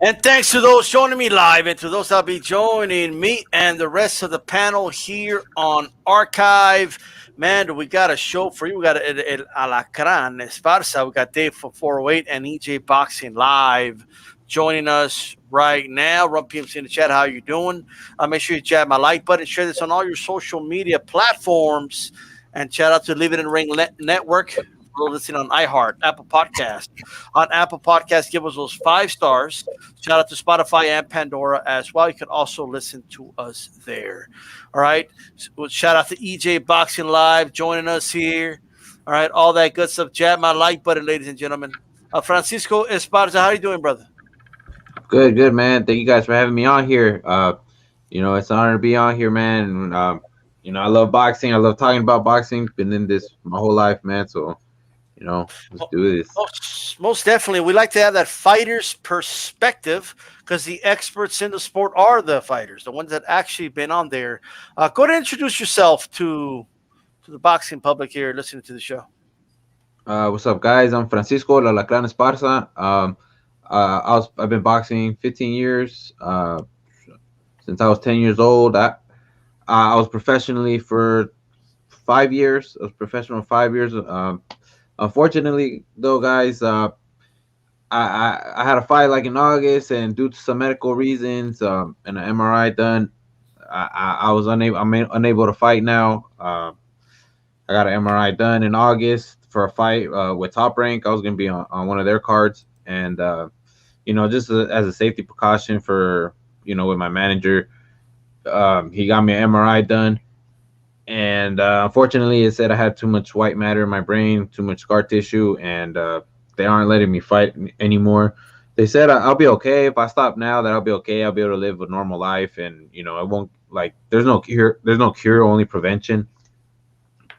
And thanks to those joining me live and to those that'll be joining me and the rest of the panel here on Archive. Man, we got a show for you. We got El Alacran Esparza. We got Dave for 408 and EJ Boxing Live joining us right now. Run PMC in the chat. How you doing? Make sure you jab my like button. Share this on all your social media platforms. And shout out to Leave It in the Ring Network. We're listening on iHeart, Apple Podcast. On Apple Podcast, give us those 5 stars. Shout out to Spotify and Pandora as well. You can also listen to us there. All right. So shout out to EJ Boxing Live joining us here. All right. All that good stuff. Jab my like button, ladies and gentlemen. Francisco Esparza, how are you doing, brother? Good, man. Thank you guys for having me on here. It's an honor to be on here, man. And, I love boxing. I love talking about boxing. Been in this my whole life, man. So, let's do this. Most definitely. We like to have that fighter's perspective because the experts in the sport are the fighters, the ones that actually been on there. Go ahead and introduce yourself to the boxing public here listening to the show. What's up, guys? I'm Francisco La Lacran Esparza. I've been boxing 15 years. Since I was 10 years old. I was professionally for 5 years. I was professional 5 years. Unfortunately, though, guys, I had a fight like in August, and due to some medical reasons and an MRI done, I was unable to fight now. I got an MRI done in August for a fight with Top Rank. I was going to be on one of their cards, and just as a safety precaution for with my manager, he got me an MRI done. And unfortunately, it said I had too much white matter in my brain, too much scar tissue, and they aren't letting me fight anymore. They said I'll be okay if I stop now. That I'll be okay. I'll be able to live a normal life, and I won't there's no cure. There's no cure, only prevention.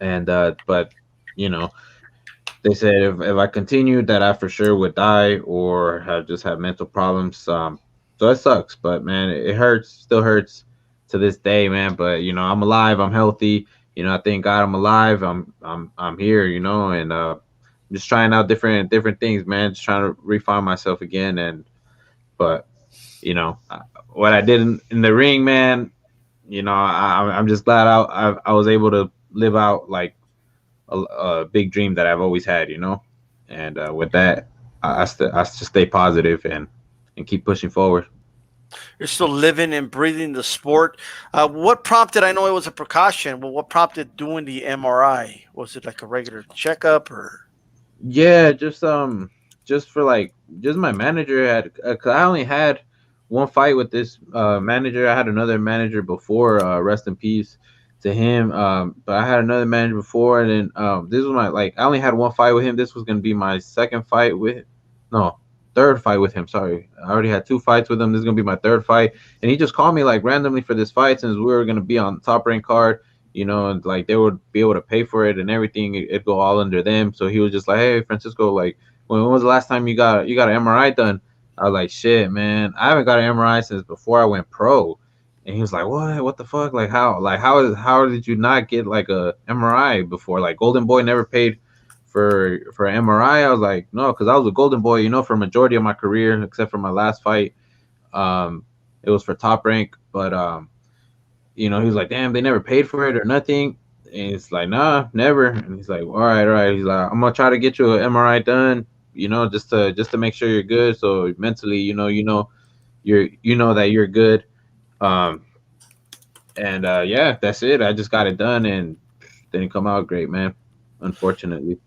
And but they said if I continued, that I for sure would die or have mental problems. So it sucks, but man, it hurts. Still hurts to this day, man. But I'm alive. I'm healthy. I thank God I'm alive. I'm here. And just trying out different things, man. Just trying to refine myself again. But what I did in the ring, man. I'm just glad I was able to live out like a big dream that I've always had. And with that, I just stay positive and keep pushing forward. You're still living and breathing the sport. What prompted? I know it was a precaution. Well, what prompted doing the MRI? Was it like a regular checkup or? Yeah, just for just my manager had. Cause I only had one fight with this manager. I had another manager before. Rest in peace to him. But I had another manager before, and then this was I only had one fight with him. This was gonna be my third fight with him. Sorry, I already had 2 fights with him. This is gonna be my 3rd fight, and he just called me randomly for this fight since we were gonna be on Top Rank card, and they would be able to pay for it and everything. It'd go all under them. So he was just like, "Hey, Francisco, when was the last time you got an MRI done?" I was like, "Shit, man, I haven't got an MRI since before I went pro." And he was like, "What the fuck? How did you not get a MRI before? Golden Boy never paid for an MRI." I was like, "No, because I was a Golden Boy, for a majority of my career, except for my last fight. It was for Top Rank, but he was like, damn, they never paid for it or nothing." And it's like, "Nah, never." And he's like, all right. He's like, "I'm gonna try to get you an MRI done, just to make sure you're good. So mentally, that you're good." Yeah, that's it. I just got it done and didn't come out great, man. Unfortunately.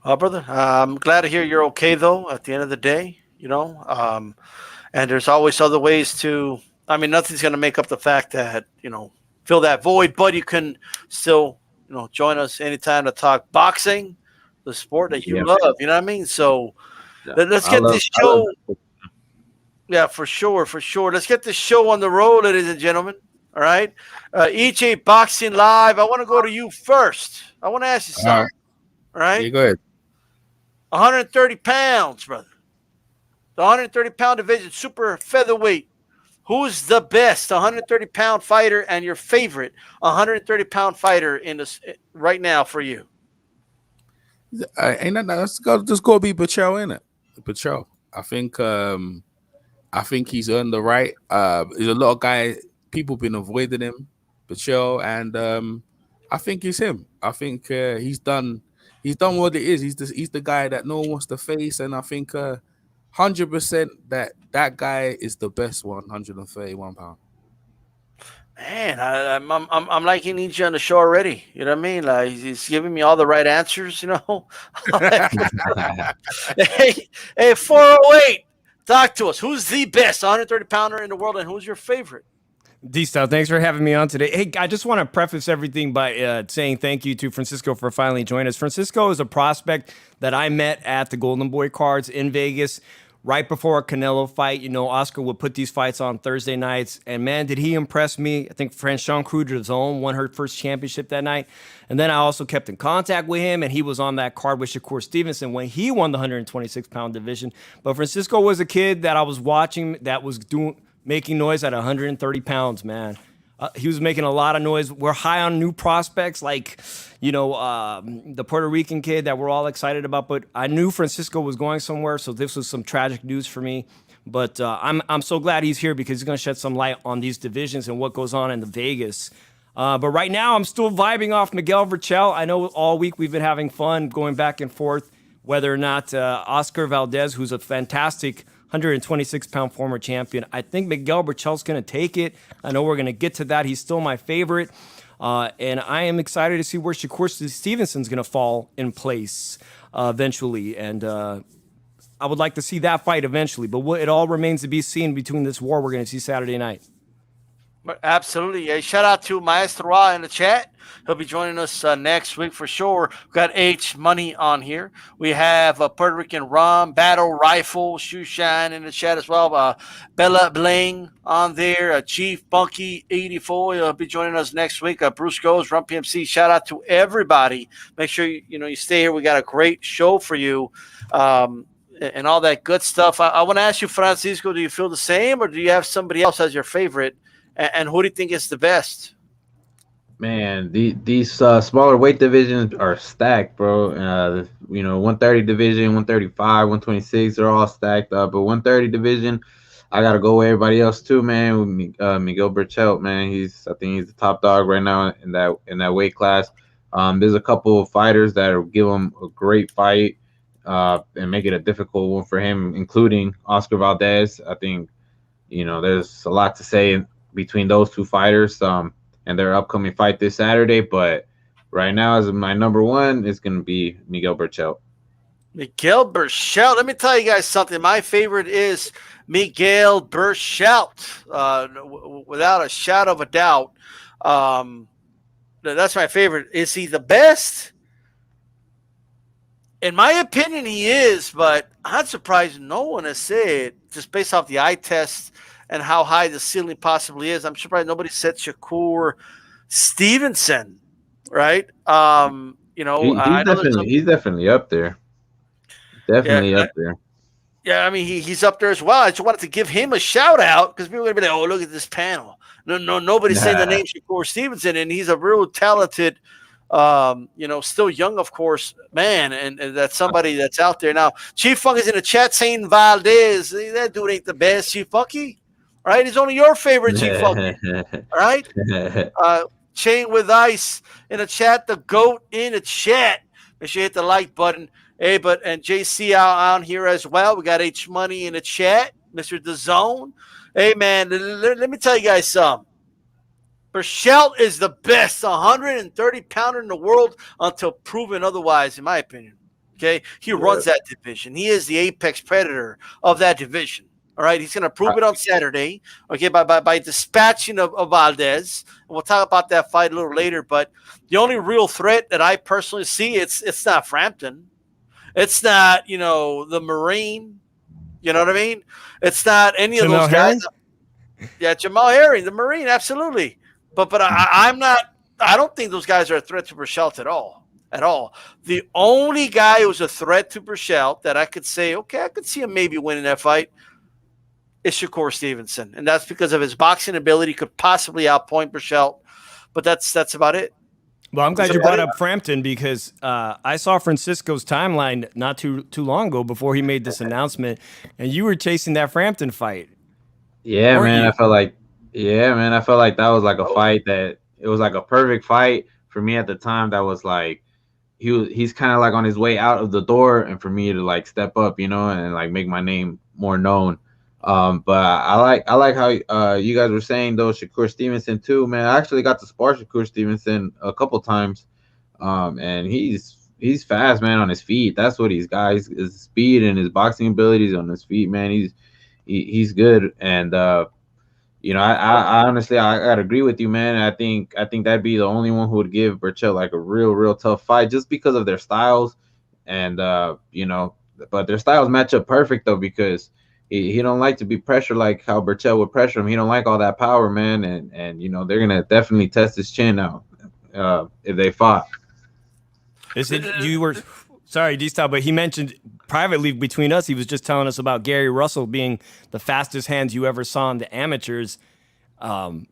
Brother, I'm glad to hear you're okay, though, at the end of the day, and there's always other ways to, nothing's going to make up the fact that, fill that void, but you can still, join us anytime to talk boxing, the sport that you love, you know what I mean? So let's get this show. Yeah, for sure. Let's get this show on the road, ladies and gentlemen. All right. EJ Boxing Live, I want to go to you first. I want to ask you something. All right. Yeah, go ahead. 130 pounds, brother. The 130-pound division, super featherweight. Who's the best 130-pound fighter and your favorite 130-pound fighter in this right now for you? Ain't nothing. Let's go. Just go be Berchelt in it. Berchelt. I think I think he's earned the right. There's a lot of guys, people been avoiding him, Berchelt, and I think it's him. I think he's done what it is. He's the guy that no one wants to face, and I think 100% that guy is the best 131 pound. Man, I'm liking EJ on the show already. You know what I mean? Like he's giving me all the right answers. You know. Hey, 408. Talk to us. Who's the best 130 pounder in the world, and who's your favorite? DStyle, thanks for having me on today. Hey, I just want to preface everything by saying thank you to Francisco for finally joining us. Francisco is a prospect that I met at the Golden Boy Cards in Vegas right before a Canelo fight. You know, Oscar would put these fights on Thursday nights, and man, did he impress me. I think Franchon Kruger's won her first championship that night. And then I also kept in contact with him, and he was on that card with Shakur Stevenson when he won the 126-pound division. But Francisco was a kid that I was watching that was making noise at 130 pounds, man. He was making a lot of noise. We're high on new prospects like, the Puerto Rican kid that we're all excited about. But I knew Francisco was going somewhere, so this was some tragic news for me. But I'm so glad he's here because he's going to shed some light on these divisions and what goes on in the Vegas. But right now, I'm still vibing off Miguel Berchelt. I know all week we've been having fun going back and forth, whether or not Oscar Valdez, who's a fantastic 126-pound former champion. I think Miguel Berchelt's going to take it. I know we're going to get to that. He's still my favorite. And I am excited to see where Shakur Stevenson's going to fall in place eventually. And I would like to see that fight eventually. But it all remains to be seen between this war we're going to see Saturday night. Absolutely. A shout out to Maestro in the chat. He'll be joining us next week for sure. We've got H Money on here. We have Puerto Rican Rum, Battle Rifle, Shoe Shine in the chat as well. Bella Bling on there. Chief Bunky 84. He'll be joining us next week. Bruce Goes, Rum PMC. Shout out to everybody. Make sure you stay here. We got a great show for you. And all that good stuff. I want to ask you, Francisco, do you feel the same, or do you have somebody else as your favorite? And who do you think is the best? Man, these smaller weight divisions are stacked, bro. 130 division, 135, 126, they're all stacked up. But 130 division, I gotta go with everybody else too, man. With Miguel Berchelt, man, I think he's the top dog right now in that weight class. There's a couple of fighters that will give him a great fight and make it a difficult one for him, including Oscar Valdez. I think there's a lot to say between those two fighters and their upcoming fight this Saturday. But right now, as my number one, is going to be Miguel Berchelt. Miguel Berchelt. Let me tell you guys something. My favorite is Miguel Berchelt, without a shadow of a doubt. That's my favorite. Is he the best? In my opinion, he is, but I'm surprised no one has said, just based off the eye test and how high the ceiling possibly is. I'm surprised nobody said Shakur Stevenson, right? He's definitely up there. Definitely up there. Yeah, I mean, he's up there as well. I just wanted to give him a shout out because people are gonna be like, "Oh, look at this panel." Nobody's saying the name Shakur Stevenson, and he's a real talented, still young, of course, man, and that's somebody that's out there now. Chief Funk is in the chat saying Valdez. That dude ain't the best, Chief Funky. All right, he's only your favorite, Chief Funky. All right, Chain with Ice in the chat. The GOAT in the chat. Make sure you hit the like button. Hey, and JC out here as well. We got H Money in the chat, Mr. DAZN. Hey, man, let me tell you guys something. Berchelt is the best 130-pounder in the world until proven otherwise, in my opinion. Okay, he runs that division. He is the apex predator of that division. All right, he's going to prove it on Saturday. Okay, by dispatching of Valdez. And we'll talk about that fight a little later. But the only real threat that I personally see, it's not Frampton. It's not the Marine. You know what I mean? It's not any of those guys. Yeah, Jamal Herring, the Marine, absolutely. But I'm not. I don't think those guys are a threat to Berchelt at all. At all. The only guy who's a threat to Berchelt that I could say, okay, I could see him maybe winning that fight, is Shakur Stevenson, and that's because of his boxing ability. Could possibly outpoint Berchelt, but that's about it. Well, I'm glad you brought up Frampton because I saw Francisco's timeline not too long ago before he made this announcement, and you were chasing that Frampton fight. Yeah, Weren't man. you? I felt like that was like a Oh, fight that it was like a perfect fight for me at the time. That was like he's kind of like on his way out of the door, and for me to like step up, and like make my name more known. But I like how you guys were saying though, Shakur Stevenson too, man. I actually got to spar Shakur Stevenson a couple times, and he's fast, man, on his feet. That's what he's got. His speed and his boxing abilities on his feet, man. He's good, and I honestly I gotta agree with you, man. I think that'd be the only one who would give Berchelt like a real tough fight just because of their styles, and but their styles match up perfect though because he don't like to be pressured like how Berchelt would pressure him. He don't like all that power, man, and they're gonna definitely test his chin out if they fought. Is it you were? Sorry, D-Style, but he mentioned privately between us, he was just telling us about Gary Russell being the fastest hands you ever saw in the amateurs. You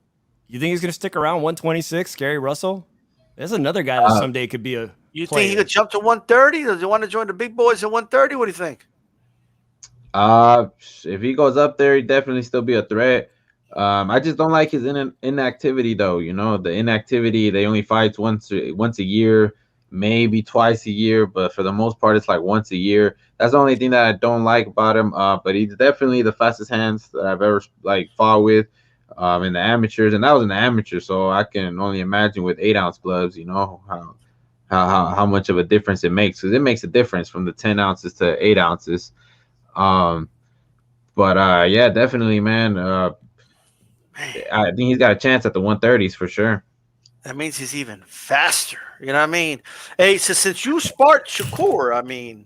think he's going to stick around 126, Gary Russell? There's another guy that someday could be a you player. think he could jump to 130? Does he want to join the big boys at 130? What do you think? If he goes up there, he definitely still be a threat. I just don't like his inactivity though. The inactivity. They only fights once a year, maybe twice a year, but for the most part, it's like once a year. That's the only thing that I don't like about him. But he's definitely the fastest hands that I've ever like fought with, in the amateurs, and that was in the amateurs. So I can only imagine with 8-ounce gloves, how much of a difference it makes, because it makes a difference from the 10 ounces to 8 ounces. But yeah, definitely, man. I think he's got a chance at the 130s for sure. That means he's even faster. You know what I mean? Hey, so since you sparred Shakur, I mean,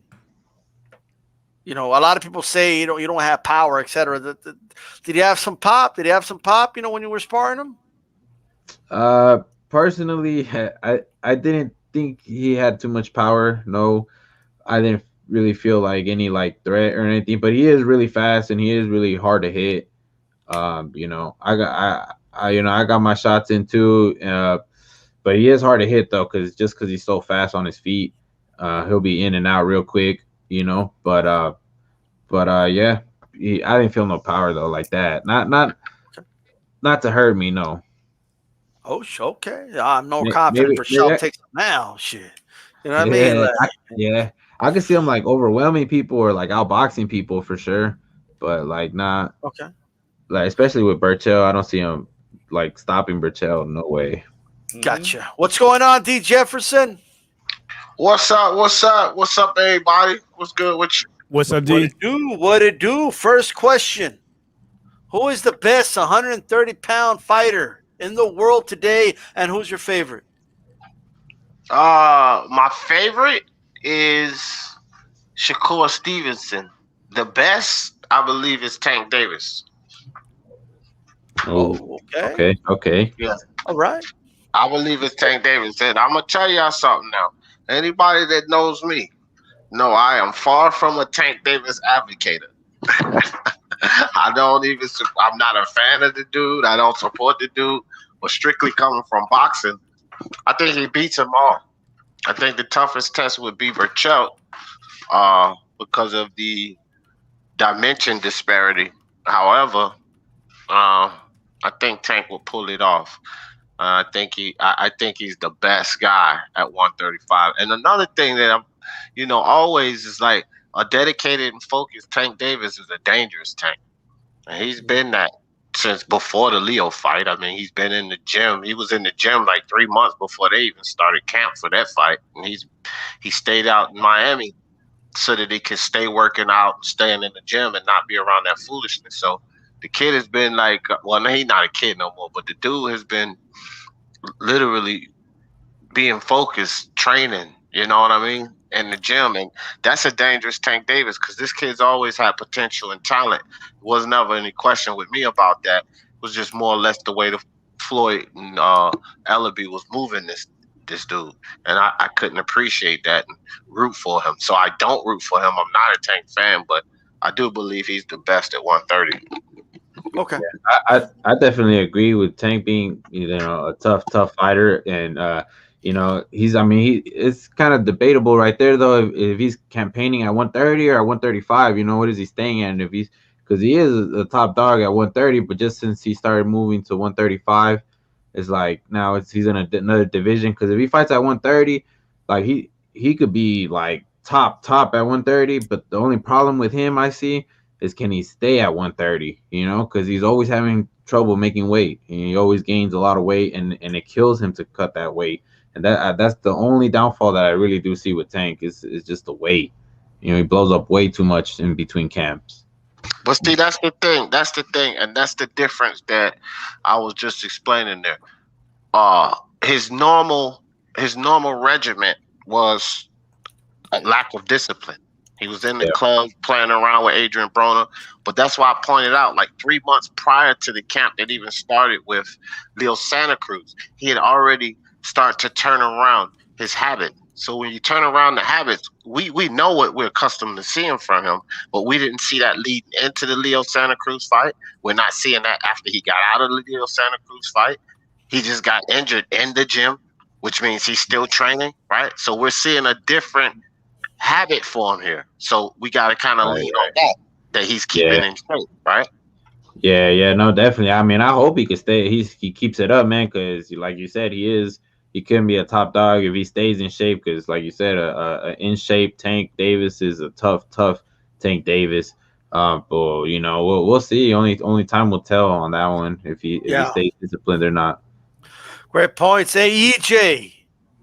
a lot of people say you don't have power, etc. Did he have some pop? Did he have some pop? When you were sparring him? Personally, I didn't think he had too much power. No, I didn't really feel like any like threat or anything. But he is really fast and he is really hard to hit. I got my shots in too. But he is hard to hit though, because he's so fast on his feet, he'll be in and out real quick. But yeah, I didn't feel no power though like that. Not to hurt me, no. Oh, okay. I'm no confident for Maybe Shaw takes him now. Shit. You know what I yeah, mean? yeah. I could see him like overwhelming people or like outboxing people for sure, but like not Okay. like especially with Berchelt, I don't see him like stopping Berchelt. No way. Gotcha. What's going on, D. Jefferson? What's up? What's up? What's up, everybody? What's good with you? What's up, What D? it do? What it do? First question. Who is the best 130-pound fighter in the world today, and who's your favorite? My favorite is Shakur Stevenson. The best, I believe, is Tank Davis. Oh, okay. Okay. Yeah. All right. I believe it's Tank Davis. And I'm gonna tell y'all something now. Anybody that knows me, no, I am far from a Tank Davis advocate. I'm not a fan of the dude. I don't support the dude. But strictly coming from boxing, I think he beats them all. I think the toughest test would be Berchelt, because of the dimension disparity. However, I think Tank will pull it off. I think he's the best guy at 135. And another thing that I'm, always is like a dedicated and focused Tank Davis is a dangerous Tank. And he's been that since before the Leo fight. I mean, he's been in the gym. He was in the gym like 3 months before they even started camp for that fight. And he stayed out in Miami so that he could stay working out, staying in the gym and not be around that foolishness. So the kid has been like, well, no, he's not a kid no more, but the dude has been literally being focused, training, you know what I mean, in the gym. And that's a dangerous Tank Davis because this kid's always had potential and talent. There was never any question with me about that. It was just more or less the way the Floyd and Ellaby was moving this dude. And I couldn't appreciate that and root for him. So I don't root for him. I'm not a Tank fan, but I do believe he's the best at 130. Okay. I definitely agree with Tank being a tough fighter, and it's kind of debatable right there though if he's campaigning at 130 or at 135. What is he staying at? And because he is a top dog at 130. But just since he started moving to 135, it's like now he's in another division. Because if he fights at 130, like he could be like top at 130. But the only problem with him I see is can he stay at 130? You know, because he's always having trouble making weight, and he always gains a lot of weight, and it kills him to cut that weight. And that's the only downfall that I really do see with Tank is just the weight. You know, he blows up way too much in between camps. But see, that's the thing. That's the thing, and that's the difference that I was just explaining there. His normal regiment was a lack of discipline. He was in the club playing around with Adrien Broner, but that's why I pointed out, like 3 months prior to the camp that even started with Leo Santa Cruz, he had already started to turn around his habit. So when you turn around the habits, we know what we're accustomed to seeing from him, but we didn't see that leading into the Leo Santa Cruz fight. We're not seeing that after he got out of the Leo Santa Cruz fight. He just got injured in the gym, which means he's still training, right? So we're seeing a different habit for him here. So we got to kind of lean on that he's keeping in shape, right? Yeah, no, definitely. I mean, I hope he could stay. He keeps it up, man, because like you said, he couldn't be a top dog if he stays in shape. Because like you said, a in shape Tank Davis is a tough Tank Davis. But you know, we'll see. Only time will tell on that one if he stays disciplined or not. Great points. Hey, EJ,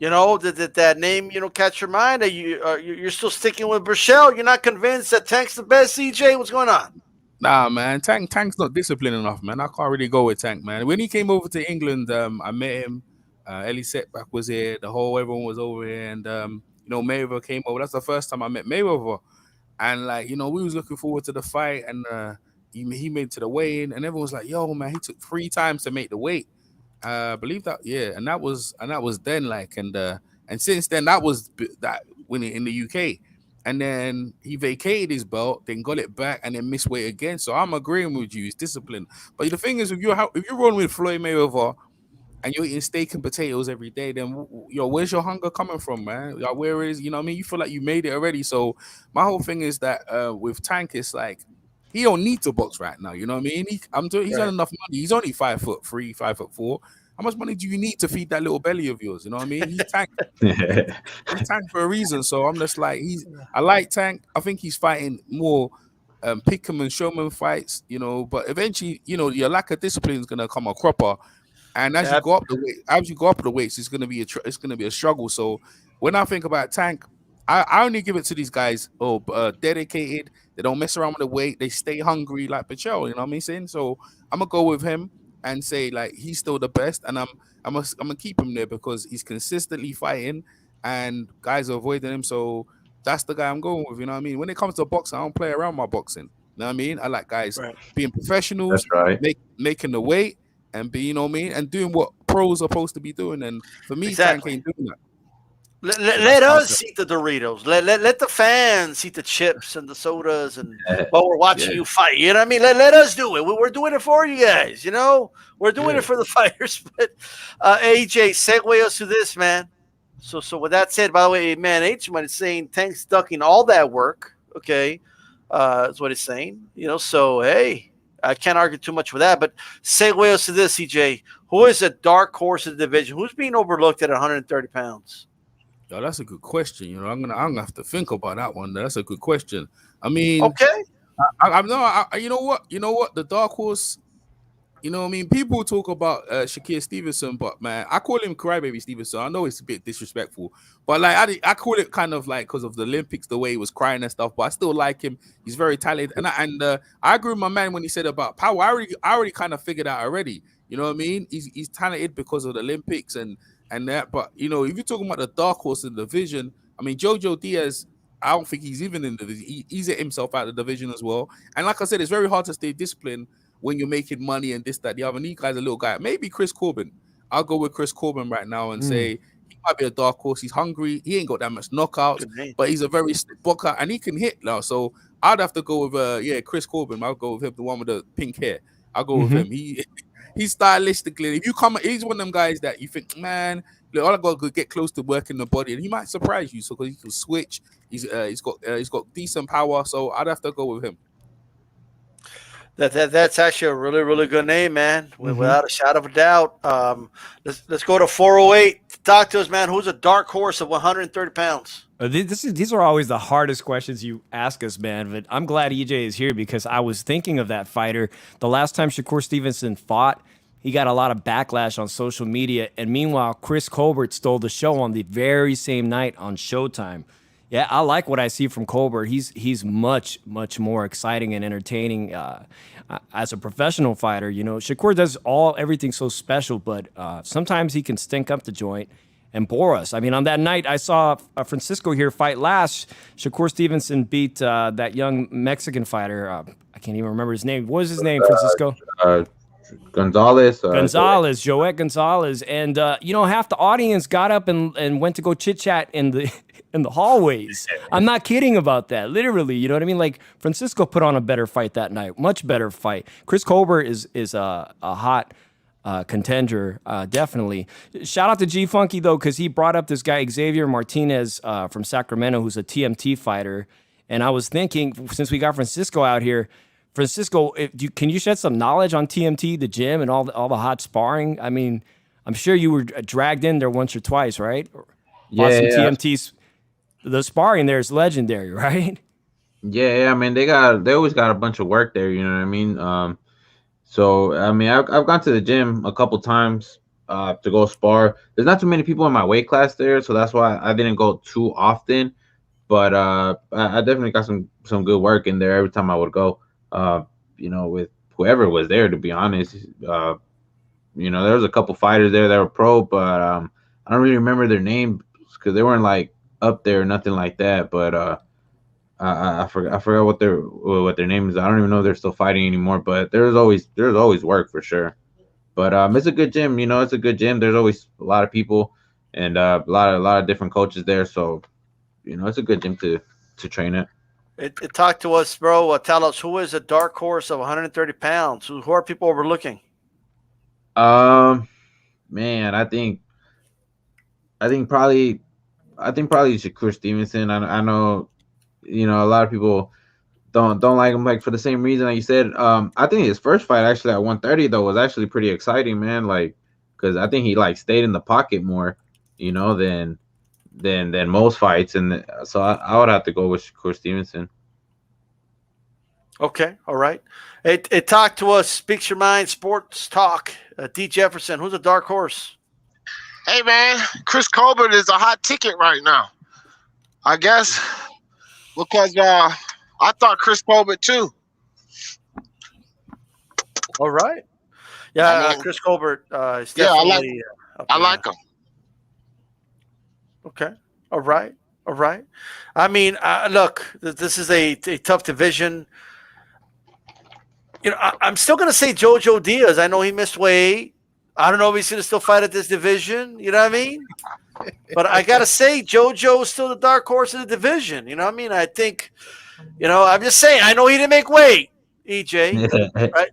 you know, did that name, you know, catch your mind? You're still sticking with Berchelt? You're not convinced that Tank's the best, EJ? What's going on? Nah, man, Tank's not disciplined enough, man. I can't really go with Tank, man. When he came over to England, I met him. Ellie Setback was here. Everyone was over here, and you know, Mayweather came over. That's the first time I met Mayweather, and like, you know, we was looking forward to the fight, and he made it to the weigh-in, and everyone was like, "Yo, man, he took 3 times to make the weight." I believe that, yeah, and that was then, like, and since then that was that when in the UK, and then he vacated his belt, then got it back, and then missed weight again. So I'm agreeing with you, he's disciplined. But the thing is, if you're rolling with Floyd Mayweather and you're eating steak and potatoes every day, then where's your hunger coming from, man? Where is, you know what I mean? You feel like you made it already. So my whole thing is that with Tank, it's like he don't need to box right now. You know what I mean? He's got enough money. He's only 5'3", 5'4". How much money do you need to feed that little belly of yours? You know what I mean? He's Tank. He's Tank for a reason. So I'm just like, I like Tank. I think he's fighting more pick'em and showman fights, you know. But eventually, you know, your lack of discipline is gonna come a cropper. And as you go up the weights, it's gonna be a struggle. So when I think about Tank, I only give it to these guys dedicated. They don't mess around with the weight. They stay hungry like Berchelt. You know what I mean? Saying so, I'm gonna go with him and say like he's still the best, and I'm gonna keep him there because he's consistently fighting, and guys are avoiding him. So that's the guy I'm going with. You know what I mean? When it comes to boxing, I don't play around my boxing. You know what I mean? I like guys being professionals, making the weight, and you know what I mean, and doing what pros are supposed to be doing. And for me, Tank ain't doing that. Let us eat the Doritos. Let the fans eat the chips and the sodas, and while we're watching you fight, you know what I mean. Let us do it. We're doing it for you guys. You know, we're doing it for the fighters. But AJ, segue us to this, man. So with that said, by the way, man, H-Man is saying Tank's ducking all that work. Okay, that's what he's saying. You know, so hey, I can't argue too much with that. But segue us to this, EJ. Who is a dark horse in the division? Who's being overlooked at 130 pounds? Yo, that's a good question. You know, I'm gonna have to think about that one. That's a good question. I mean, okay. You know what? The dark horse. You know what I mean? People talk about Shakur Stevenson, but man, I call him Crybaby Stevenson. I know it's a bit disrespectful, but like I call it kind of like because of the Olympics, the way he was crying and stuff. But I still like him. He's very talented, and I agree with my man when he said about power. I already kind of figured out already. You know what I mean? He's talented because of the Olympics and that. But you know, if you're talking about the dark horse in the division, I mean, Jojo Diaz. I don't think he's even in the division. He's at himself out of the division as well. And like I said, it's very hard to stay disciplined when you're making money and this, that, the other. And these guys a little guy. Maybe Chris Corbin. I'll go with Chris Corbin right now and say he might be a dark horse. He's hungry. He ain't got that much knockouts, but he's a very slick boxer and he can hit now. So I'd have to go with Chris Corbin. I'll go with him, the one with the pink hair. I'll go with him. He's stylistically, he's one of them guys that you think, man, look, all I got to get close to working the body, and he might surprise you. So because he can switch, he's got decent power. So I'd have to go with him. That's actually a really, really good name, man. Mhm. Without a shadow of a doubt. Let's go to 408. Talk to us, man. Who's a dark horse of 130 pounds? These are always the hardest questions you ask us, man. But I'm glad EJ is here because I was thinking of that fighter. The last time Shakur Stevenson fought, he got a lot of backlash on social media. And meanwhile, Chris Colbert stole the show on the very same night on Showtime. Yeah, I like what I see from Colbert. He's much, much more exciting and entertaining as a professional fighter. You know, Shakur does everything so special, but sometimes he can stink up the joint and bore us. I mean, on that night, I saw Francisco here fight last. Shakur Stevenson beat that young Mexican fighter. I can't even remember his name. What was his name, Francisco? Gonzalez. Joet Gonzalez. And, half the audience got up and went to go chit-chat in the hallways. I'm not kidding about that. Literally, you know what I mean? Like, Francisco put on a better fight that night. Much better fight. Chris Colbert is a hot contender, definitely. Shout out to G Funky though, because he brought up this guy Xavier Martinez from Sacramento, who's a TMT fighter. And I was thinking, since we got Francisco out here, Francisco, can you shed some knowledge on TMT, the gym, and all the hot sparring? I mean, I'm sure you were dragged in there once or twice, right? Yeah. TMT's. The sparring there is legendary, right? Yeah. I mean, they always got a bunch of work there. You know what I mean? So, I mean, I've gone to the gym a couple times to go spar. There's not too many people in my weight class there, so that's why I didn't go too often. But I definitely got some good work in there every time I would go. With whoever was there, to be honest. There was a couple fighters there that were pro, but I don't really remember their names because they weren't like up there or nothing like that. But I forgot what their name is. I don't even know if they're still fighting anymore. But there's always work for sure. But it's a good gym. It's a good gym. There's always a lot of people and a lot of different coaches there. So it's a good gym to train at. It talk to us, bro. Tell us, who is a dark horse of 130 pounds? Who are people overlooking? Man, I think probably Shakur Stevenson. I know, a lot of people don't like him like for the same reason like you said. I think his first fight actually at 130 though was actually pretty exciting, man. Like, because I think he like stayed in the pocket more, than most fights, and so I would have to go with Shakur Stevenson. Okay, all right. It talk to us, speaks your mind, sports talk. D. Jefferson, who's a dark horse? Hey man, Chris Colbert is a hot ticket right now. I guess because I thought Chris Colbert too. All right. Yeah, Chris Colbert is definitely. I like him. Okay. All right. I mean, look, this is a tough division. I'm still going to say Jojo Diaz. I know he missed weight. I don't know if he's going to still fight at this division. You know what I mean? But I got to say, Jojo is still the dark horse of the division. You know what I mean? I think, I'm just saying, I know he didn't make weight, EJ, right?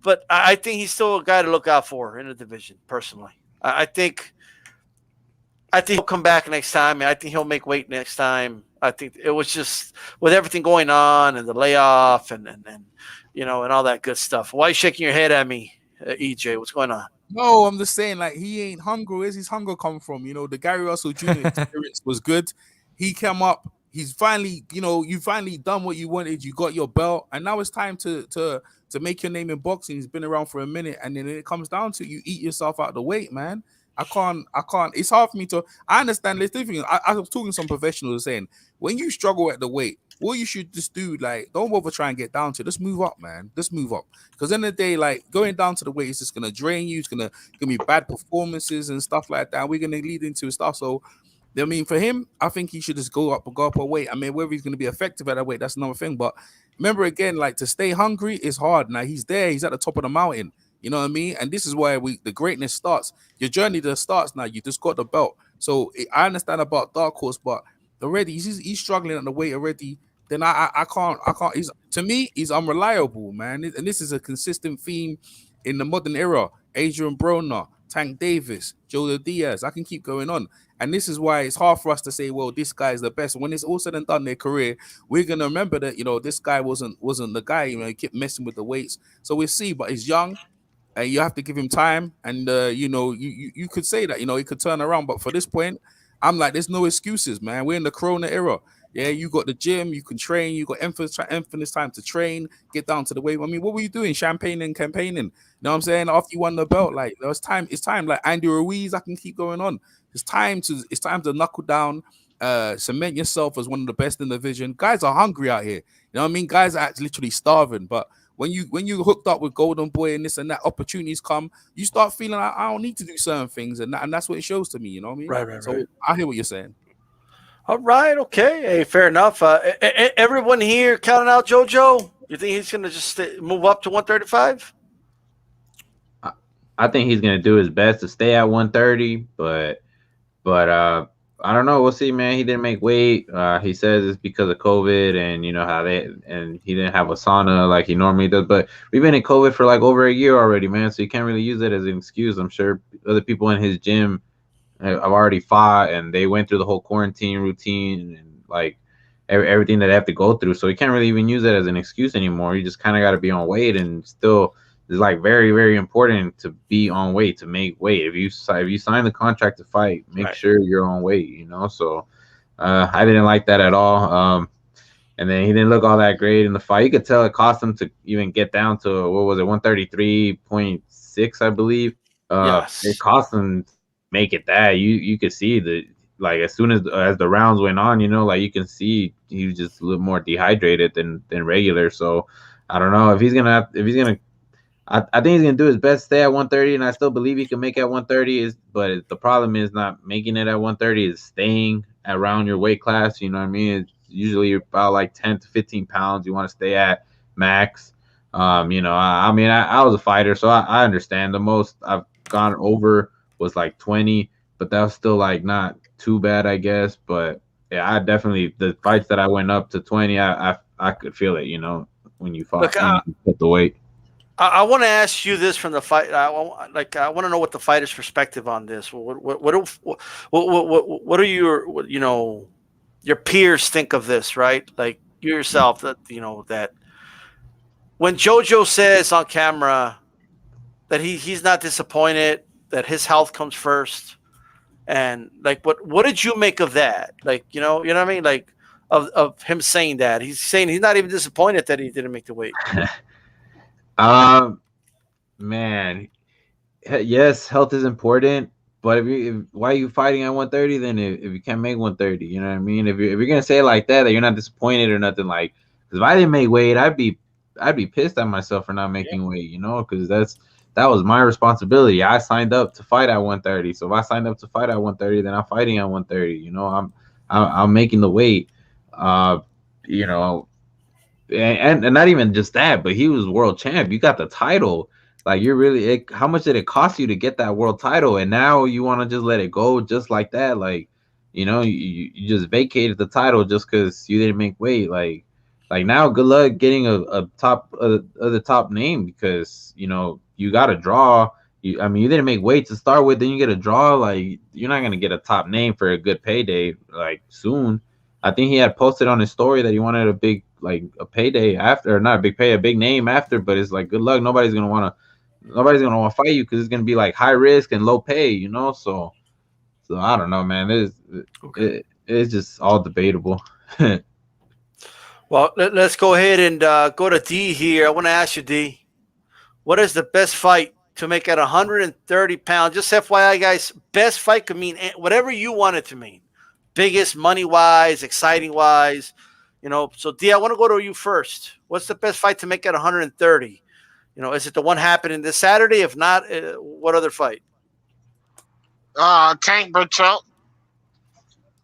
But I think he's still a guy to look out for in the division, personally. I think he'll come back next time, and I think he'll make weight next time. I think it was just with everything going on and the layoff and all that good stuff. Why are you shaking your head at me, EJ? What's going on? No, I'm just saying, like, he ain't hungry. Where's his hunger come from? The Gary Russell Jr. experience was good. He came up. He's finally, you finally done what you wanted. You got your belt, and now it's time to make your name in boxing. He's been around for a minute, and then it comes down to you eat yourself out of the weight, man. I can't. It's hard for me to. I understand. There's different. I was talking to some professionals saying when you struggle at the weight, what you should just do, like, don't bother trying to get down to it. Just move up, man. Just move up. Because in the day, like, going down to the weight is just gonna drain you. It's gonna be bad performances and stuff like that. We're gonna lead into stuff. So, I mean, for him, I think he should just go up a weight. I mean, whether he's gonna be effective at that weight, that's another thing. But remember, again, like, to stay hungry is hard. Now he's there. He's at the top of the mountain. You know what I mean? And this is where the greatness starts. Your journey just starts now. You just got the belt. So I understand about dark horse, but already he's struggling at the weight already. Then I can't. To me, he's unreliable, man. And this is a consistent theme in the modern era. Adrien Broner, Tank Davis, Joe Diaz. I can keep going on. And this is why it's hard for us to say, well, this guy is the best. When it's all said and done, their career, we're gonna remember that, you know, this guy wasn't the guy. You know, he kept messing with the weights. So we'll see. But he's young, and you have to give him time. And you know, you could say that, you know, he could turn around. But for this point, I'm like, there's no excuses, man. We're in the Corona era. Yeah, you got the gym, you can train, you got infinite time to train, get down to the weight. I mean, what were you doing? Champagning, campaigning. You know what I'm saying? After you won the belt, like there was time. It's time. Like Andy Ruiz, I can keep going on. It's time to knuckle down, cement yourself as one of the best in the division. Guys are hungry out here. You know what I mean? Guys are literally starving. But when you hooked up with Golden Boy and this and that, opportunities come, you start feeling like I don't need to do certain things, and that's what it shows to me. You know what I mean? Right. So I hear what you're saying. All right, okay. Hey, fair enough. Everyone here counting out JoJo? You think he's going to just move up to 135? I think he's gonna do his best to stay at 130, but I don't know. We'll see, man. He didn't make weight. He says it's because of COVID, and you know how and he didn't have a sauna like he normally does. But we've been in COVID for like over a year already, man. So you can't really use it as an excuse. I'm sure other people in his gym have already fought, and they went through the whole quarantine routine and like everything that they have to go through. So you can't really even use it as an excuse anymore. You just kind of got to be on weight, and still. It's like very, very important to be on weight, to make weight. If you sign the contract to fight, make sure you're on weight, you know. So I didn't like that at all. And then he didn't look all that great in the fight. You could tell it cost him to even get down to, what was it, 133.6, I believe. Yes. It cost him to make it that. You could see the like as soon as the rounds went on, you know, like you can see he was just a little more dehydrated than regular. So I don't know if he's gonna I think he's gonna do his best to stay at 130, and I still believe he can make it at 130. But the problem is not making it at 130; is staying around your weight class. You know what I mean? It's usually about like 10 to 15 pounds you want to stay at max. You know, I mean, I was a fighter, so I understand. The most I've gone over was like 20, but that was still like not too bad, I guess. But yeah, I definitely the fights that I went up to 20, I could feel it. You know, when you fought, when you put the weight. I want to ask you this from the fight. I want to know what the fighter's perspective on this. What are your peers think of this, right? Like you yourself, that that when JoJo says on camera that he's not disappointed, that his health comes first, and like what did you make of that? Like you know what I mean? Like of him saying that he's saying he's not even disappointed that he didn't make the weight. Man, yes, health is important, but why are you fighting at 130 then if you can't make 130? You know what I mean? If you're gonna say it like that you're not disappointed or nothing, like, because if I didn't make weight, I'd be pissed at myself for not making weight, you know, because that was my responsibility. I signed up to fight at 130, so if I signed up to fight at 130, then I'm fighting at 130. You know, I'm making the weight. You know. And not even just that, but he was world champ. You got the title. Like you're really how much did it cost you to get that world title? And now you want to just let it go just like that? Like, you know, you just vacated the title just because you didn't make weight. Like now, good luck getting a top name, because you know you got to draw. I mean, you didn't make weight to start with, then you get a draw. Like you're not gonna get a top name for a good payday like soon. I think he had posted on his story that he wanted a big, like a payday after, or not a big pay, a big name after. But it's like, good luck. Nobody's gonna want to fight you because it's gonna be like high risk and low pay, you know. So I don't know, man. It's just all debatable. Well, let's go ahead and go to D here. I want to ask you, D, what is the best fight to make at 130 pounds? Just FYI, guys, best fight could mean whatever you want it to mean. Biggest money-wise, exciting-wise, you know. So, D, I want to go to you first. What's the best fight to make at 130? You know, is it the one happening this Saturday? If not, what other fight? Tank Berchelt.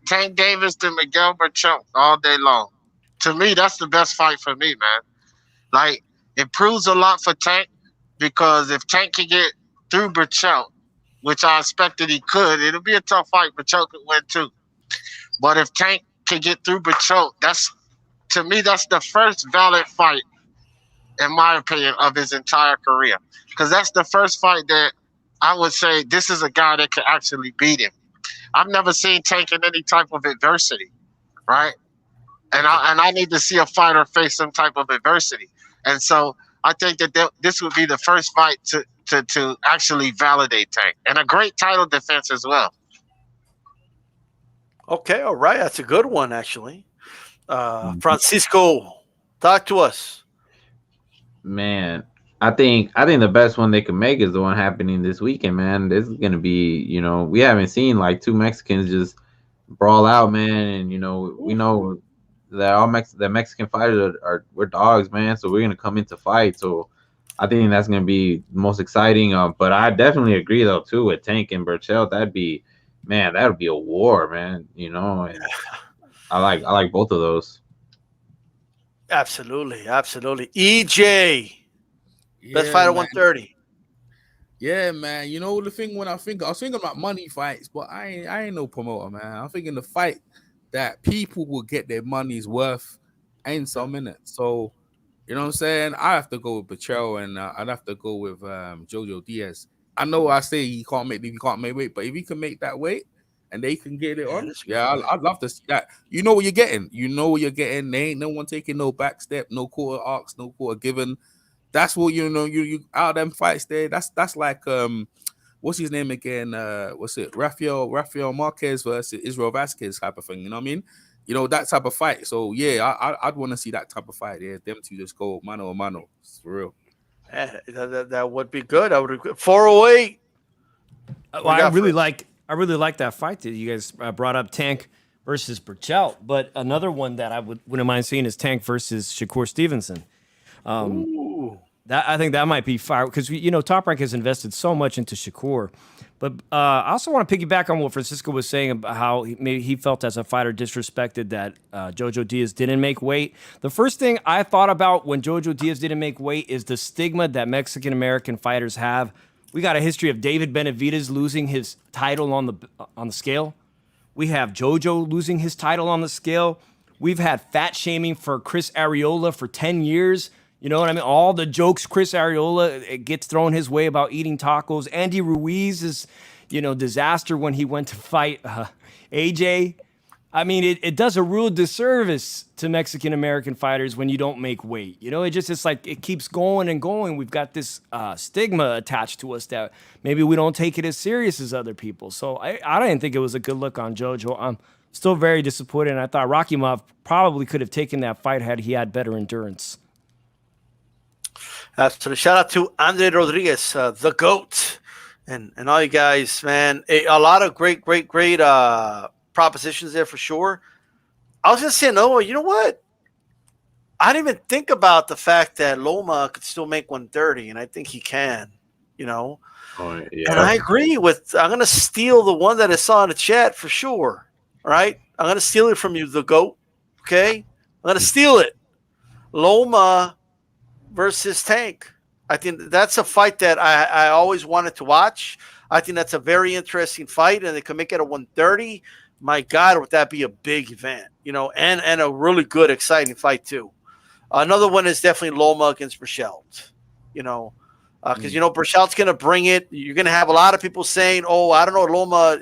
Tank Davis to Miguel Berchelt all day long. To me, that's the best fight for me, man. Like, it proves a lot for Tank, because if Tank can get through Berchelt, which I expected he could, it'll be a tough fight. Berchelt could win too. But if Tank can get through Berchelt, to me, that's the first valid fight, in my opinion, of his entire career. Because that's the first fight that I would say this is a guy that could actually beat him. I've never seen Tank in any type of adversity, right? And I need to see a fighter face some type of adversity. And so I think that this would be the first fight to actually validate Tank, and a great title defense as well. Okay, all right. That's a good one, actually. Francisco, talk to us. Man, I think the best one they could make is the one happening this weekend, man. This is gonna be, we haven't seen like two Mexicans just brawl out, man, and we know that the Mexican fighters we're dogs, man. So we're gonna come into fight. So I think that's gonna be the most exciting. But I definitely agree though too with Tank and Berchelt. That would be a war, man. And I like both of those. Absolutely. EJ, best fighter 130. Yeah, man. You know the thing when I was thinking about money fights, but I ain't no promoter, man. I'm thinking the fight that people will get their money's worth ain't some in it. So, you know what I'm saying? I have to go with Berchelt, and I'd have to go with Jojo Diaz. I know I say he can't make weight, but if he can make that weight and they can get it on, I'd love to see that. You know what you're getting. There ain't no one taking no back step, no quarter arcs, no quarter given. That's what you out of them fights there. That's like what's his name again? What's it? Rafael Marquez versus Israel Vasquez type of thing. You know what I mean? That type of fight. So yeah, I'd want to see that type of fight. Yeah, them two just go mano a mano. It's for real. Yeah, that would be good. I would agree. 408. Well, I really like that fight that you guys brought up, Tank versus Berchelt. But another one that I wouldn't mind seeing is Tank versus Shakur Stevenson. I think that might be fire because Top Rank has invested so much into Shakur. But I also want to piggyback on what Francisco was saying about how he felt as a fighter disrespected that Jojo Diaz didn't make weight. The first thing I thought about when Jojo Diaz didn't make weight is the stigma that Mexican-American fighters have. We got a history of David Benavidez losing his title on the scale. We have Jojo losing his title on the scale. We've had fat shaming for Chris Arreola for 10 years. You know what I mean? All the jokes Chris Arreola gets thrown his way about eating tacos. Andy Ruiz is, disaster when he went to fight AJ. I mean, it does a real disservice to Mexican-American fighters when you don't make weight. It's like it keeps going and going. We've got this stigma attached to us that maybe we don't take it as serious as other people. So I didn't think it was a good look on Jojo. I'm still very disappointed, and I thought Rakimov probably could have taken that fight had he had better endurance. So shout out to Andre Rodriguez, the GOAT, and all you guys, man. A lot of great propositions there for sure. I was just saying, you know what? I didn't even think about the fact that Loma could still make 130, and I think he can, Oh, yeah. And I agree I'm going to steal the one that I saw in the chat for sure. All right? I'm going to steal it from you, the GOAT. Okay? I'm going to steal it. Loma versus Tank. I think that's a fight that I always wanted to watch. I think that's a very interesting fight, and they can make it a 130. My God, would that be a big event, and a really good, exciting fight too. Another one is definitely Loma against Berchelt, because Berchelt's going to bring it. You're going to have a lot of people saying, "Oh, I don't know, Loma.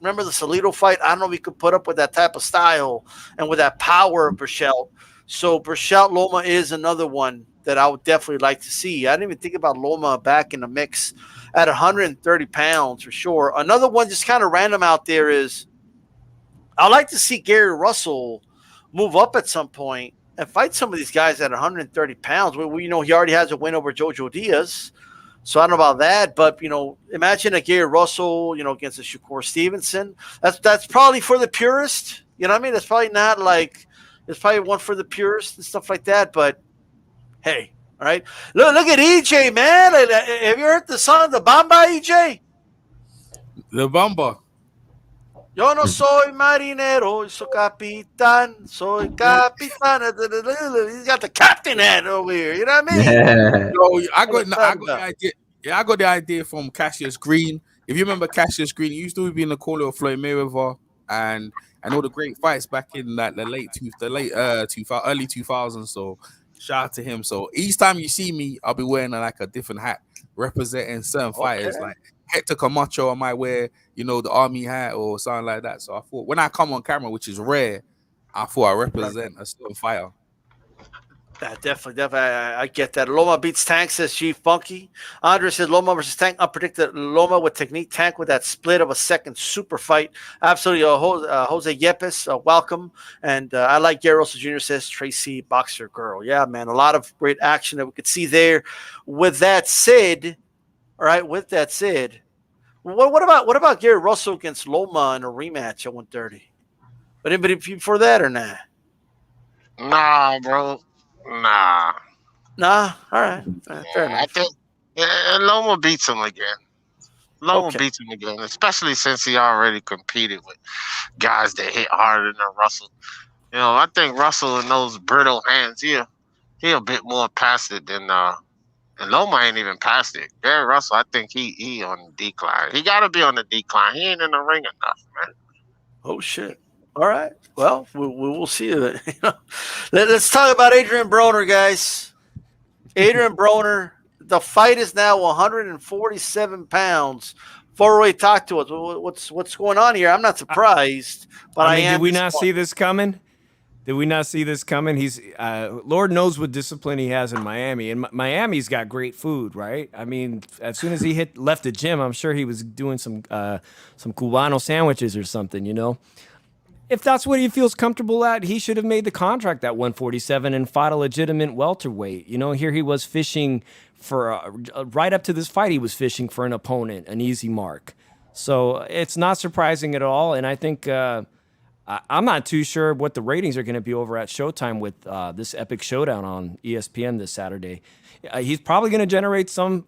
Remember the Salido fight? I don't know if we could put up with that type of style and with that power of Berchelt." So Berchelt Loma is another one that I would definitely like to see. I didn't even think about Loma back in the mix at 130 pounds for sure. Another one just kind of random out there is I'd like to see Gary Russell move up at some point and fight some of these guys at 130 pounds. He already has a win over Jojo Diaz. So I don't know about that, but, imagine a Gary Russell, against a Shakur Stevenson. That's probably for the purist. You know what I mean? That's probably not like – it's probably one for the purists and stuff like that, but – hey, all right. Look at EJ, man. Have you heard the song "The Bamba," EJ? The Bamba. Yo no soy marinero, soy capitán, soy capitán. He's got the captain hat over here. You know what I mean? Yeah. I got the idea. Yeah, I got the idea from Cassius Green. If you remember Cassius Green, he used to be in the corner of Floyd Mayweather and all the great fights back in like the early 2000s. So shout out to him. So each time you see me, I'll be wearing like a different hat representing certain fighters. Like Hector Camacho, I might wear, you know, the army hat or something like that. So I thought when I come on camera, which is rare, I thought I represent a certain fighter. Yeah, definitely. I get that. Loma beats Tank, says G Funky. Andre says Loma versus Tank, unpredicted. Loma with technique. Tank with that split of a second super fight. Absolutely. Jose Yepes, welcome. And I like Gary Russell Jr. says Tracy Boxer Girl. Yeah, man. A lot of great action that we could see there. With that said, all right. With that said, what about Gary Russell against Loma in a rematch at 130? But anybody for that or not? Nah, bro. Nah. Nah. All right. Fair enough. I think Loma beats him again. Loma Okay. beats him again, especially since he already competed with guys that hit harder than Russell. You know, I think Russell in those brittle hands, he a bit more past it than and Loma ain't even past it. Gary Russell, I think he on the decline. He got to be on the decline. He ain't in the ring enough, man. Oh shit! All right. Well, we will see it. Let's talk about Adrien Broner, guys. Adrien Broner. The fight is now 147 pounds. Forward, talk to us. What's going on here? I'm not surprised, but I am. Did we not see this coming? Did we not see this coming? He's Lord knows what discipline he has in Miami, and Miami's got great food, right? I mean, as soon as he left the gym, I'm sure he was doing some Cubano sandwiches or something, you know. If that's what he feels comfortable at, he should have made the contract at 147 and fought a legitimate welterweight. You know, here he was fishing for right up to this fight. He was fishing for an opponent, an easy mark. So it's not surprising at all, and I think. I'm not too sure what the ratings are going to be over at Showtime with this epic showdown on ESPN this Saturday. He's probably going to generate some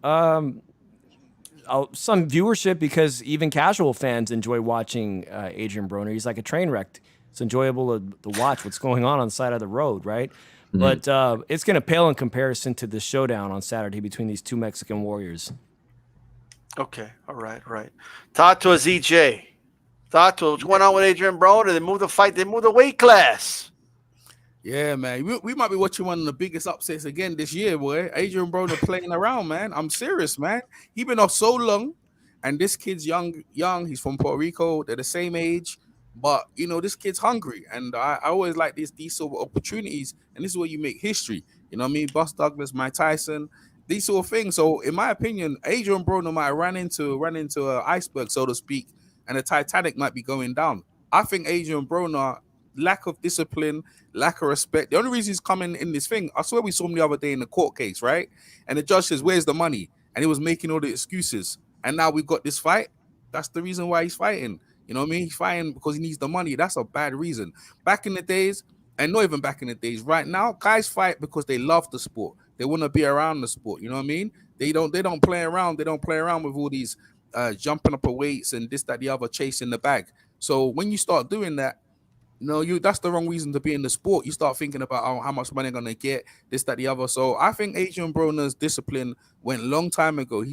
viewership because even casual fans enjoy watching Adrien Broner. He's like a train wreck. It's enjoyable to watch what's going on the side of the road, right? Mm-hmm. But it's going to pale in comparison to the showdown on Saturday between these two Mexican warriors. Okay, all right. Talk to us, EJ. Talk to us. What's going on with Adrien Broner? They moved the fight. They moved the weight class. Yeah, man. We might be watching one of the biggest upsets again this year, boy. Adrien Broner playing around, man. I'm serious, man. He been off so long, and this kid's young. He's from Puerto Rico. They're the same age, but you know this kid's hungry, and I always like these sort of opportunities, and this is where you make history. You know what I mean? Buster Douglas, Mike Tyson, these sort of things. So, in my opinion, Adrien Broner might run into an iceberg, so to speak. And the Titanic might be going down. I think Adrien Broner, lack of discipline, lack of respect. The only reason he's coming in this thing, I swear we saw him the other day in the court case, right? And the judge says, "Where's the money?" And he was making all the excuses. And now we've got this fight. That's the reason why he's fighting. You know what I mean? He's fighting because he needs the money. That's a bad reason. Back in the days, and not even back in the days, right now, guys fight because they love the sport. They want to be around the sport. You know what I mean? They don't play around. They don't play around with all these jumping up a weights and this, that, the other, chasing the bag. So when you start doing that, that's the wrong reason to be in the sport. You start thinking about how much money I'm gonna get, this, that, the other. So I think Adrien Broner's discipline went a long time ago.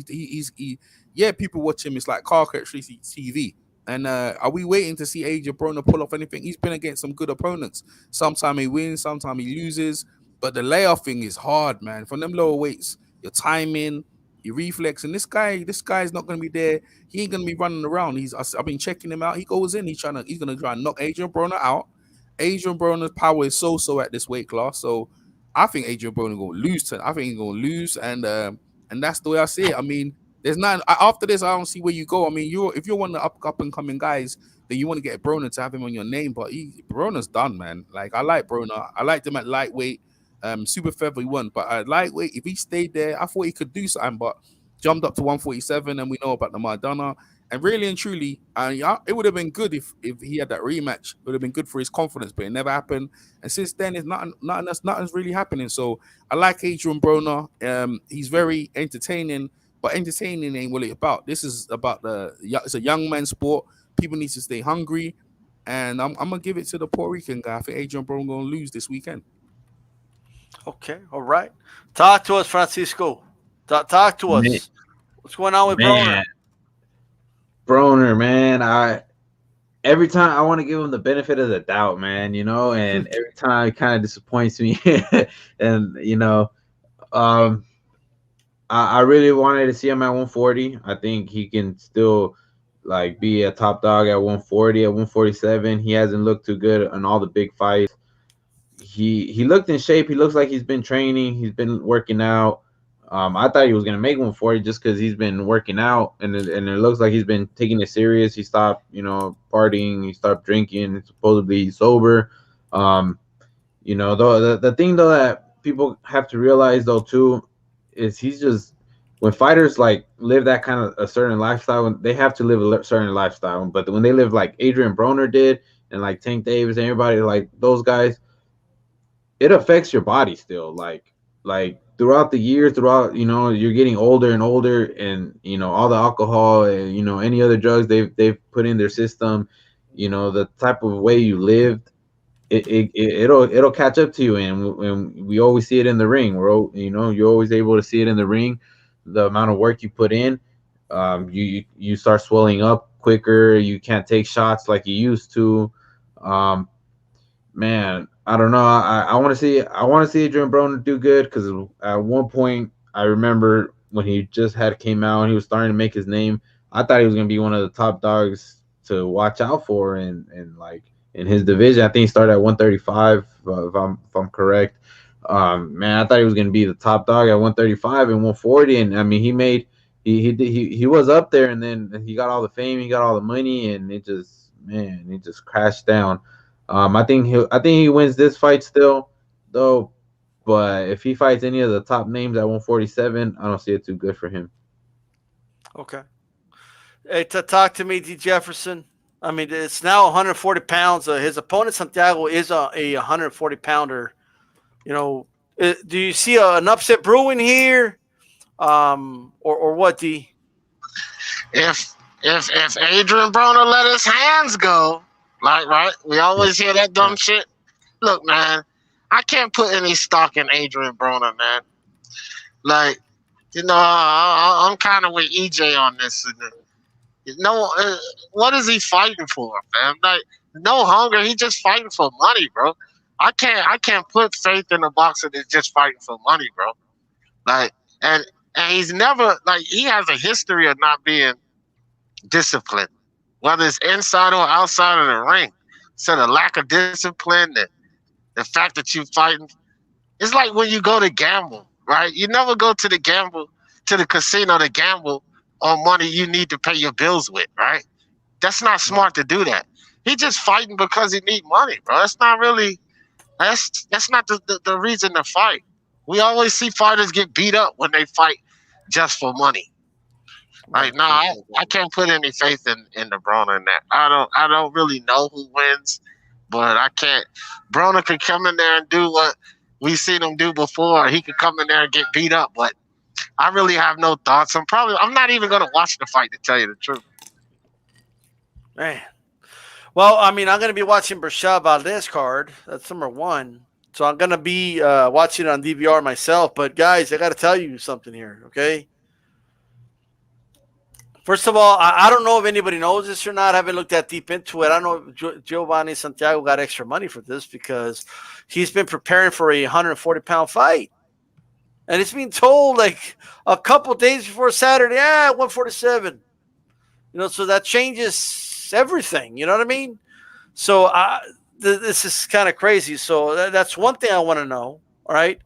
Yeah, people watch him. It's like car electricity TV. And are we waiting to see Adrien Broner pull off anything? He's been against some good opponents. Sometimes he wins, sometimes he loses. But the layoff thing is hard, man. From them lower weights, your timing, your reflex, and this guy's not going to be there. He ain't going to be running around. I've been checking him out. He goes in. He's going to try and knock Adrien Broner out. Adrien Broner's power is so at this weight class. So I think Adrien Broner going to lose. I think he's going to lose, and that's the way I see it. I mean, there's not after this. I don't see where you go. I mean, if you're one of the up and coming guys, then you want to get Broner to have him on your name. But Broner's done, man. Like I like Broner. I liked him at lightweight. Super feather he won, but at lightweight, if he stayed there, I thought he could do something, but jumped up to 147, and we know about the Maradona. And really and truly, it would have been good if he had that rematch. It would have been good for his confidence, but it never happened. And since then, it's nothing's really happening. So I like Adrien Broner. He's very entertaining, but entertaining ain't what it's about. This is about it's a young man's sport. People need to stay hungry, and I'm gonna give it to the Puerto Rican guy. I think Adrien Broner gonna lose this weekend. Okay, all right. Talk to us, Francisco. Talk to us. Man. What's going on with Broner? Broner, man. Every time I want to give him the benefit of the doubt, man, and every time it kind of disappoints me. And I really wanted to see him at 140. I think he can still like be a top dog at 140, at 147. He hasn't looked too good in all the big fights. He looked in shape. He looks like he's been training. He's been working out. I thought he was gonna make 140 just because he's been working out, and it looks like he's been taking it serious. He stopped, partying. He stopped drinking. Supposedly he's sober. Um, the thing though that people have to realize though too is he's just when fighters like live that kind of a certain lifestyle, they have to live a certain lifestyle. But when they live like Adrien Broner did, and like Tank Davis and everybody like those guys, it affects your body still. Like throughout the years, you're getting older and older, and all the alcohol and any other drugs they've put in their system, the type of way you lived, it'll catch up to you, and we always see it in the ring. You're always able to see it in the ring, the amount of work you put in. You start swelling up quicker. You can't take shots like you used to. Man, I don't know. I want to see Adrien Broner do good, because at one point I remember when he just came out and he was starting to make his name. I thought he was gonna be one of the top dogs to watch out for, and like in his division. I think he started at 135, if I'm correct. Man, I thought he was gonna be the top dog at 135 and 140, and I mean he was up there, and then he got all the fame, he got all the money, and it just crashed down. I think he wins this fight still, though. But if he fights any of the top names at 147, I don't see it too good for him. Okay. Hey, talk to me, D. Jefferson. I mean, it's now 140 pounds. His opponent, Santiago, is a 140 pounder. Do you see an upset brewing here, or what, D? If Adrien Broner let his hands go, like, right, we always hear that dumb shit. Look, man, I can't put any stock in Adrien Broner, man. Like, I'm kind of with EJ on this. What is he fighting for, man? Like, no hunger. He just fighting for money, bro. I can't put faith in a boxer that's just fighting for money, bro. Like, and he's never, like, he has a history of not being disciplined, whether it's inside or outside of the ring. So the lack of discipline, the fact that you fighting, it's like when you go to gamble, right? You never go to the casino to gamble on money you need to pay your bills with, right? That's not smart to do that. He just fighting because he need money, bro. That's not really, that's not the reason to fight. We always see fighters get beat up when they fight just for money. Like, no, I can't put any faith in the Broner in that. I don't really know who wins, but I can't. Broner could come in there and do what we've seen him do before. He could come in there and get beat up, but I really have no thoughts. I'm not even gonna watch the fight, to tell you the truth. Man. Well, I mean, I'm gonna be watching Berchelt-Valdez card. That's number one. So I'm gonna be watching it on DVR myself. But guys, I gotta tell you something here, okay? First of all, I don't know if anybody knows this or not. I haven't looked that deep into it. I don't know if Giovanni Santiago got extra money for this, because he's been preparing for a 140-pound fight. And it's being told like a couple days before Saturday, 147. So that changes everything. You know what I mean? So this is kind of crazy. So that's one thing I want to know. All right.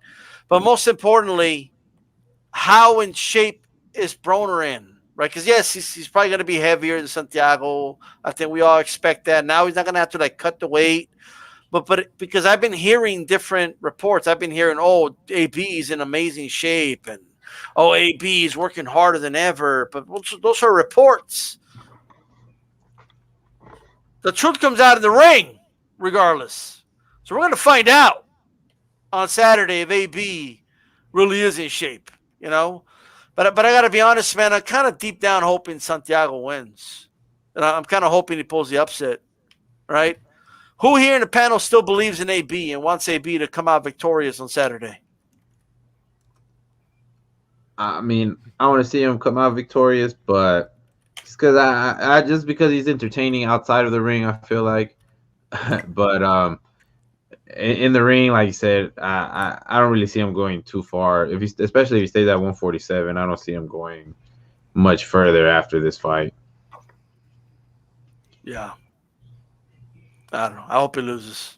But most importantly, how in shape is Broner in? Right, because yes, he's probably going to be heavier than Santiago. I think we all expect that. Now he's not going to have to like cut the weight, but because I've been hearing different reports, I've been hearing, AB is in amazing shape, and AB is working harder than ever. But those are reports. The truth comes out in the ring, regardless. So we're going to find out on Saturday if AB really is in shape. But I got to be honest, man, I'm kind of deep down hoping Santiago wins. And I'm kind of hoping he pulls the upset, right? Who here in the panel still believes in AB and wants AB to come out victorious on Saturday? I mean, I want to see him come out victorious, but it's because I just because he's entertaining outside of the ring, I feel like. But in the ring, like you said, I don't really see him going too far. Especially if he stays at 147, I don't see him going much further after this fight. Yeah. I don't know. I hope he loses.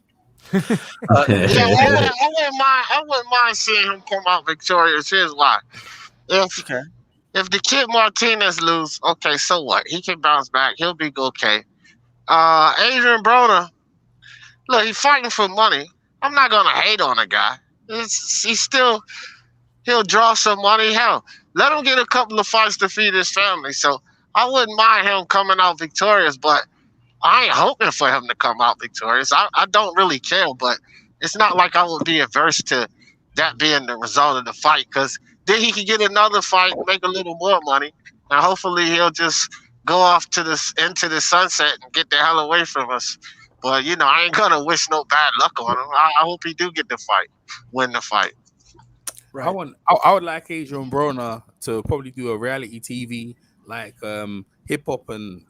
Yeah, I wouldn't mind seeing him come out victorious. Here's why. If the Kid Martinez lose, okay, so what? He can bounce back. He'll be okay. Adrien Broner, look, he's fighting for money. I'm not gonna hate on the guy. He'll draw some money. Hell, let him get a couple of fights to feed his family. So I wouldn't mind him coming out victorious, but I ain't hoping for him to come out victorious. I don't really care, but it's not like I would be averse to that being the result of the fight, because then he can get another fight, make a little more money, and hopefully he'll just go off into the sunset and get the hell away from us. But I ain't gonna wish no bad luck on him. I hope he do get the fight, win the fight. Right. I would like Adrien Broner to probably do a reality TV like hip hop and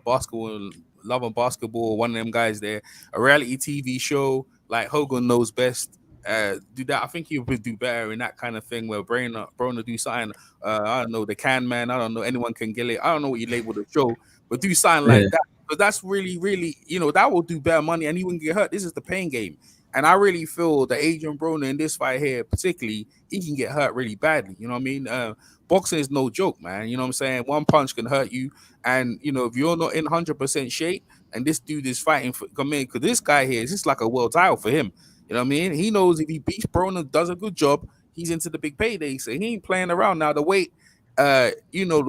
basketball, Love and Basketball, one of them guys there, a reality TV show like Hogan Knows Best. Do that. I think he would do better in that kind of thing where Broner do something. I don't know, the Can Man. I don't know, anyone can get it. I don't know what you label the show, but do something like that. But that's really, really, that will do better money, and he wouldn't get hurt. This is the pain game, and I really feel that Adrien Broner in this fight here, particularly, he can get hurt really badly. You know what I mean? Boxing is no joke, man. You know what I'm saying? One punch can hurt you, and if you're not in 100% shape, and this dude is fighting for come in, because this guy here is just like a world title for him. You know what I mean? He knows if he beats Broner, does a good job, he's into the big payday. So he ain't playing around. Now the weight, the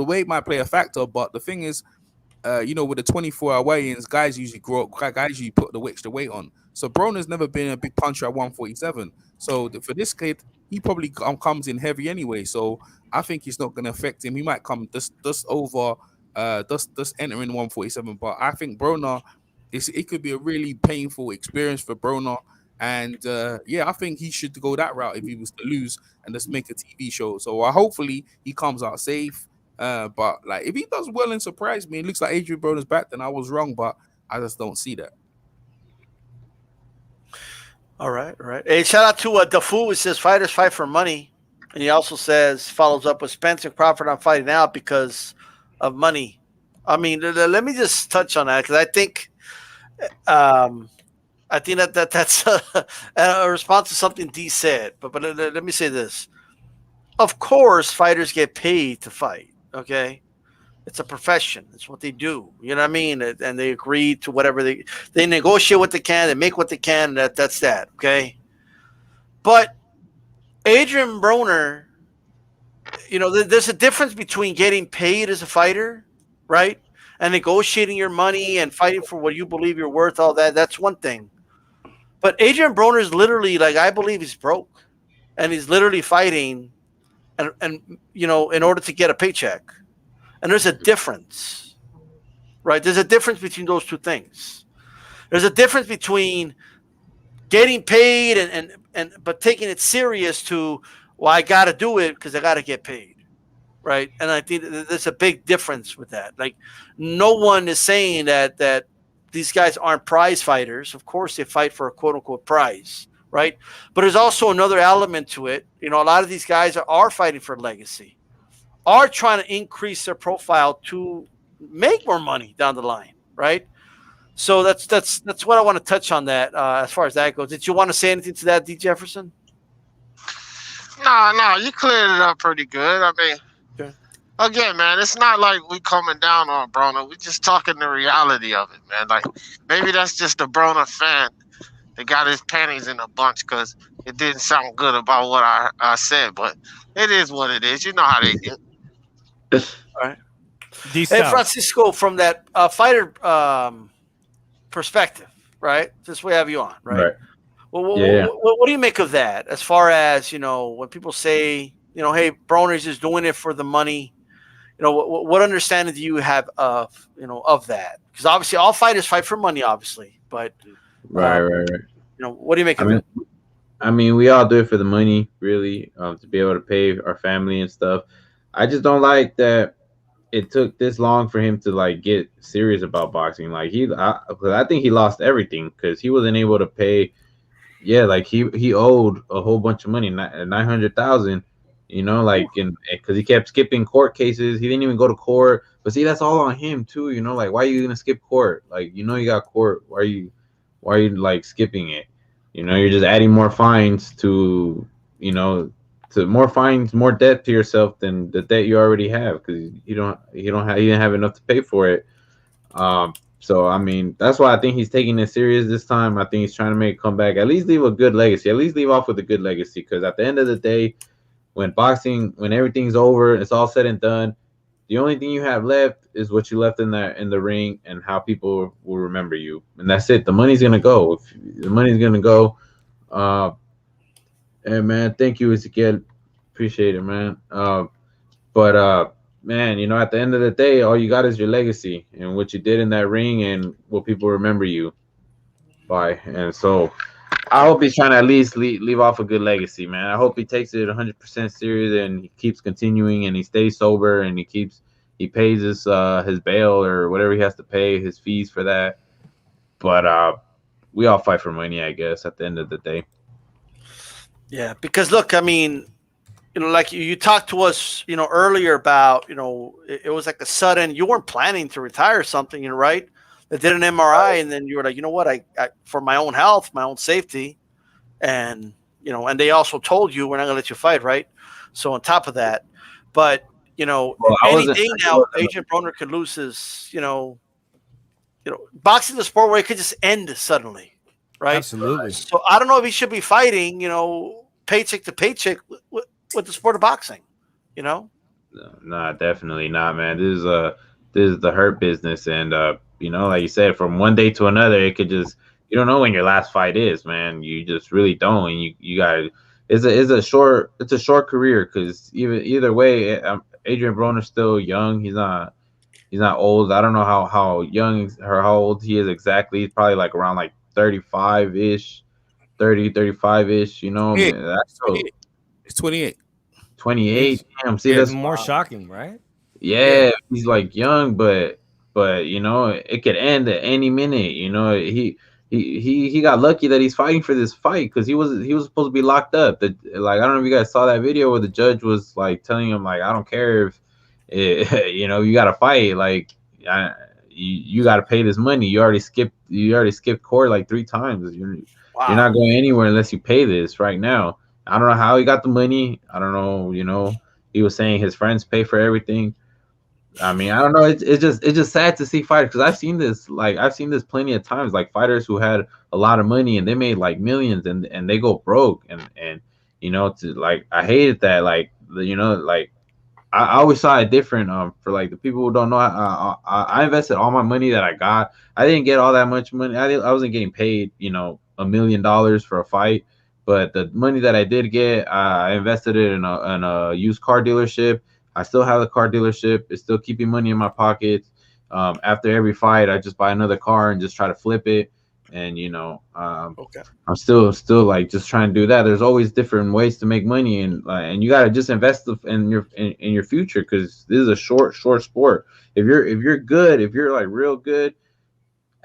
weight might play a factor, but the thing is, with the 24-hour weigh-ins, guys usually put the extra weight on. So Broner's never been a big puncher at 147. So for this kid, he probably comes in heavy anyway. So I think it's not going to affect him. He might come just over, just entering 147. But I think Broner, it could be a really painful experience for Broner. And I think he should go that route if he was to lose and just make a TV show. So hopefully he comes out safe. But like if he does well and surprise me, it looks like Adrien Broner's back, then I was wrong, but I just don't see that. All right. Hey, shout out to Dafu. It says fighters fight for money, and he also follows up with Spencer Crawford. I'm fighting out because of money. I mean, let me just touch on that because I think that's a response to something D said. But let me say this: of course, fighters get paid to fight. Okay, it's a profession. It's what they do. You know what I mean? And they agree to whatever they negotiate what they can. They make what they can. That's that. Okay. But Adrien Broner, there's a difference between getting paid as a fighter, right, and negotiating your money and fighting for what you believe you're worth. All that. That's one thing. But Adrien Broner is literally I believe he's broke, and he's literally fighting. And in order to get a paycheck, and there's a difference, right? There's a difference between those two things. There's a difference between getting paid and but taking it serious to, well, I got to do it because I got to get paid, right? And I think there's a big difference with that. Like, no one is saying that these guys aren't prize fighters. Of course, they fight for a quote unquote prize. Right. But there's also another element to it. A lot of these guys are fighting for legacy, are trying to increase their profile to make more money down the line. Right. So that's what I want to touch on that as far as that goes. Did you want to say anything to that, D. Jefferson? No, you cleared it up pretty good. I mean, okay. Again, man, it's not like we coming down on Broner. We're just talking the reality of it, man. Like, maybe that's just a Broner fan. They got his panties in a bunch because it didn't sound good about what I said, but it is what it is. You know how they get. All right. Hey, Francisco, from that fighter perspective, right? This we have you on, right? Well, what do you make of that? As far as when people say, hey, Broner's just doing it for the money. What understanding do you have of that? Because obviously, all fighters fight for money, obviously, but. Right. What do you make of it? I mean, we all do it for the money, really, to be able to pay our family and stuff. I just don't like that it took this long for him to get serious about boxing. I think he lost everything because he wasn't able to pay yeah, like he owed a whole bunch of money, 900,000. You know, like because he kept skipping court cases. He didn't even go to court. But see, that's all on him too. You know, like why are you gonna skip court? Like you know you got court. Why are you like skipping it? You know, you're just adding more fines to to more fines, more debt to yourself than the debt you already have because you didn't have enough to pay for it. So I mean, that's why I think he's taking it serious this time. I think he's trying to make a comeback. At least leave a good legacy. At least leave off with a good legacy. Because at the end of the day, when everything's over, it's all said and done. The only thing you have left is what you left in the ring and how people will remember you. And that's it. The money's gonna go. The money's gonna go. And man, thank you, Ezekiel. Appreciate it, man. But man, you know, at the end of the day, all you got is your legacy and what you did in that ring and what people remember you by. And so I hope he's trying to at least leave off a good legacy, man. I hope he takes it 100% serious and he keeps continuing and he stays sober and he pays his bail or whatever he has to pay, his fees for that. But we all fight for money, I guess, at the end of the day. Yeah, because look, I mean, you know, like you talked to us, you know, earlier about, you know, it was like a sudden, you weren't planning to retire or something, you know, right? They did an MRI and then you were like, you know what, I for my own health, my own safety. And, you know, and they also told you we're not going to let you fight, right? So on top of that, but, you know, any day now, Adrien Broner could lose his, you know, boxing the sport where it could just end suddenly, right? Absolutely. So I don't know if he should be fighting, you know, paycheck to paycheck with the sport of boxing, you know? Nah, definitely not, man. This is the hurt business, and you know, like you said, from one day to another, it could just you don't know when your last fight is, man. You just really don't, and you got it's a short career because either way, Adrien Broner's still young. He's not old. I don't know how young or how old he is exactly. He's probably like around like 35-ish, 35-ish. You know, Yeah, that's so. It's 28. 28. Damn, see, that's more shocking, right? Yeah, he's like young, but you know, it could end at any minute. You know, he got lucky that he's fighting for this fight because he was supposed to be locked up. Like I don't know if you guys saw that video where the judge was like telling him like I don't care if you know you got to fight like you got to pay this money. You already skipped court like 3 times. You're not going anywhere unless you pay this right now. I don't know how he got the money. I don't know. You know, he was saying his friends pay for everything. I mean, I don't know. It's just sad to see fighters because I've seen this plenty of times. Like fighters who had a lot of money and they made like millions and they go broke and you know to like I hated that like you know like I always saw it different. For like the people who don't know, I invested all my money that I got. I didn't get all that much money. I wasn't getting paid, you know, $1 million for a fight. But the money that I did get, I invested it in a used car dealership. I still have the car dealership. It's still keeping money in my pockets. After every fight, I just buy another car and just try to flip it. And you know, okay. I'm still like just trying to do that. There's always different ways to make money, and you gotta just invest in your future because this is a short sport. If you're good, if you're like real good,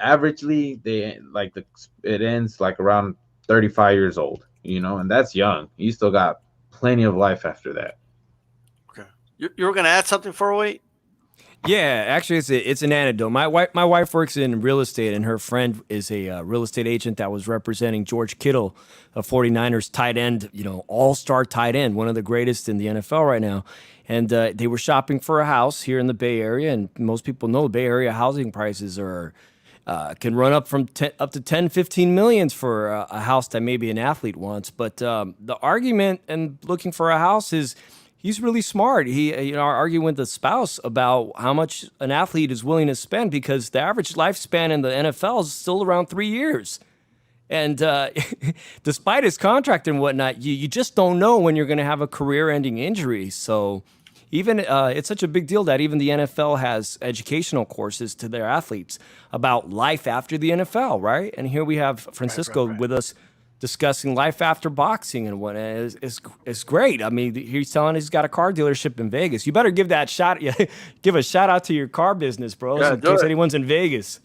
averagely it ends like around 35 years old. You know, and that's young. You still got plenty of life after that. Okay, you were gonna add something for a wait. Yeah, actually, it's an anecdote. My wife works in real estate, and her friend is a real estate agent that was representing George Kittle, a 49ers tight end, you know, all-star tight end, one of the greatest in the NFL right now. And they were shopping for a house here in the Bay Area, and most people know the Bay Area housing prices are can run up from up to 10, 15 millions for a house that maybe an athlete wants. But the argument and looking for a house is. He's really smart. He, arguing with the spouse about how much an athlete is willing to spend because the average lifespan in the NFL is still around 3 years. And despite his contract and whatnot, you just don't know when you're going to have a career-ending injury. So even it's such a big deal that even the NFL has educational courses to their athletes about life after the NFL, right? And here we have Francisco with us discussing life after boxing and what is great. I mean, he's telling he's got a car dealership in Vegas. You better give a shout out to your car business, bro. In case anyone's in Vegas.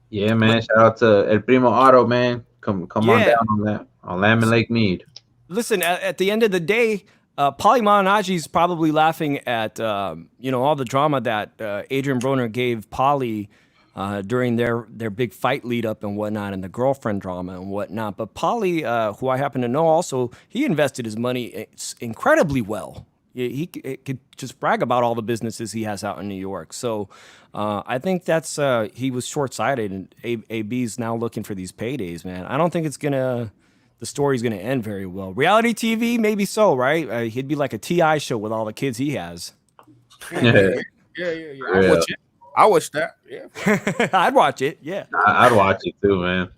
Yeah, man. Shout out to El Primo Auto, man. Come on down On Lamb and Lake Mead. Listen, at the end of the day, Paulie Malignaggi's probably laughing at all the drama that Adrien Broner gave Paulie during their big fight lead up and whatnot, and the girlfriend drama and whatnot. But Paulie, who I happen to know also, he invested his money incredibly well. He could just brag about all the businesses he has out in New York. So I think that's he was short-sighted, and AB's now looking for these paydays, man. I don't think the story's going to end very well. Reality TV, maybe so, right? He'd be like a TI show with all the kids he has. Yeah. I watch that. Yeah. I'd watch it. Yeah. I'd watch it too, man.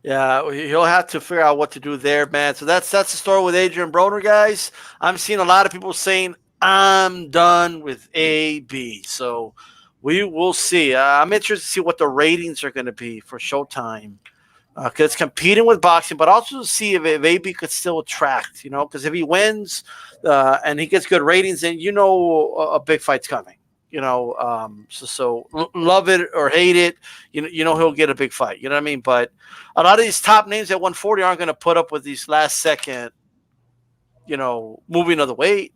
Yeah, he'll have to figure out what to do there, man. So that's the story with Adrien Broner, guys. I'm seeing a lot of people saying, I'm done with AB. So we will see. I'm interested to see what the ratings are going to be for Showtime. Because it's competing with boxing, but also to see if AB could still attract, because if he wins and he gets good ratings, then a big fight's coming. So love it or hate it, he'll get a big fight. You know what I mean? But a lot of these top names at 140 aren't going to put up with these last second, moving of the weight.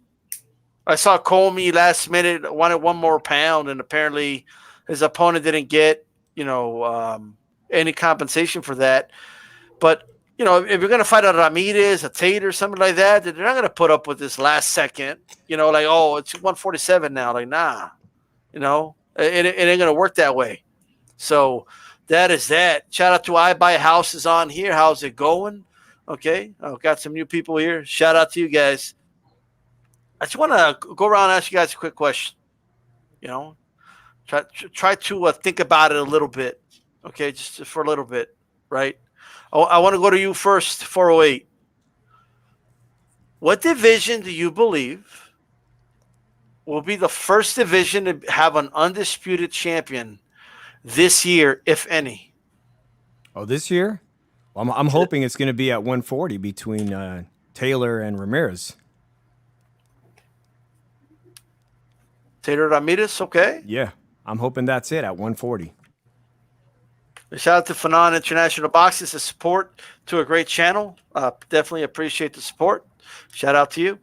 I saw Comey last minute wanted 1 more pound, and apparently his opponent didn't get, any compensation for that. But, if you're going to fight a Ramirez, a Tate, or something like that, they're not going to put up with this last second, it's 147 now. Like, nah. It ain't going to work that way. So that is that. Shout out to I Buy Houses on here. How's it going? Okay. I've got some new people here. Shout out to you guys. I just want to go around and ask you guys a quick question. Try to think about it a little bit. Okay. Just for a little bit. Right. I want to go to you first, 408. What division do you believe will be the first division to have an undisputed champion this year, if any? Oh, this year? Well, I'm hoping it's going to be at 140 between Taylor and Ramirez. Taylor Ramirez, okay. Yeah, I'm hoping that's it at 140. Shout out to Fanon International Boxing. It's a support to a great channel. Definitely appreciate the support. Shout out to you.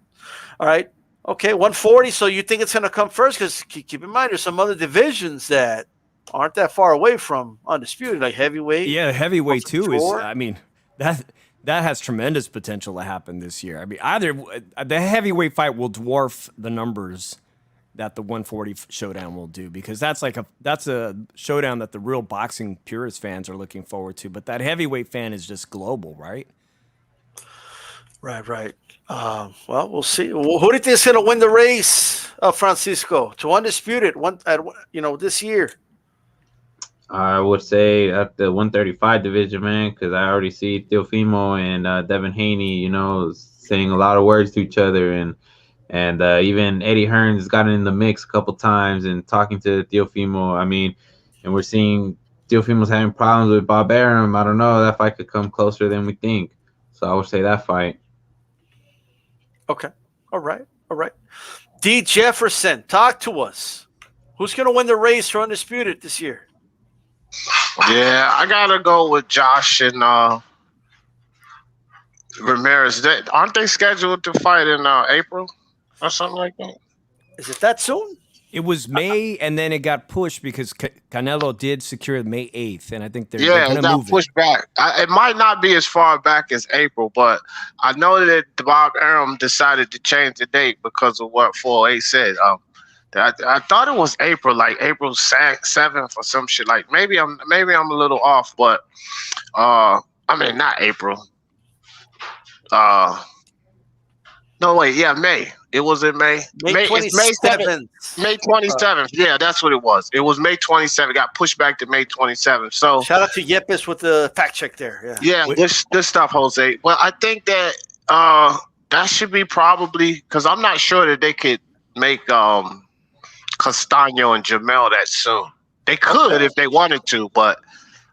All right. Okay, 140. So you think it's going to come first? Because keep in mind, there's some other divisions that aren't that far away from undisputed, like heavyweight. Yeah, heavyweight too is. I mean, that has tremendous potential to happen this year. I mean, either the heavyweight fight will dwarf the numbers that the 140 showdown will do, because that's a showdown that the real boxing purist fans are looking forward to. But that heavyweight fan is just global, right? Right. Well, we'll see. Who do you think is going to win the race, Francisco, to undisputed this year? I would say at the 135 division, man, because I already see Teofimo and Devin Haney, saying a lot of words to each other, and even Eddie Hearns got in the mix a couple times and talking to Teofimo. I mean, and we're seeing Teofimo's having problems with Bob Arum. I don't know, that fight could come closer than we think. So I would say that fight. Okay. All right. D. Jefferson, talk to us. Who's going to win the race for undisputed this year? Yeah, I gotta go with Josh and Ramirez. Aren't they scheduled to fight in April or something like that? Is it that soon? It was May, and then it got pushed because Canelo did secure May 8th, and I think they're it going to got move pushed back. It might not be as far back as April, but I know that Bob Arum decided to change the date because of what 408 said. I thought it was April, like April 7th or some shit. Like maybe I'm a little off, but I mean not April. No wait, yeah, May. It was in May. May 27th. May 27th. Yeah, that's what it was. It was May 27th. Got pushed back to May 27th. So shout out to Yepis with the fact check there. Yeah, this stuff, Jose. Well, I think that that should be probably, because I'm not sure that they could make Castaño and Jamel that soon. They could if they wanted to, but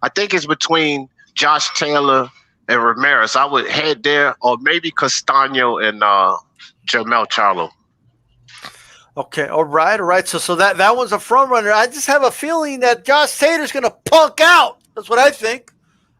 I think it's between Josh Taylor and Ramirez. I would head there, or maybe Castaño and Jamel Charlo. Okay, all right. So that one's a front runner. I just have a feeling that Josh Taylor's going to punk out. That's what I think.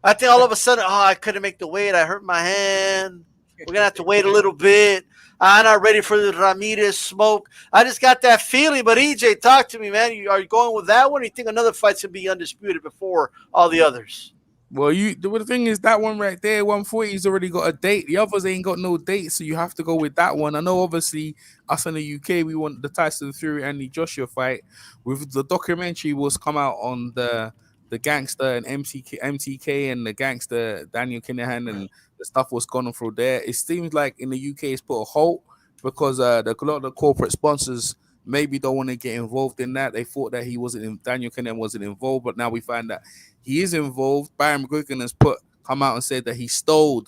I think all of a sudden, I couldn't make the weight. I hurt my hand. We're going to have to wait a little bit. I'm not ready for the Ramirez smoke. I just got that feeling. But EJ, talk to me, man. Are you going with that one, or you think another fight's going to be undisputed before all the others? Well, the thing is, that one right there, 140's already got a date. The others ain't got no date, so you have to go with that one. I know, obviously, us in the UK, we want the Tyson Fury and the Joshua fight. With the documentary was come out on the gangster and MTK and the gangster Daniel Kinahan, and the stuff was going on through there. It seems like in the UK it's put a halt because a lot of the corporate sponsors maybe don't want to get involved in that. They thought that Daniel Kinahan wasn't involved, but now we find that he is involved. Byron McGuigan has come out and said that he stole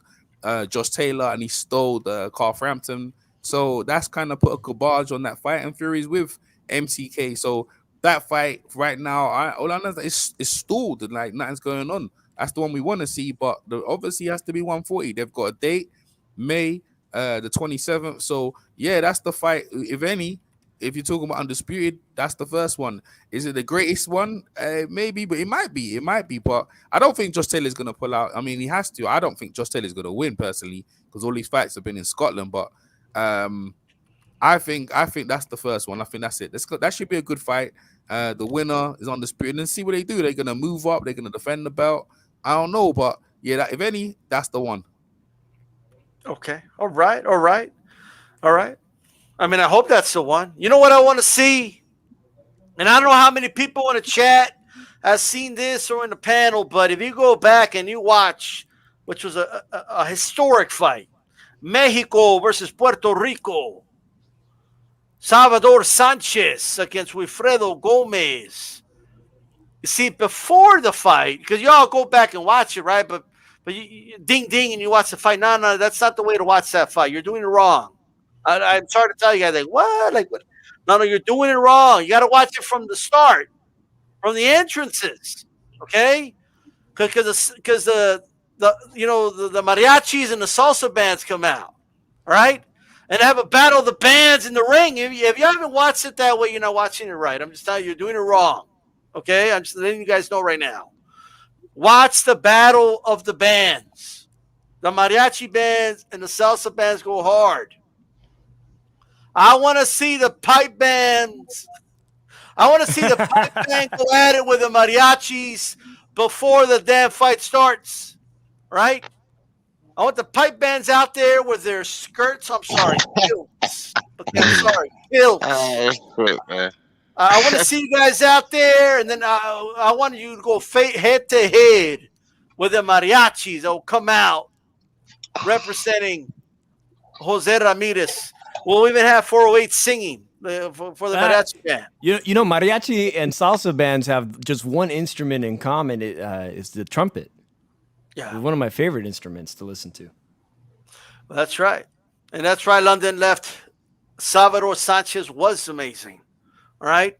Josh Taylor and he stole Carl Frampton. So that's kind of put a garbage on that fight, and Fury's with MTK. So that fight right now, all I know is it's stalled and like nothing's going on. That's the one we want to see, but obviously has to be 140. They've got a date, May the 27th. So yeah, that's the fight. If any, if you're talking about undisputed, that's the first one. Is it the greatest one? Maybe, but it might be. It might be, but I don't think Josh Taylor's gonna pull out. I mean, he has to. I don't think Josh Taylor's gonna win personally because all these fights have been in Scotland. But I think that's the first one. I think that's it. That should be a good fight. The winner is undisputed, and see what they do. They're gonna move up. They're gonna defend the belt. I don't know, but yeah, if any, that's the one. Okay. All right. I mean, I hope that's the one. You know what I want to see? And I don't know how many people in the chat have seen this or in the panel, but if you go back and you watch, which was a historic fight, Mexico versus Puerto Rico, Salvador Sanchez against Wilfredo Gomez. You see, before the fight, because y'all go back and watch it, right? But you ding, and you watch the fight. No, that's not the way to watch that fight. You're doing it wrong. I'm sorry to tell you guys, like, what? Like, what? No, you're doing it wrong. You got to watch it from the start, from the entrances, okay? Because the mariachis and the salsa bands come out, right? And have a battle of the bands in the ring. If you haven't watched it that way, you're not watching it right. I'm just telling you, you're doing it wrong, okay? I'm just letting you guys know right now. Watch the battle of the bands. The mariachi bands and the salsa bands go hard. I want to see the pipe bands. I want to see the pipe band go at it with the mariachis before the damn fight starts, right? I want the pipe bands out there with their skirts. I'm sorry, kilts. Okay, I'm sorry, kilts. I want to see you guys out there, and then I want you to go head to head with the mariachis. They'll come out representing Jose Ramirez. We'll even have 408 singing for the mariachi band. You know, mariachi and salsa bands have just one instrument in common. It's the trumpet. Yeah, it's one of my favorite instruments to listen to. Well, that's right, and that's right. London left. Salvador Sanchez was amazing. All right,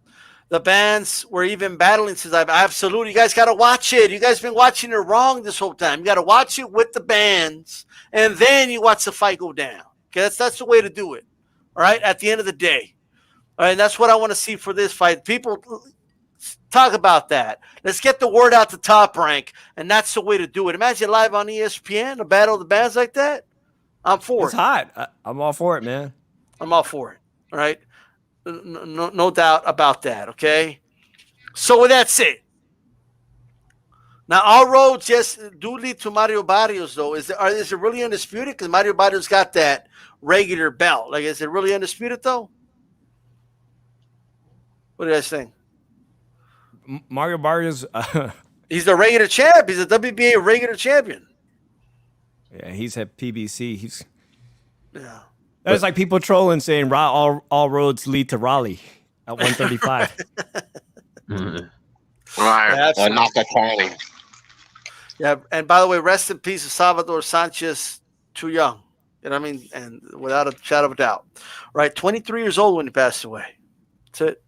the bands were even battling since absolutely. You guys got to watch it. You guys been watching it wrong this whole time. You got to watch it with the bands, and then you watch the fight go down. Okay, that's the way to do it. All right, at the end of the day. All right, and that's what I want to see for this fight. People talk about that. Let's get the word out to Top Rank, and that's the way to do it. Imagine live on ESPN, a battle of the bands like that. I'm for it. It's hot. I'm all for it, man. I'm all for it. All right, no doubt about that. Okay, so with that said, now all roads just do lead to Mario Barrios. Though, is it really undisputed? Because Mario Barrios got that regular belt. Like, is it really undisputed though? What do you guys think? Mario Barrios, he's the regular champ. He's a WBA regular champion. Yeah, he's at PBC. Yeah. That's like people trolling saying all roads lead to Raleigh at 135. Right. Or not the Carly. Yeah, and by the way, rest in peace of Salvador Sanchez, too young. You know what I mean? And without a shadow of a doubt. Right, 23 years old when he passed away. That's it.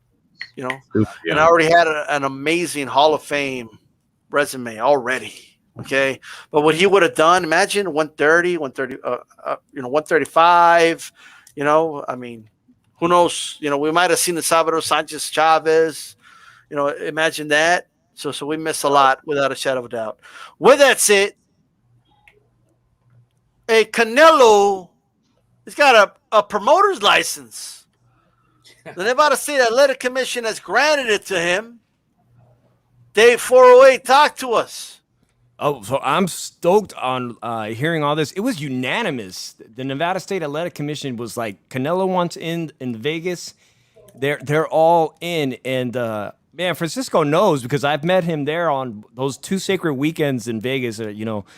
You know, and I already had an amazing Hall of Fame resume already. Okay, but what he would have done, imagine 130, 135. You know, I mean, who knows? You know, we might have seen the Salvador Sanchez Chavez. You know, imagine that. So we miss a lot without a shadow of a doubt. With that said, a Canelo has got a promoter's license. The Nevada State Athletic Commission has granted it to him. Dave 408, talk to us. Oh, so I'm stoked on hearing all this. It was unanimous. The Nevada State Athletic Commission was like, Canelo wants in Vegas. They're all in, and man, Francisco knows because I've met him there on those two sacred weekends in Vegas.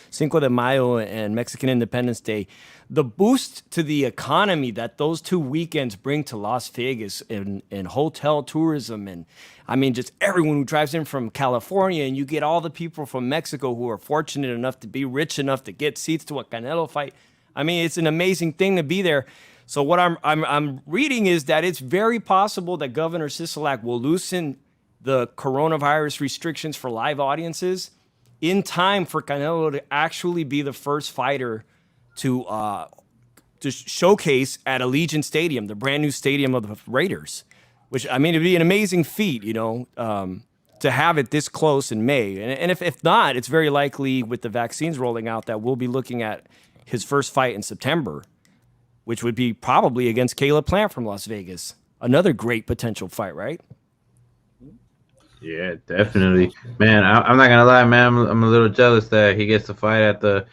Cinco de Mayo and Mexican Independence Day. The boost to the economy that those 2 weekends bring to Las Vegas and hotel tourism, and I mean just everyone who drives in from California, and you get all the people from Mexico who are fortunate enough to be rich enough to get seats to a Canelo fight. I mean, it's an amazing thing to be there. So what I'm reading is that it's very possible that Governor Sisolak will loosen the coronavirus restrictions for live audiences in time for Canelo to actually be the first fighter to showcase at Allegiant Stadium, the brand new stadium of the Raiders. Which, I mean, it'd be an amazing feat, to have it this close in May. And if not, it's very likely with the vaccines rolling out that we'll be looking at his first fight in September, which would be probably against Caleb Plant from Las Vegas. Another great potential fight, right? Yeah, definitely, man. I'm not gonna lie, man. I'm a little jealous that he gets to fight at the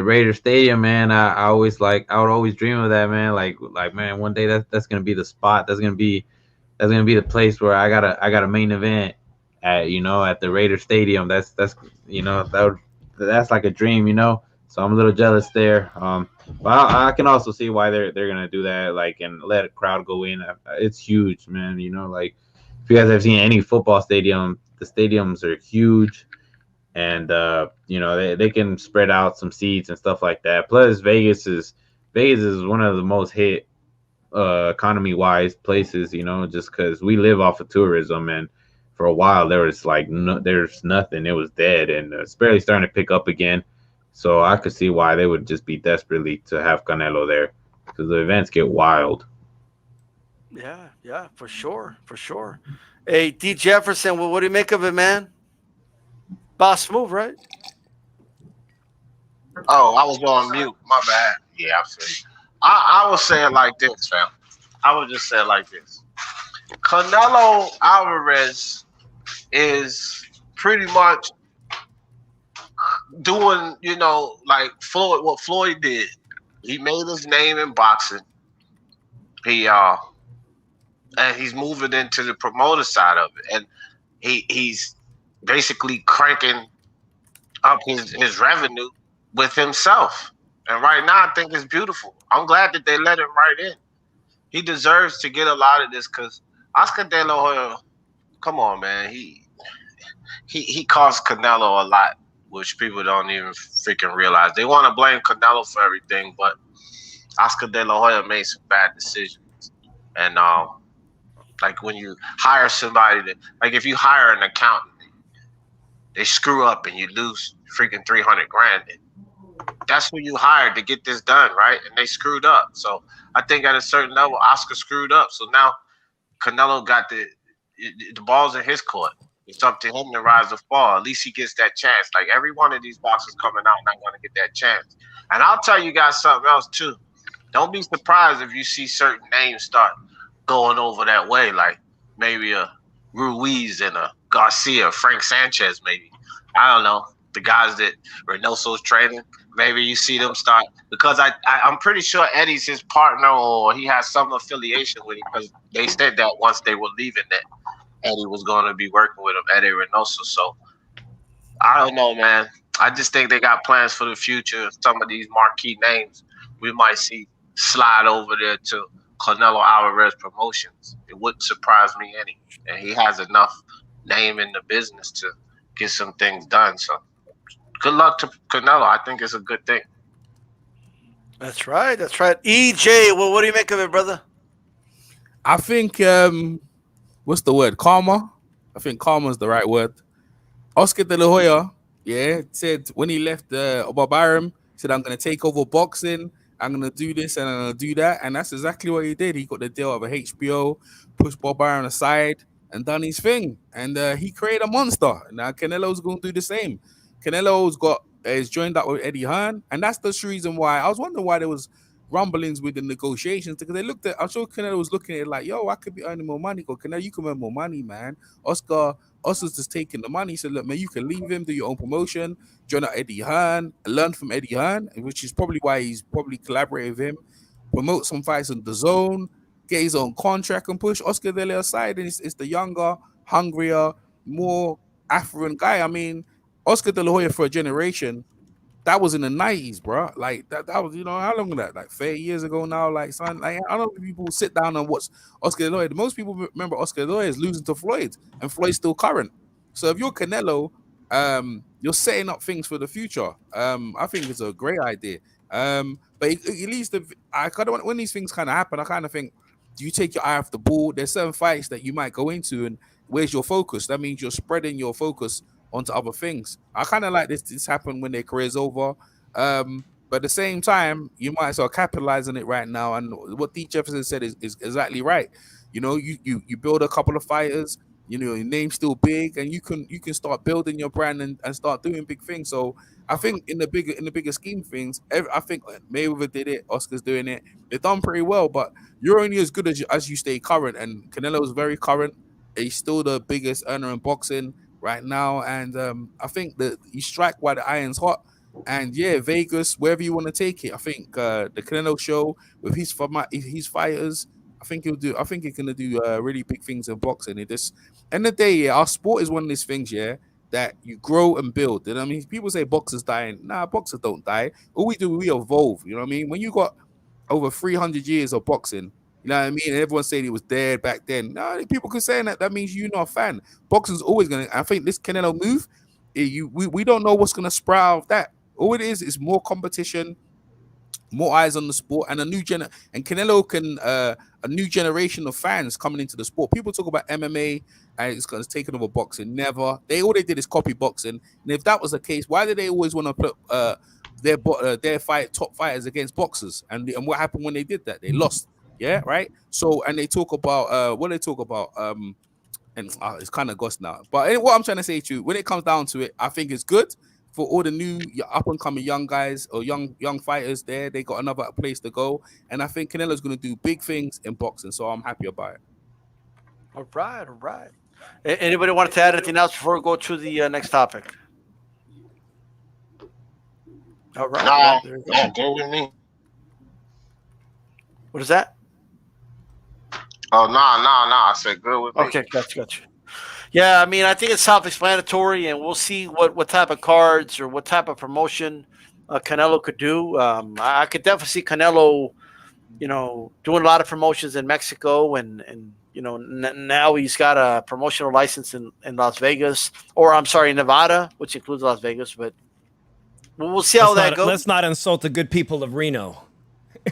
Raiders Stadium, man. I would always dream of that, man. Like man, one day that's gonna be the spot. That's gonna be the place where I got a main event at the Raiders Stadium. That's like a dream, So I'm a little jealous there. But I can also see why they're gonna do that, like, and let a crowd go in. It's huge, man. Like, if you guys have seen any football stadium, the stadiums are huge, and they can spread out some seats and stuff like that. Plus, Vegas is one of the most hit economy wise places, just because we live off of tourism, and for a while there was there's nothing. It was dead, and it's barely starting to pick up again. So I could see why they would just be desperately to have Canelo there, because the events get wild. Yeah, for sure. Hey, D. Jefferson, what do you make of it, man? Boss move, right? Oh, I was on mute. My bad. Yeah, I feel you. I would say it like this, fam. I would just say it like this. Canelo Alvarez is pretty much doing, like what Floyd did. He made his name in boxing. And he's moving into the promoter side of it, and he's basically cranking up his revenue with himself. And right now, I think it's beautiful. I'm glad that they let him right in. He deserves to get a lot of this because Oscar De La Hoya, come on, man, he cost Canelo a lot, which people don't even freaking realize. They want to blame Canelo for everything, but Oscar De La Hoya made some bad decisions. And like when you hire somebody like if you hire an accountant, they screw up and you lose freaking $300,000. That's who you hired to get this done, right? And they screwed up. So I think at a certain level, Oscar screwed up. So now Canelo got the ball's in his court. It's up to him to rise or fall. At least he gets that chance. Like every one of these boxers coming out not going to get that chance. And I'll tell you guys something else too. Don't be surprised if you see certain names start going over that way, like maybe a Ruiz and a Garcia, Frank Sanchez, maybe. I don't know. The guys that Reynoso's training, maybe you see them start, because I'm pretty sure Eddie's his partner, or he has some affiliation with him, because they said that once they were leaving that Eddie was going to be working with him, Eddie Reynoso. So I don't know, man. I just think they got plans for the future. Some of these marquee names we might see slide over there to Canelo Alvarez Promotions. It wouldn't surprise me any. And he has enough name in the business to get some things done. So good luck to Canelo. I think it's a good thing. That's right. EJ, well, what do you make of it, brother? I think, what's the word? Karma. I think karma is the right word. Oscar De La Hoya, said when he left Bob Arum, said, I'm going to take over boxing. I'm going to do this and I'm going to do that. And that's exactly what he did. He got the deal of a HBO, pushed Bob Arum aside. and done his thing, and he created a monster. Now Canelo's going to do the same. Canelo's got is joined up with Eddie Hearn, and that's the reason why I was wondering why there was rumblings with the negotiations, because they looked at. I'm sure Canelo was looking at it like, "Yo, I could be earning more money." Go, Canelo, you can earn more money, man. Oscar's just taking the money. He said, "Look, man, you can leave him, do your own promotion, join up Eddie Hearn, learn from Eddie Hearn," which is probably why he's probably collaborated with him, promote some fights on the zone, get his own contract, and push Oscar De Leon aside. And it's the younger, hungrier, more affluent guy. I mean, Oscar De La Hoya for a generation, that was in the 90s, bro. Like that was, how long was that? Like 30 years ago now. Like, son, like I don't know if people sit down and watch Oscar De La Hoya. Most people remember Oscar De La Hoya is losing to Floyd, and Floyd's still current. So if you're Canelo, you're setting up things for the future. I think it's a great idea. But at least when these things kind of happen, I kind of think, do you take your eye off the ball? There's certain fights that you might go into, and where's your focus? That means you're spreading your focus onto other things. I kind of like this happen when their career's over. But at the same time, you might as well capitalize on it right now. And what D. Jefferson said is exactly right. You build a couple of fighters, your name's still big, and you can start building your brand and start doing big things. So I think in the bigger scheme of things, I think Mayweather did it, Oscar's doing it. They've done pretty well, but you're only as good as you stay current. And Canelo's very current. He's still the biggest earner in boxing right now, and I think that you strike while the iron's hot. And yeah, Vegas, wherever you want to take it, I think the Canelo show with his fighters, I think he's gonna do really big things in boxing. It just end of the day, our sport is one of these things, that you grow and build. And I mean, people say boxers dying. Nah, boxers don't die. All we do, we evolve. You know what I mean? When you got over 300 years of boxing, you know what I mean? And everyone said he was dead back then. No, people could say that means you're not a fan. Boxing's always gonna. I think this Canelo move, we don't know what's gonna sprout out of that. All it is more competition, more eyes on the sport, and and Canelo can a new generation of fans coming into the sport. People talk about MMA and it's going to take over boxing. Never. All they did is copy boxing. And if that was the case, why did they always want to put their top fighters against boxers? And what happened when they did that? They lost. Yeah, right. So, and they talk about what they talk about. And it's kind of ghost now. But what I'm trying to say to you, when it comes down to it, I think it's good for all the new up and coming young guys or young fighters there. They got another place to go, and I think Canelo's going to do big things in boxing. So I'm happy about it. All right. Anybody want to add anything else before we go to the next topic? All right. No, go with me. What is that? Oh, no. I said good with me. Okay, gotcha. Yeah, I mean, I think it's self-explanatory, and we'll see what type of cards or what type of promotion Canelo could do. I could definitely see Canelo, doing a lot of promotions in Mexico, and now he's got a promotional license in Las Vegas, or I'm sorry, Nevada, which includes Las Vegas. But we'll see how that goes. Let's not insult the good people of Reno.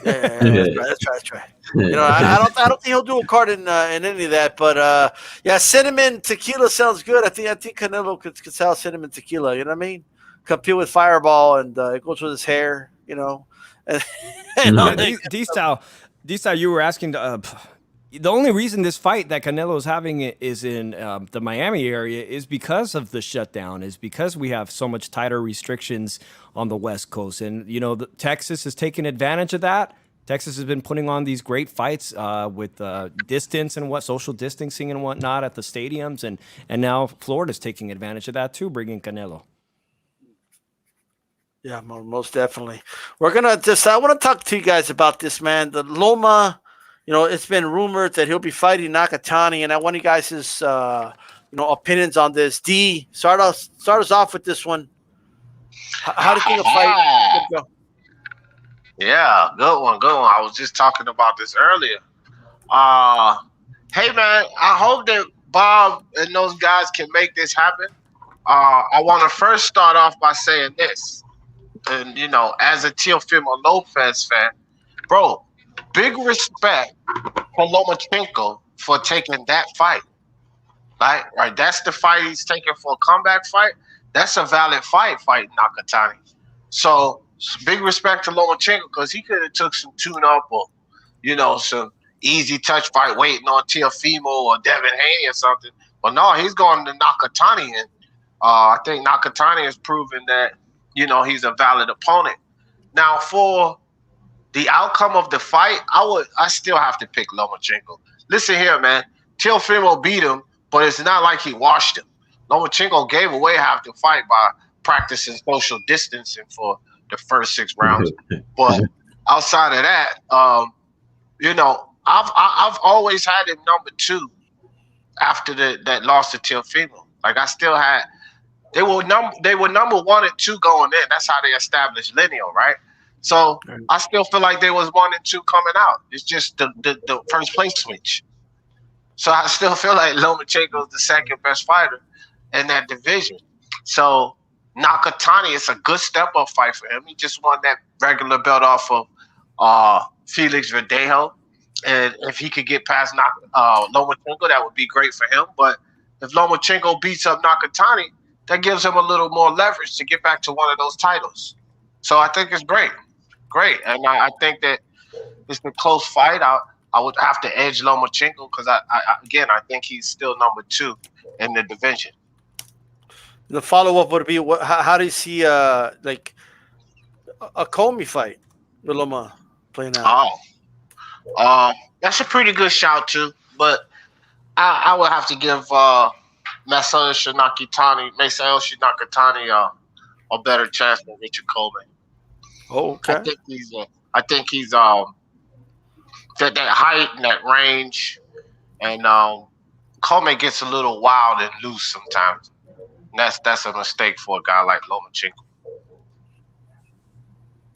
Yeah, that's right. I don't think he'll do a card in any of that, but cinnamon tequila sounds good. I think Canelo could sell cinnamon tequila. You know what I mean? Compete with Fireball, and it goes with his hair. D-Style, you were asking. The only reason this fight that Canelo is having is in the Miami area is because of the shutdown, is because we have so much tighter restrictions on the West Coast. And, Texas has taken advantage of that. Texas has been putting on these great fights with distance and social distancing and whatnot at the stadiums. And now Florida's taking advantage of that too, bringing Canelo. Yeah, most definitely. I want to talk to you guys about this, man. The Loma. It's been rumored that he'll be fighting Nakatani, and I want you guys' opinions on this. D, start us off with this one. How do you think a fight could go? Yeah, good one. I was just talking about this earlier. Hey, man, I hope that Bob and those guys can make this happen. I want to first start off by saying this. And, as a Teofimo Lopez fan, bro, big respect for Lomachenko for taking that fight. Right? That's the fight he's taking for a comeback fight. That's a valid fight, fighting Nakatani. So big respect to Lomachenko, because he could have took some tune-up or, some easy touch fight waiting on Teofimo or Devin Haney or something. But no, he's going to Nakatani, and I think Nakatani has proven that, he's a valid opponent. Now, for the outcome of the fight, I still have to pick Lomachenko. Listen here, man. Teofimo beat him, but it's not like he washed him. Lomachenko gave away half the fight by practicing social distancing for the first 6 rounds. But outside of that, I've always had him number 2 after that loss to Teofimo. Like, I still had they were number 1 and 2 going in. That's how they established lineal, right? So I still feel like there was 1 and 2 coming out. It's just the first place switch. So I still feel like Lomachenko is the second best fighter in that division. So Nakatani, it's a good step-up fight for him. He just won that regular belt off of Felix Verdejo. And if he could get past Lomachenko, that would be great for him. But if Lomachenko beats up Nakatani, that gives him a little more leverage to get back to one of those titles. So I think it's great. Great. And I think that it's a close fight. I would have to edge Lomachenko because, I think he's still number 2 in the division. The follow-up would be, how do you see like a Comey fight with Loma playing out? That's a pretty good shout too, but I would have to give Masayo Shinakatani a better chance than Richard Coleman. Oh, okay. I think he's that height and that range, and Coleman gets a little wild and loose sometimes. And that's a mistake for a guy like Lomachenko.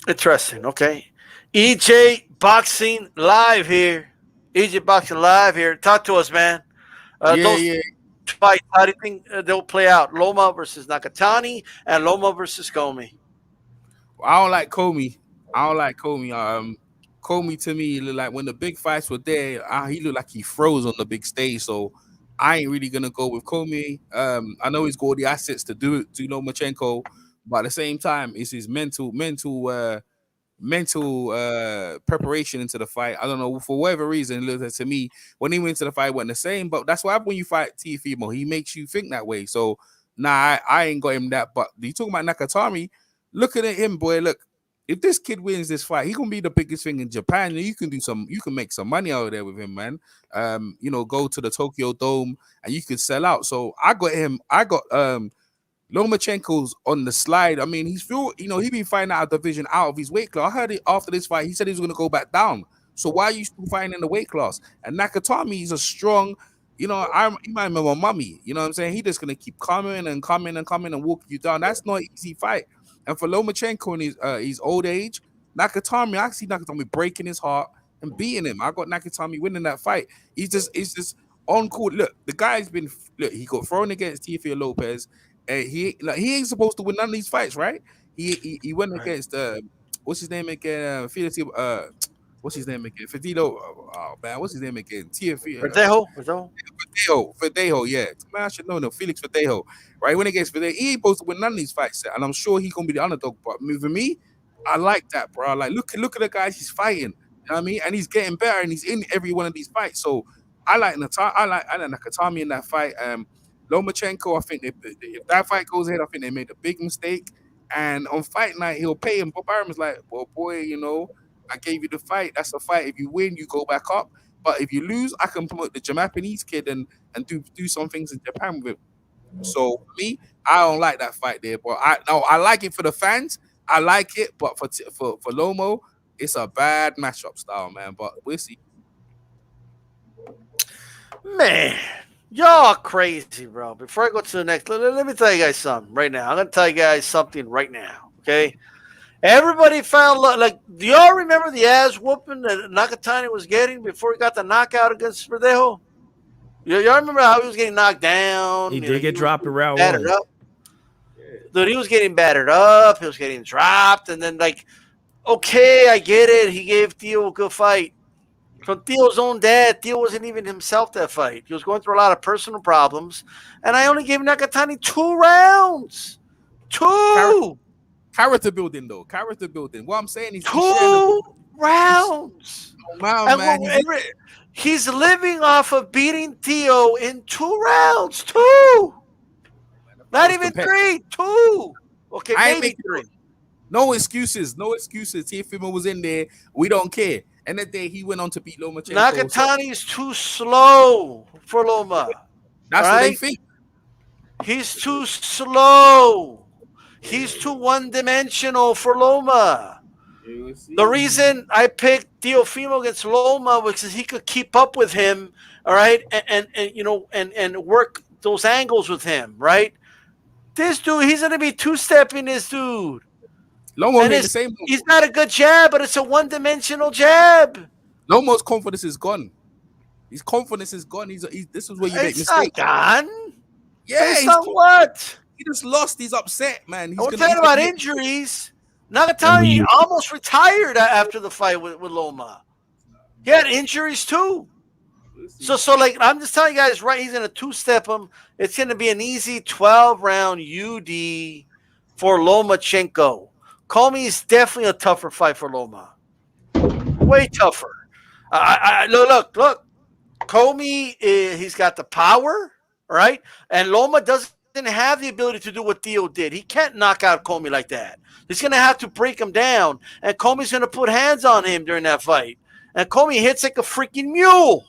Interesting. Okay. EJ Boxing Live here. EJ Boxing Live here. Talk to us, man. Those fights, how do you think they'll play out? Loma versus Nakatani and Loma versus Comey. I don't like Comey. Comey to me look like when the big fights were there, he looked like he froze on the big stage. So I ain't really gonna go with Comey. I know he's got all the assets to do it to Lomachenko, but at the same time, it's his mental preparation into the fight. I don't know, for whatever reason, it looks like to me when he went to the fight, it wasn't the same. But that's why when you fight Teofimo, he makes you think that way. So I ain't got him that. But you talking about Nakatani? Looking at him, boy. Look, if this kid wins this fight, he gonna be the biggest thing in Japan. You can make some money out there with him, man. Go to the Tokyo Dome and you could sell out. So I got Lomachenko's on the slide. I mean, he been fighting out a division out of his weight class. I heard it after this fight. He said he was going to go back down. So why are you still fighting in the weight class? And Nakatani is a strong, you might remember Mummy. You know what I'm saying? He just going to keep coming and walking you down. That's not an easy fight. And for Lomachenko in his old age, Nakatani, I see Nakatani breaking his heart and beating him. I got Nakatani winning that fight. It's just on court. Look, the guy's he got thrown against Teofimo Lopez. He ain't supposed to win none of these fights, right? He went against what's his name again? What's his name again? Fidilo. Oh man, what's his name again? Verdejo. Verdejo. Yeah, man, I should know. No, Felix Verdejo. Right, when against Verdejo, he ain't supposed to win none of these fights, and I'm sure he's gonna be the underdog. But for me, I like that, bro. Like, look at the guys he's fighting. You know what I mean? And he's getting better, and he's in every one of these fights. So I like Nakatani in that fight. Lomachenko, I think if that fight goes ahead, I think they made a big mistake. And on fight night, he'll pay him. Bob Arum's like, well, boy, I gave you the fight. That's a fight. If you win, you go back up. But if you lose, I can promote the Japanese kid and do some things in Japan with him. So for me, I don't like that fight there. But I like it for the fans. I like it, but for Lomo, it's a bad matchup style, man. But we'll see. Man, y'all crazy, bro. Before I go to the next, let me tell you guys something right now. I'm going to tell you guys something right now, okay? Everybody found like, do y'all remember the ass whooping that Nakatani was getting before he got the knockout against Verdejo? Y'all remember how he was getting knocked down? He did get dropped around battered up. Dude, he was getting battered up. He was getting dropped. And then, like, okay, I get it. He gave Theo a good fight. From Theo's own dad, Theo wasn't even himself that fight. He was going through a lot of personal problems. And I only gave Nakatani 2 rounds. 2. Character building, though. Character building. What I'm saying is 2. rounds. Wow, man. He's living off of beating Theo in 2 rounds. 2. Not even 3. 2. Okay, maybe 3. No excuses. No excuses. Teofimo was in there. We don't care. And that day he went on to beat Lomachenko. Nakatani's too slow for Loma. That's what they think. He's too slow. He's too one-dimensional for Loma. The reason I picked Teofimo against Loma was because he could keep up with him, all right, and work those angles with him, right? This dude, he's gonna be two-stepping this dude. Loma made the same move. He's got a good jab, but it's a one-dimensional jab. Loma's confidence is gone. His confidence is gone. This is where you make mistakes. It's not gone. Yeah, based on what? He just lost. He's upset, man. We're talking about injuries. Nakatani almost retired after the fight with Loma. He had injuries too. So like I'm just telling you guys, right? He's gonna two-step him. It's gonna be an easy 12-round UD for Lomachenko. Comey is definitely a tougher fight for Loma. Way tougher. Look. Comey, he's got the power, right? And Loma doesn't have the ability to do what Theo did. He can't knock out Comey like that. He's going to have to break him down, and Comey's going to put hands on him during that fight. And Comey hits like a freaking mule.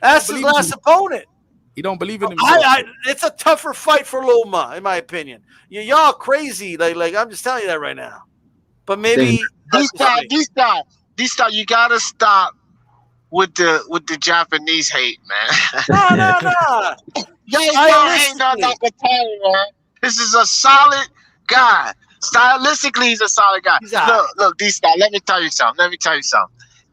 That's his last opponent. He don't believe in himself. It's a tougher fight for Loma, in my opinion. Y'all crazy. Like I'm just telling you that right now. But maybe D-Style, you gotta stop with the Japanese hate, man. No. Y'all ain't no Nakatani, man. This is a solid guy. Stylistically, he's a solid guy. Look, D-Style, let me tell you something.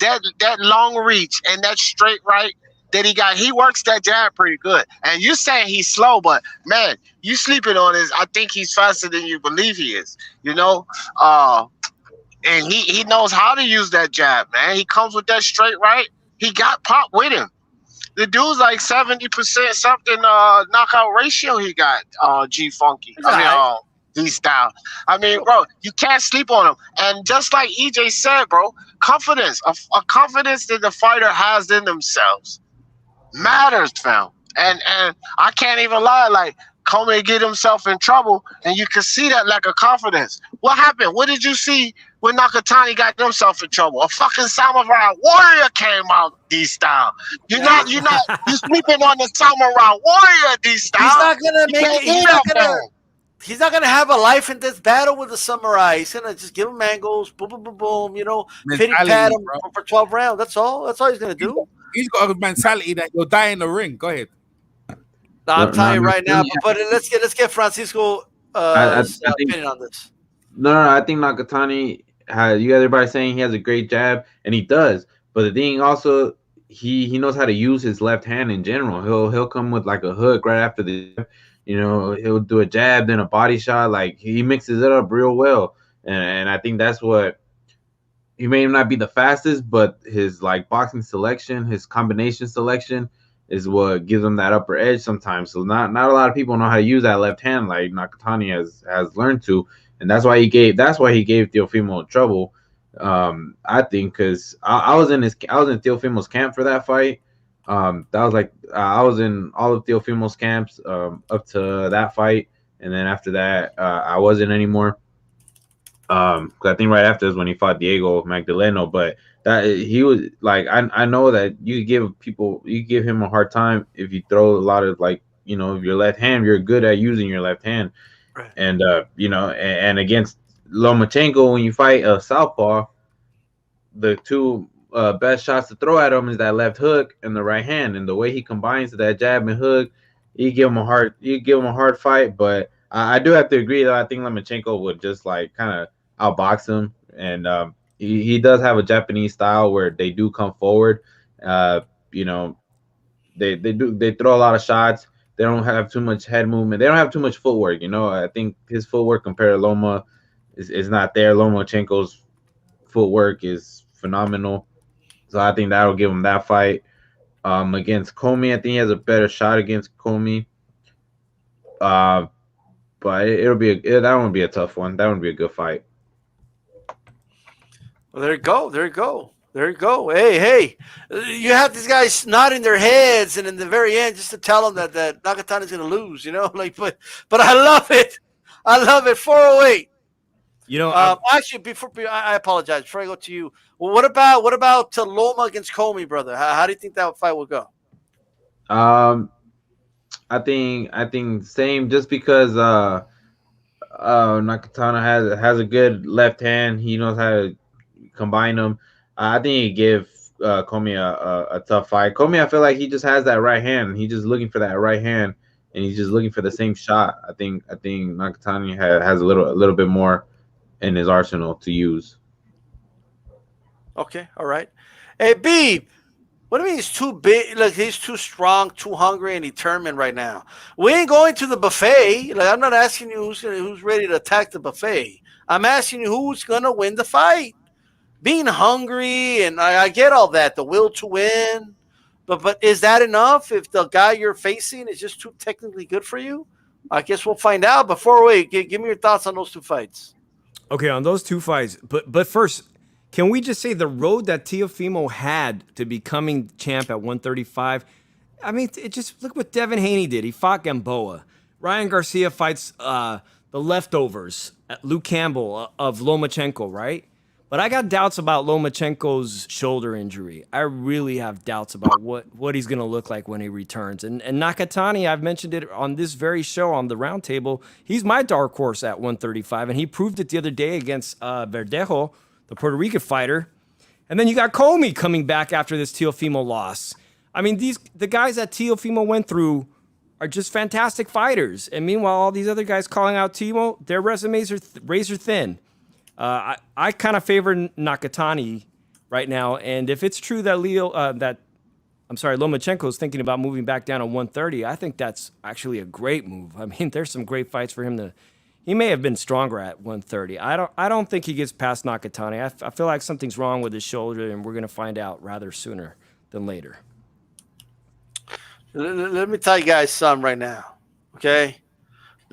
That long reach and that straight right that he got, he works that jab pretty good. And you saying he's slow, but man, you sleeping on his. I think he's faster than you believe he is. You know, and he knows how to use that jab, man. He comes with that straight right. He got pop with him. The dude's like 70% something knockout ratio. He got G Funky. D-Style. I mean, bro, you can't sleep on him. And just like EJ said, bro, confidence, a confidence that the fighter has in themselves matters, fam. And I can't even lie, like Comey get himself in trouble, and you can see that lack of confidence. What happened? What did you see when Nakatani got himself in trouble? A fucking samurai warrior came out, D-Style. You're sleeping on the samurai warrior, D-Style. He's not gonna make it. He's not gonna have a life in this battle with the samurai. He's gonna just give him angles, boom, boom, boom, boom. You know, pity pat him for 12 rounds. That's all. That's all he's gonna do. He's got a mentality that you'll die in the ring. Go ahead. No, I'm telling you right now. But let's get Francisco opinion on this. No, I think Nakatani has. You guys, everybody saying he has a great jab, and he does. But the thing also, he knows how to use his left hand in general. He'll come with like a hook right after the. You know, he'll do a jab, then a body shot. Like, he mixes it up real well. And I think that's what, he may not be the fastest, but his, like, boxing selection, his combination selection is what gives him that upper edge sometimes. So not a lot of people know how to use that left hand like Nakatani has learned to. And that's why he gave Teofimo trouble. I think, because I was in Teofimo's camp for that fight. That was like I was in all of Teofimo's camps up to that fight, and then after that I wasn't anymore. Because I think right after is when he fought Diego Magdaleno. But that he was like, I know that you give him a hard time if you throw a lot of, like, you know, your left hand. You're good at using your left hand, right. And you know, and against Lomachenko, when you fight a southpaw, the two best shots to throw at him is that left hook and the right hand, and the way he combines that jab and hook, you give him a hard fight. But I do have to agree that I think Lomachenko would just like kind of outbox him, and he does have a Japanese style where they do come forward. You know, they throw a lot of shots. They don't have too much head movement. They don't have too much footwork. You know, I think his footwork compared to Loma is not there. Lomachenko's footwork is phenomenal. So I think that'll give him that fight. Against Comey, I think he has a better shot against Comey. But that one would be a tough one. That would be a good fight. Well, there you go. There you go. There you go. Hey, you have these guys nodding their heads, and in the very end, just to tell them that Nakatani's going to lose. Like, but I love it. I love it. 408. Actually, before I apologize. Before I go to you, well, what about Loma against Comey, brother? How do you think that fight will go? I think same. Just because Nakatana has a good left hand, he knows how to combine them. I think he give Comey a tough fight. Comey, I feel like he just has that right hand. He's just looking for that right hand, and he's just looking for the same shot. I think Nakatani has a little bit more in his arsenal to use. Okay, all right. Hey, Beeb, what do you mean he's too big? Like, he's too strong, too hungry, and determined right now. We ain't going to the buffet. Like, I'm not asking you who's ready to attack the buffet. I'm asking you who's gonna win the fight. Being hungry, and I get all that, the will to win, but is that enough if the guy you're facing is just too technically good for you? I guess we'll find out. Before we give me your thoughts on those two fights. Okay, on those two fights, but first, can we just say the road that Teofimo had to becoming champ at 135? I mean, it just look what Devin Haney did. He fought Gamboa. Ryan Garcia fights the leftovers, Luke Campbell of Lomachenko, right? But I got doubts about Lomachenko's shoulder injury. I really have doubts about what he's going to look like when he returns. And Nakatani, I've mentioned it on this very show on the roundtable. He's my dark horse at 135, and he proved it the other day against Verdejo, the Puerto Rican fighter. And then you got Comey coming back after this Teofimo loss. I mean, the guys that Teofimo went through are just fantastic fighters. And meanwhile, all these other guys calling out Timo, their resumes are razor thin. I kind of favor Nakatani right now, and if it's true that Lomachenko is thinking about moving back down to 130, I think that's actually a great move. I mean, there's some great fights for him to. He may have been stronger at 130. I don't think he gets past Nakatani. I feel like something's wrong with his shoulder, and we're gonna find out rather sooner than later. Let me tell you guys something right now, okay?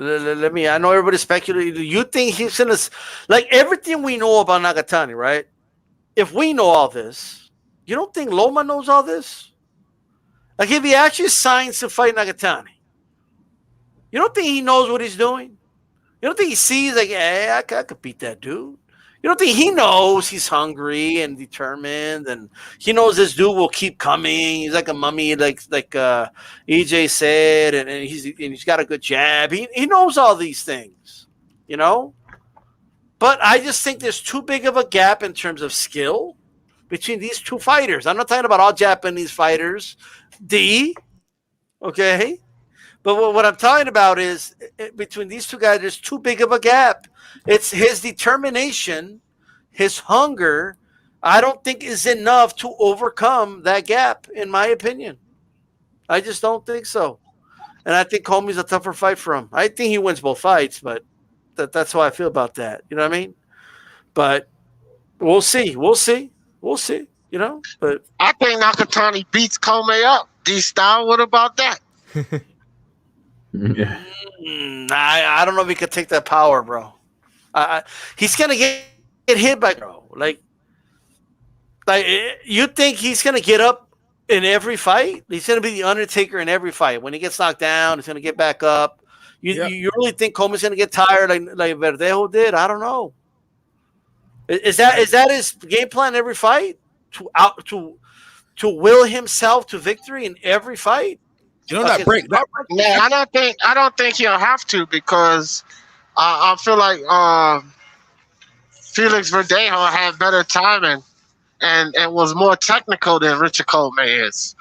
Let me. I know everybody's speculating. You think he's gonna like everything we know about Nakatani, right? If we know all this, you don't think Loma knows all this? Like, if he actually signs to fight Nakatani, you don't think he knows what he's doing? You don't think he sees like, hey, I could beat that dude? You don't think he knows he's hungry and determined, and he knows this dude will keep coming? He's like a mummy, like EJ said, and he's got a good jab. He knows all these things, But I just think there's too big of a gap in terms of skill between these two fighters. I'm not talking about all Japanese fighters, okay? But what I'm talking about is between these two guys, there's too big of a gap. It's his determination, his hunger, I don't think is enough to overcome that gap, in my opinion. I just don't think so. And I think Comey's a tougher fight for him. I think he wins both fights, but that's how I feel about that. You know what I mean? But we'll see. But I think Nakatani beats Comey up. D-Style, what about that? Yeah. I don't know if he could take that power, bro. He's gonna get hit by, bro. Like you think he's gonna get up in every fight? He's gonna be the Undertaker in every fight. When he gets knocked down, he's gonna get back up. You really think Comey's gonna get tired like Verdejo did? I don't know. Is that his game plan every fight? To will himself to victory in every fight? That break. No, I don't think he'll have to, because I feel like Felix Verdejo had better timing and was more technical than Richard Comey is.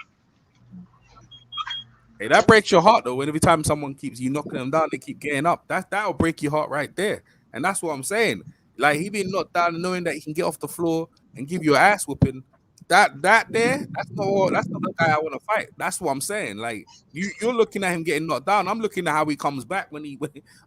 Hey, that breaks your heart though. When every time someone keeps you knocking them down, they keep getting up. That'll break your heart right there. And that's what I'm saying. Like, he being knocked down and knowing that he can get off the floor and give you an ass whooping. That's not the guy I want to fight. That's what I'm saying. Like, you're looking at him getting knocked down. I'm looking at how he comes back when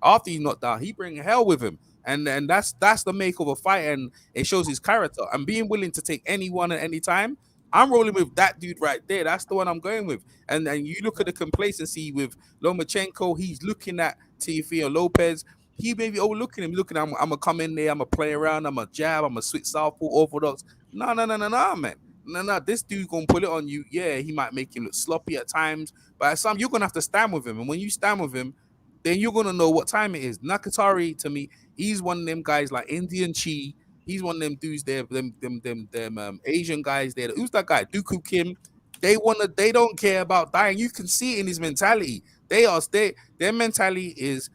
after he's knocked down. He bring hell with him, and that's the make of a fight, and it shows his character. And being willing to take anyone at any time. I'm rolling with that dude right there. That's the one I'm going with. And you look at the complacency with Lomachenko. He's looking at Teofimo Lopez. he may be overlooking him. Looking, I'm gonna come in there, I'm gonna play around, I'm gonna jab, I'm gonna switch southpaw, orthodox. No, man. No. This dude gonna pull it on you. Yeah, he might make him look sloppy at times, but at some you're gonna have to stand with him. And when you stand with him, then you're gonna know what time it is. Nakatari, to me, he's one of them guys like Indian Chi. He's one of them dudes there, them Asian guys there. Who's that guy? Dooku Kim. They don't care about dying. You can see it in his mentality. Their mentality is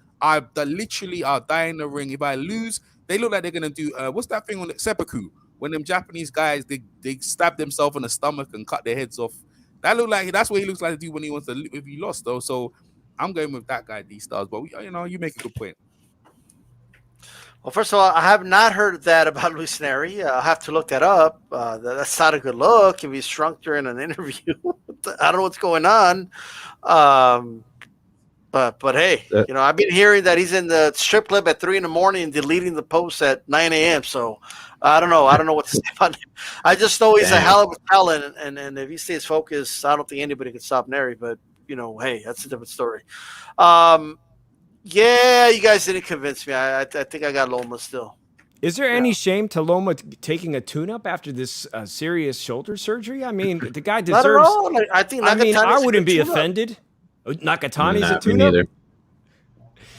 literally are dying in the ring. If I lose, they look like they're gonna do what's that thing on the seppuku? When them Japanese guys they stab themselves in the stomach and cut their heads off. That's what he looks like to do when he wants to if he lost though. So I'm going with that guy, DStyles. But you make a good point. Well, first of all, I have not heard that about Luis Neri. I'll have to look that up. That's not a good look if he's shrunk during an interview. I don't know what's going on. But hey, I've been hearing that he's in the strip club at 3 a.m. and deleting the posts at 9 a.m. So I don't know what to say about him. I just know he's a hell of a talent, and if he stays focused, I don't think anybody can stop Neri. But hey, that's a different story. Yeah, you guys didn't convince me. I think I got Loma still. Is there any shame to Loma taking a tune-up after this serious shoulder surgery? I mean, the guy deserves. Not at all. I think. I wouldn't be offended. Nakatani's a tune-up.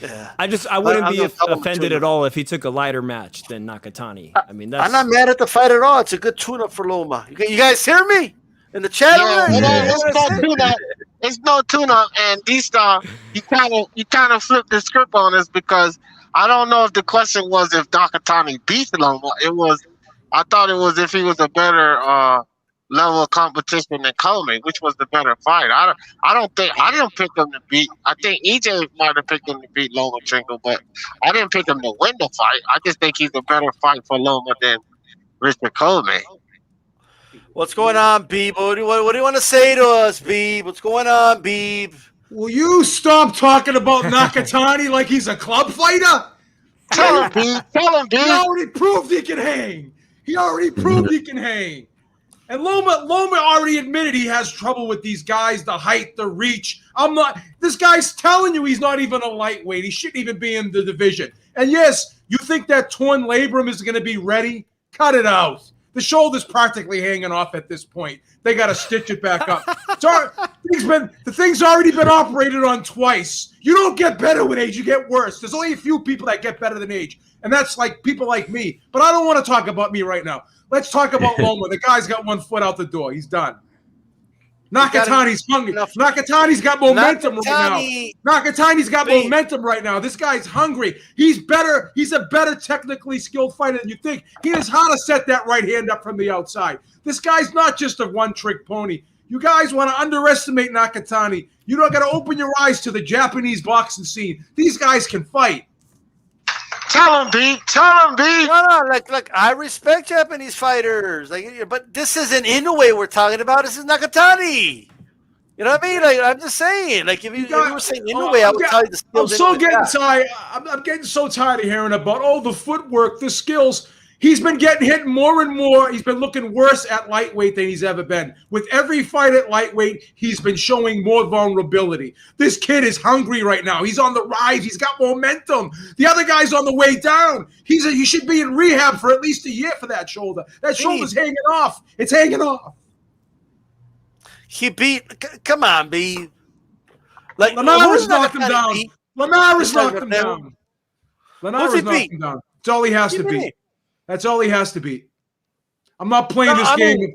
Yeah. I wouldn't be offended at all if he took a lighter match than Nakatani. I mean, I'm not mad at the fight at all. It's a good tune-up for Loma. You guys hear me in the chat? It's no tune-up, and D-Star, you kind of flipped the script on us because I don't know if the question was if Nakatani beat Loma. I thought it was if he was a better level of competition than Coleman, which was the better fight. I didn't pick him to beat. I think EJ might have picked him to beat Loma Tringle, but I didn't pick him to win the fight. I just think he's a better fight for Loma than Richard Coleman. What's going on, Beeb? What do you want to say to us, Beeb? What's going on, Beeb? Will you stop talking about Nakatani like he's a club fighter? Tell him, Beeb. He already proved he can hang. And Loma already admitted he has trouble with these guys, the height, the reach. This guy's telling you he's not even a lightweight. He shouldn't even be in the division. And yes, you think that torn labrum is going to be ready? Cut it out. The shoulder's practically hanging off at this point. They got to stitch it back up. The thing's already been operated on twice. You don't get better with age. You get worse. There's only a few people that get better than age. And that's like people like me. But I don't want to talk about me right now. Let's talk about Loma. The guy's got one foot out the door. He's done. Nakatani's hungry. Nakatani's got momentum right now. Nakatani's got momentum right now. This guy's hungry. He's better. He's a better technically skilled fighter than you think. He knows how to set that right hand up from the outside. This guy's not just a one-trick pony. You guys want to underestimate Nakatani. You don't got to open your eyes to the Japanese boxing scene. These guys can fight. Tell him, B. No, like I respect Japanese fighters, but this isn't Inoue we're talking about. This is Nakatani. You know what I mean? Like I'm just saying, like if you were saying Inoue, I would tell you the skills. I'm getting so tired of hearing about the footwork, the skills. He's been getting hit more and more. He's been looking worse at lightweight than he's ever been. With every fight at lightweight, he's been showing more vulnerability. This kid is hungry right now. He's on the rise. He's got momentum. The other guy's on the way down. He should be in rehab for at least a year for that shoulder. That shoulder's hanging off. It's hanging off. He beat. Come on, B. Like Linares knocked him down. Linares knocked him down. Linares knocked him down. That's all he has to beat. That's all he has to beat. I'm not playing this game.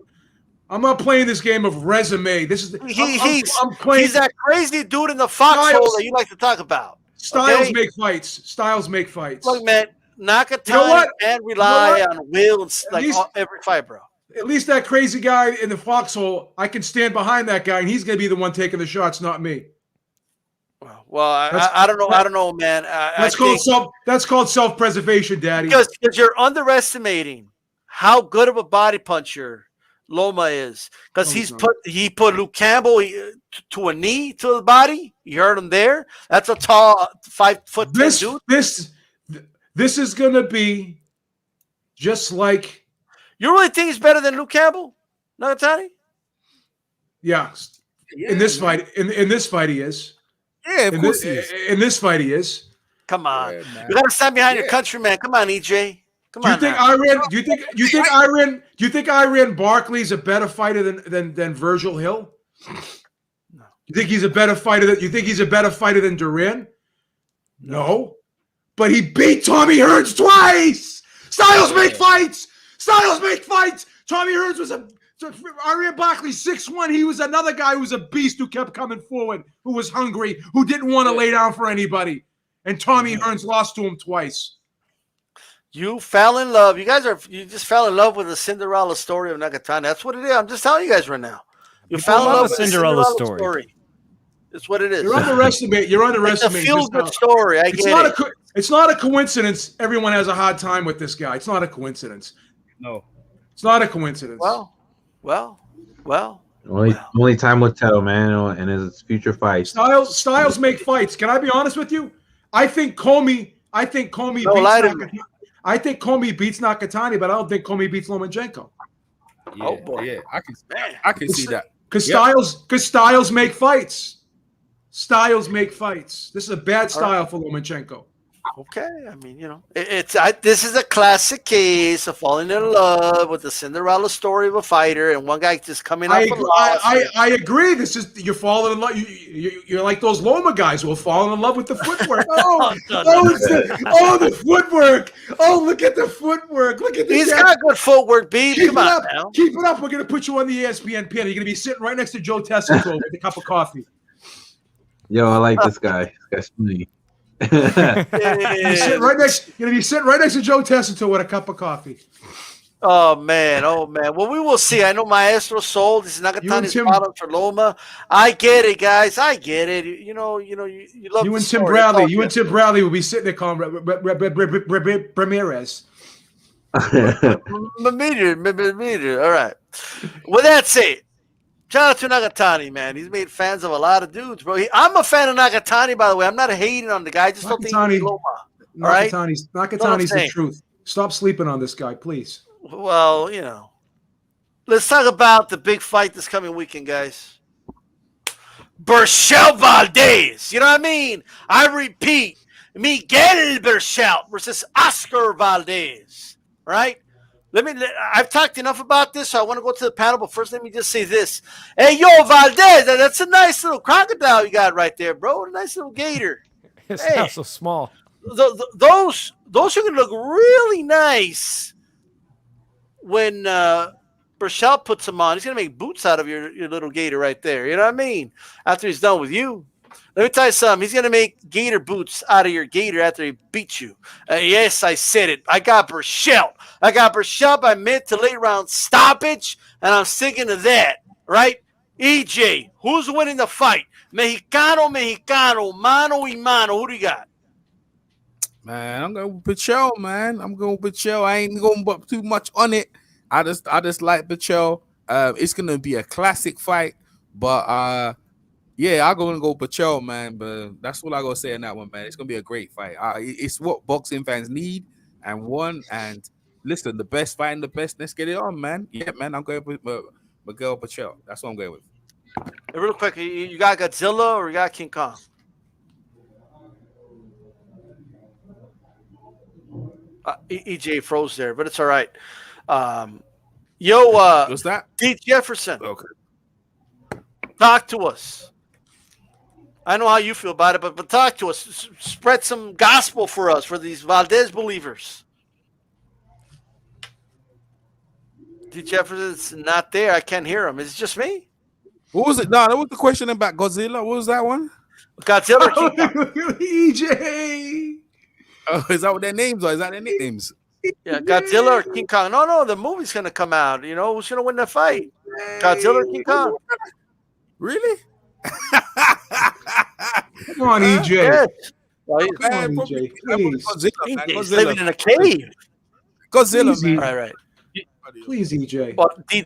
I'm not playing this game of resume. This is he's that crazy dude in the foxhole that you like to talk about. Styles make fights. Look, man, Nakatani can't rely on will every fight, bro. At least that crazy guy in the foxhole, I can stand behind that guy, and he's going to be the one taking the shots, not me. Well, I don't know. I don't know, man. That's called self-preservation, Daddy. Because you're underestimating how good of a body puncher Loma is. Because he put Luke Campbell to a knee to the body. You heard him there. That's a tall 5'10" dude. This is gonna be just like. You really think he's better than Luke Campbell, Nakatani? Yeah. In this fight, in this fight, he is. Yeah, of course he is. In this fight, he is. Come on. Yeah, man. You got to stand behind your Yeah. countryman. Come on, EJ. Come Do you on. think now. Iran Barkley's a better fighter than Virgil Hill? No. You think he's a better fighter than Duran? No. But he beat Tommy Hearns twice. Styles make fights. Tommy Hearns was Iran Barkley 6'1". He was another guy who was a beast who kept coming forward, who was hungry, who didn't want to lay down for anybody. And Tommy Hearns lost to him twice. You fell in love. You just fell in love with the Cinderella story of Nakatani. That's what it is. I'm just telling you guys right now. You fell in love with the Cinderella story. It's what it is. You're underestimating. It's a feel-good story. I get it. It's not a coincidence. Everyone has a hard time with this guy. It's not a coincidence. No. It's not a coincidence. Well. Only time will tell, man, and his future fights. Styles make fights. Can I be honest with you? I think Comey beats Nakatani, but I don't think Comey beats Lomachenko. Yeah, Oh, boy. yeah, I can see that. Because Styles make fights. This is a bad style for Lomachenko. Okay, I mean, this is a classic case of falling in love with the Cinderella story of a fighter, and one guy just coming up. I agree. You're falling in love. You're like those Loma guys who are falling in love with the footwork. The footwork. Oh, look at the footwork. Look at this. He's got good footwork, B. Come on now. Keep it up. We're gonna put you on the ESPN panel. You're gonna be sitting right next to Joe Tessito with a cup of coffee. Yo, I like this guy. This guy's funny. You're gonna be sitting right next to Joe Tessito with a cup of coffee. Oh man. Well, we will see. I know Maestro sold. This is Nakatani's bottom for Loma. I get it, guys. I get it. You love you and Tim Bradley. You and Tim Bradley will be sitting there calling Ramirez. Meter. All right. With that said, shout out to Nakatani, man. He's made fans of a lot of dudes, bro. I'm a fan of Nakatani, by the way. I'm not hating on the guy. I just don't think he's Loma. All right? Nakatani's the truth. Stop sleeping on this guy, please. Well, let's talk about the big fight this coming weekend, guys. Berchelt-Valdez. You know what I mean? I repeat, Miguel Berchelt versus Oscar Valdez. Right? I've talked enough about this, so I want to go to the panel, but first let me just say this. Hey, yo, Valdez, that's a nice little crocodile you got right there, bro. A nice little gator. It's not so small. Those are going to look really nice when Berchelt puts them on. He's going to make boots out of your little gator right there. You know what I mean? After he's done with you. Let me tell you something. He's going to make gator boots out of your gator after he beats you. Yes, I said it. I got Berchelt by mid to late round stoppage, and I'm sticking to that, right? EJ, who's winning the fight? Mexicano, mano y mano. Who do you got? Man, I'm going with Berchelt, man. I ain't going to too much on it. I just like Berchelt. It's going to be a classic fight, but yeah, I'm going to go Berchelt, man, but that's all I got to say on that one, man. It's going to be a great fight. It's what boxing fans need and want. And listen, the best fighting the best. Let's get it on, man. Yeah, man, I'm going with Miguel Berchelt. That's what I'm going with. Hey, real quick, you got Godzilla or you got King Kong? EJ froze there, but it's all right. What's that? D. Jefferson. Okay. Talk to us. I know how you feel about it, but talk to us. Spread some gospel for us, for these Valdez believers. D. Jefferson's not there. I can't hear him. Is it just me? What was it? No, that was the question about Godzilla. What was that one? Godzilla or King Kong? EJ. Oh, is that what their names are? Is that their nicknames? Yeah, Godzilla or King Kong. No, the movie's going to come out. Who's going to win the fight? Godzilla or King Kong? Really? Come on, EJ. Yes. Well, Come on, EJ. Please. He's living in a cave. Godzilla, Please, man. Right. Please, EJ. Well, D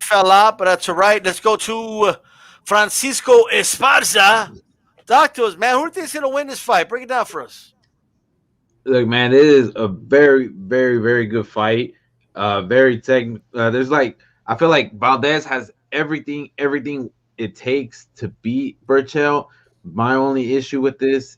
fell out, but that's all right. Let's go to Francisco Esparza. Talk to us, man. Who do you think is going to win this fight? Break it down for us. Look, man, it is a very, very, very good fight. Very technical. I feel like Valdez has everything it takes to beat Berchelt. My only issue with this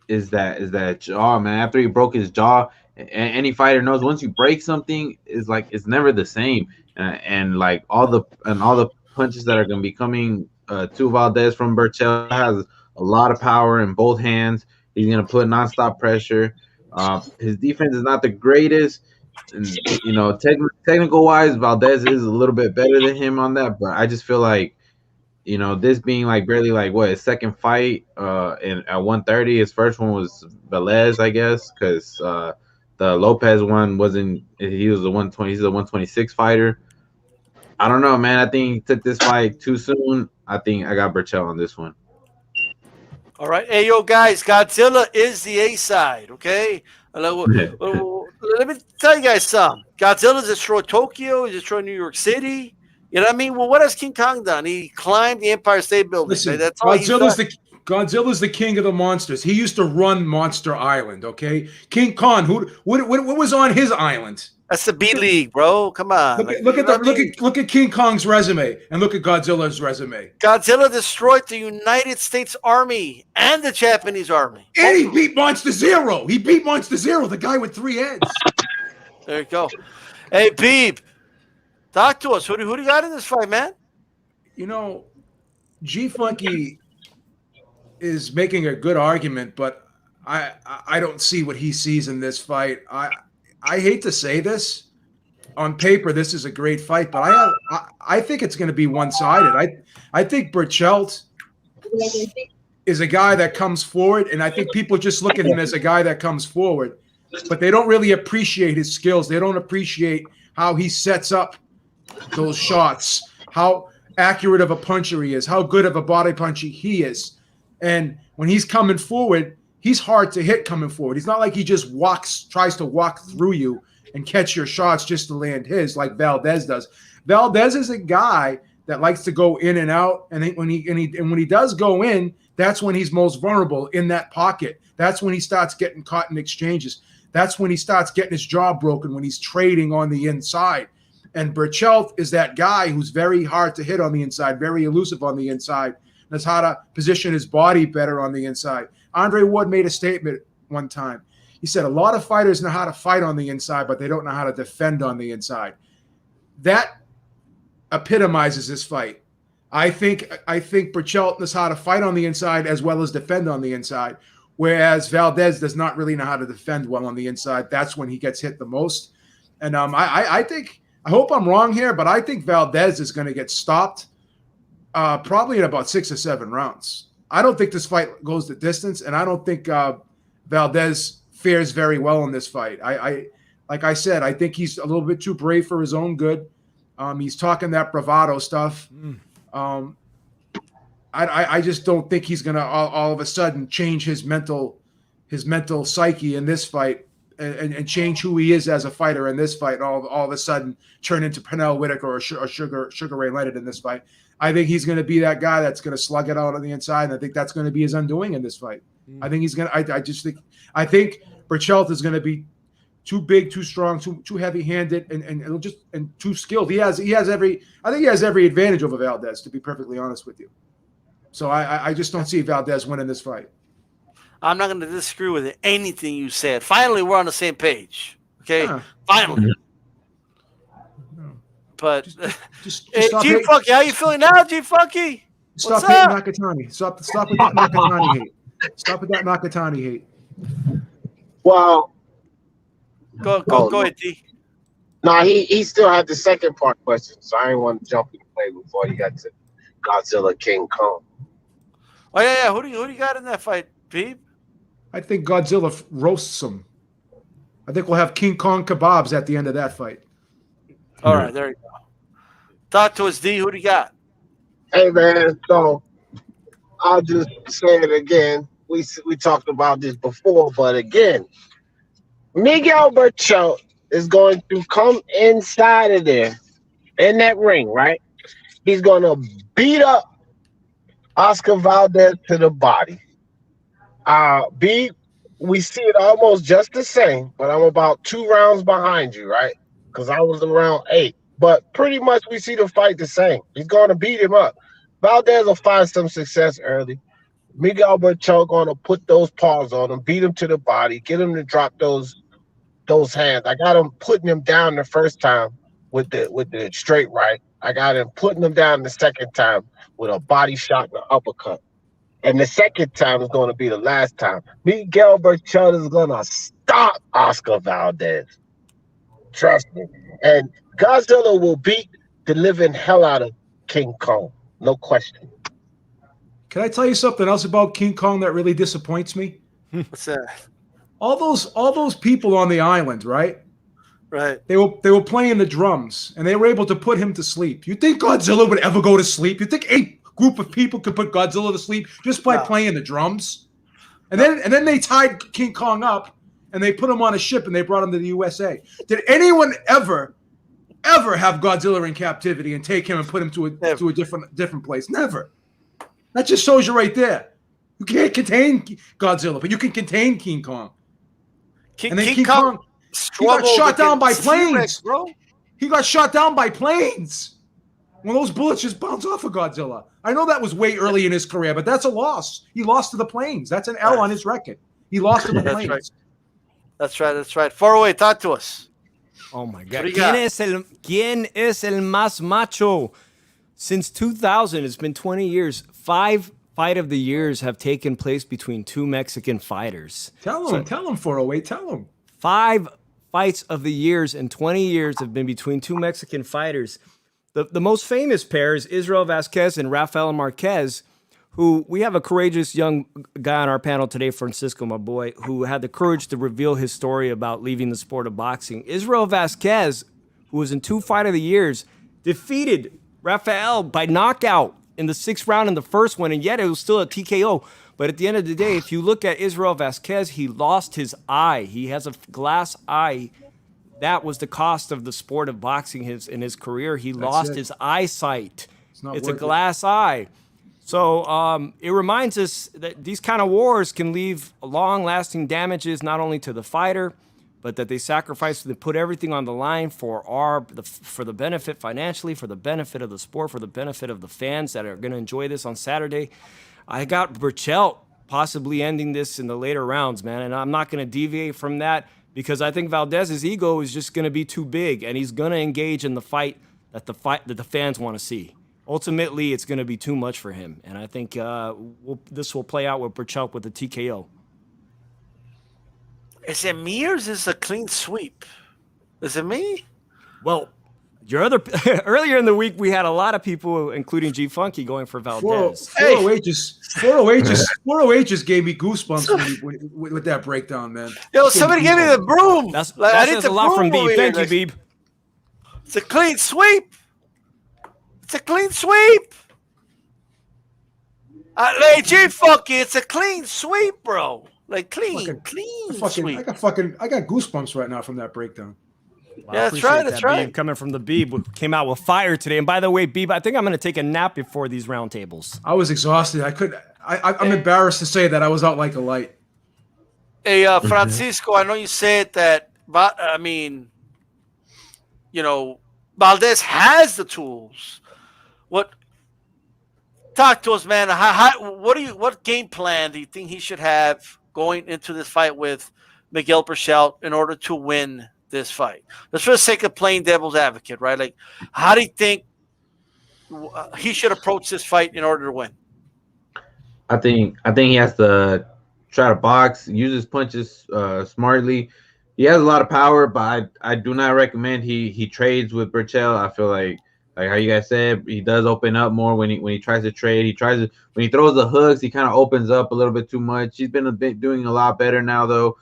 is that jaw, man. After he broke his jaw, any fighter knows once you break something, is like it's never the same. And like all the punches that are gonna be coming to Valdez from Berchelt has a lot of power in both hands. He's gonna put nonstop pressure. His defense is not the greatest, and technical wise, Valdez is a little bit better than him on that. But I just feel like this being like barely like what his second fight at 130. His first one was Velez, I guess, because the Lopez one wasn't. He was a 120. He's a 126 fighter. I don't know, man. I think he took this fight too soon. I think I got Berchelt on this one. All right. Hey, yo, guys, Godzilla is the A side, okay? Let me tell you guys something. Godzilla destroyed Tokyo. He destroyed New York City. You know what I mean? Well, what has King Kong done? He climbed the Empire State Building. Listen, that's all Godzilla's the king of the monsters. He used to run Monster Island, okay? King Kong, what was on his island? That's the B League, bro. Come on. Look at King Kong's resume and look at Godzilla's resume. Godzilla destroyed the United States Army and the Japanese Army. And he beat Monster Zero. He beat Monster Zero, the guy with 3 heads. There you go. Hey, Peep, talk to us. Who do you got in this fight, man? G Funky is making a good argument, but I don't see what he sees in this fight. I hate to say this. On paper, this is a great fight, but I think it's going to be one-sided. I think Berchelt is a guy that comes forward, and I think people just look at him as a guy that comes forward, but they don't really appreciate his skills. They don't appreciate how he sets up those shots, how accurate of a puncher he is, how good of a body puncher he is. And when he's coming forward, he's hard to hit coming forward. He's not like he just tries to walk through you and catch your shots just to land his like Valdez does. Valdez is a guy that likes to go in and out, and when he does go in, that's when he's most vulnerable in that pocket. That's when he starts getting caught in exchanges. That's when he starts getting his jaw broken, when he's trading on the inside. And Berchelt is that guy who's very hard to hit on the inside, very elusive on the inside, knows how to position his body better on the inside. Andre Ward made a statement one time. He said, a lot of fighters know how to fight on the inside, but they don't know how to defend on the inside. That epitomizes this fight. I think Berchelt knows how to fight on the inside as well as defend on the inside, whereas Valdez does not really know how to defend well on the inside. That's when he gets hit the most. And I hope I'm wrong here, but I think Valdez is going to get stopped probably in about 6 or 7 rounds. I don't think this fight goes the distance, and I don't think Valdez fares very well in this fight. Like I said, I think he's a little bit too brave for his own good. He's talking that bravado stuff. I just don't think he's gonna all of a sudden change his mental psyche in this fight and change who he is as a fighter in this fight. And all of a sudden turn into Pernell Whitaker or Sugar Ray Leonard in this fight. I think he's going to be that guy that's going to slug it out on the inside, and I think that's going to be his undoing in this fight. I think he's going to. I think Berchelt is going to be too big, too strong, too heavy-handed, and too skilled. I think he has every advantage over Valdez, to be perfectly honest with you. So I just don't see Valdez winning this fight. I'm not going to disagree with anything you said. Finally, we're on the same page. Okay, Yeah. finally. But Just hey, stop G Funky, how you feeling now, G Funky? Stop What's hating up? Nakatani. Stop with that Nakatani hate. Stop with that Nakatani hate. Well, Go ahead, D. no, he still had the second part question, so I didn't want to jump in the play before he got to Godzilla King Kong. Oh yeah. Who do you got in that fight, Pete? I think Godzilla roasts him. I think we'll have King Kong kebabs at the end of that fight. All right, there you go. Talk to us, D. Who do you got? Hey man, so I'll just say it again. We talked about this before, but again, Miguel Berchelt is going to come inside of there in that ring, right? He's going to beat up Oscar Valdez to the body. We see it almost just the same, but I'm about 2 rounds behind you, right? Because I was around 8. But pretty much we see the fight the same. He's going to beat him up. Valdez will find some success early. Miguel Berchelt gonna put those paws on him, beat him to the body, get him to drop those hands. I got him putting him down the first time with the straight right. I got him putting him down the second time with a body shot and an uppercut. And the second time is going to be the last time. Miguel Berchelt is going to stop Oscar Valdez. Trust me. And Godzilla will beat the living hell out of King Kong. No question. Can I tell you something else about King Kong that really disappoints me? What's that? All those people on the island, right? Right. They were playing the drums, and they were able to put him to sleep. You think Godzilla would ever go to sleep? You think a group of people could put Godzilla to sleep just by playing the drums? And then they tied King Kong up, and they put him on a ship, and they brought him to the USA. Did anyone ever have Godzilla in captivity and take him and put him to a different place? Never. That just shows you right there. You can't contain Godzilla, but you can contain King Kong. King Kong he got shot down by planes, bro. He got shot down by planes. When those bullets just bounce off of Godzilla. I know that was way early in his career, but that's a loss. He lost to the planes. That's an L on his record. He lost to the planes. Right. That's right. 408, talk to us. Oh my God. ¿Quién es el más macho? Since 2000, it's been 20 years. 5 fight of the years have taken place between two Mexican fighters. Tell him, 408, tell him. 5 fights of the years in 20 years have been between two Mexican fighters. The most famous pair is Israel Vasquez and Rafael Marquez, who we have a courageous young guy on our panel today, Francisco, my boy, who had the courage to reveal his story about leaving the sport of boxing. Israel Vasquez, who was in 2 fight of the years, defeated Rafael by knockout in the 6th round in the first one, and yet it was still a TKO. But at the end of the day, if you look at Israel Vasquez, he lost his eye. He has a glass eye. That was the cost of the sport of boxing in his career. He lost his eyesight. It's a glass eye. So it reminds us that these kind of wars can leave long-lasting damages not only to the fighter, but that they sacrifice, they put everything on the line for the benefit financially, for the benefit of the sport, for the benefit of the fans that are going to enjoy this on Saturday. I got Berchelt possibly ending this in the later rounds, man, and I'm not going to deviate from that because I think Valdez's ego is just going to be too big, and he's going to engage in the fight that the fans want to see. Ultimately, it's going to be too much for him, and I think this will play out with Berchelt with the TKO. Is it me or is this a clean sweep? Is it me? Well, earlier in the week we had a lot of people, including G Funky, going for Valdez. 408 just gave me goosebumps with that breakdown, man. Yo, somebody give me the broom. That's a lot from Beeb. Thank you, Beeb. It's a clean sweep. It's a clean sweep. Like G Funky, it's a clean sweep, bro. Like clean sweep. I got goosebumps right now from that breakdown. Wow, yeah, that's right. That's right. Beeb, coming from the Beeb, came out with fire today. And by the way, Beeb, I think I'm going to take a nap before these round tables. I was exhausted. I'm embarrassed to say that I was out like a light. Hey, Francisco, I know you said that, but I mean, Valdez has the tools. Talk to us, man. What game plan do you think he should have going into this fight with Miguel Berchelt in order to win this fight? Let's for the sake of playing devil's advocate, right? Like, how do you think he should approach this fight in order to win? I think he has to try to box, use his punches smartly. He has a lot of power, but I do not recommend he trades with Berchelt. I feel like how you guys said, he does open up more when he tries to trade. When he throws the hooks, he kind of opens up a little bit too much. He's been doing a lot better now, though.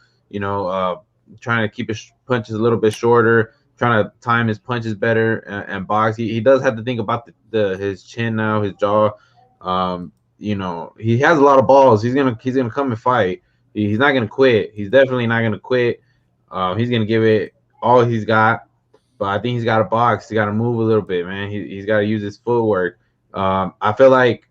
Trying to keep his punches a little bit shorter, trying to time his punches better and box. He does have to think about his chin now, his jaw. He has a lot of balls. He's gonna come and fight. He's not gonna quit. He's definitely not gonna quit. He's gonna give it all he's got. But I think he's got to box. He's got to move a little bit, man. He's got to use his footwork. I feel like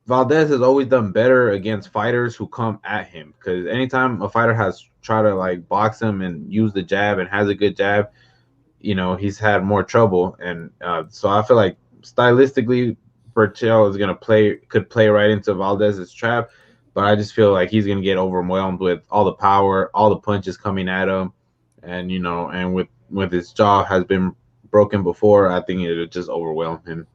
Valdez has always done better against fighters who come at him, because anytime a fighter has tried to box him and use the jab and has a good jab, he's had more trouble. And so I feel like stylistically, Berchelt is could play right into Valdez's trap. but I just feel like he's gonna get overwhelmed with all the power, all the punches coming at him, and and with his jaw has been broken before, I think it'll just overwhelm him.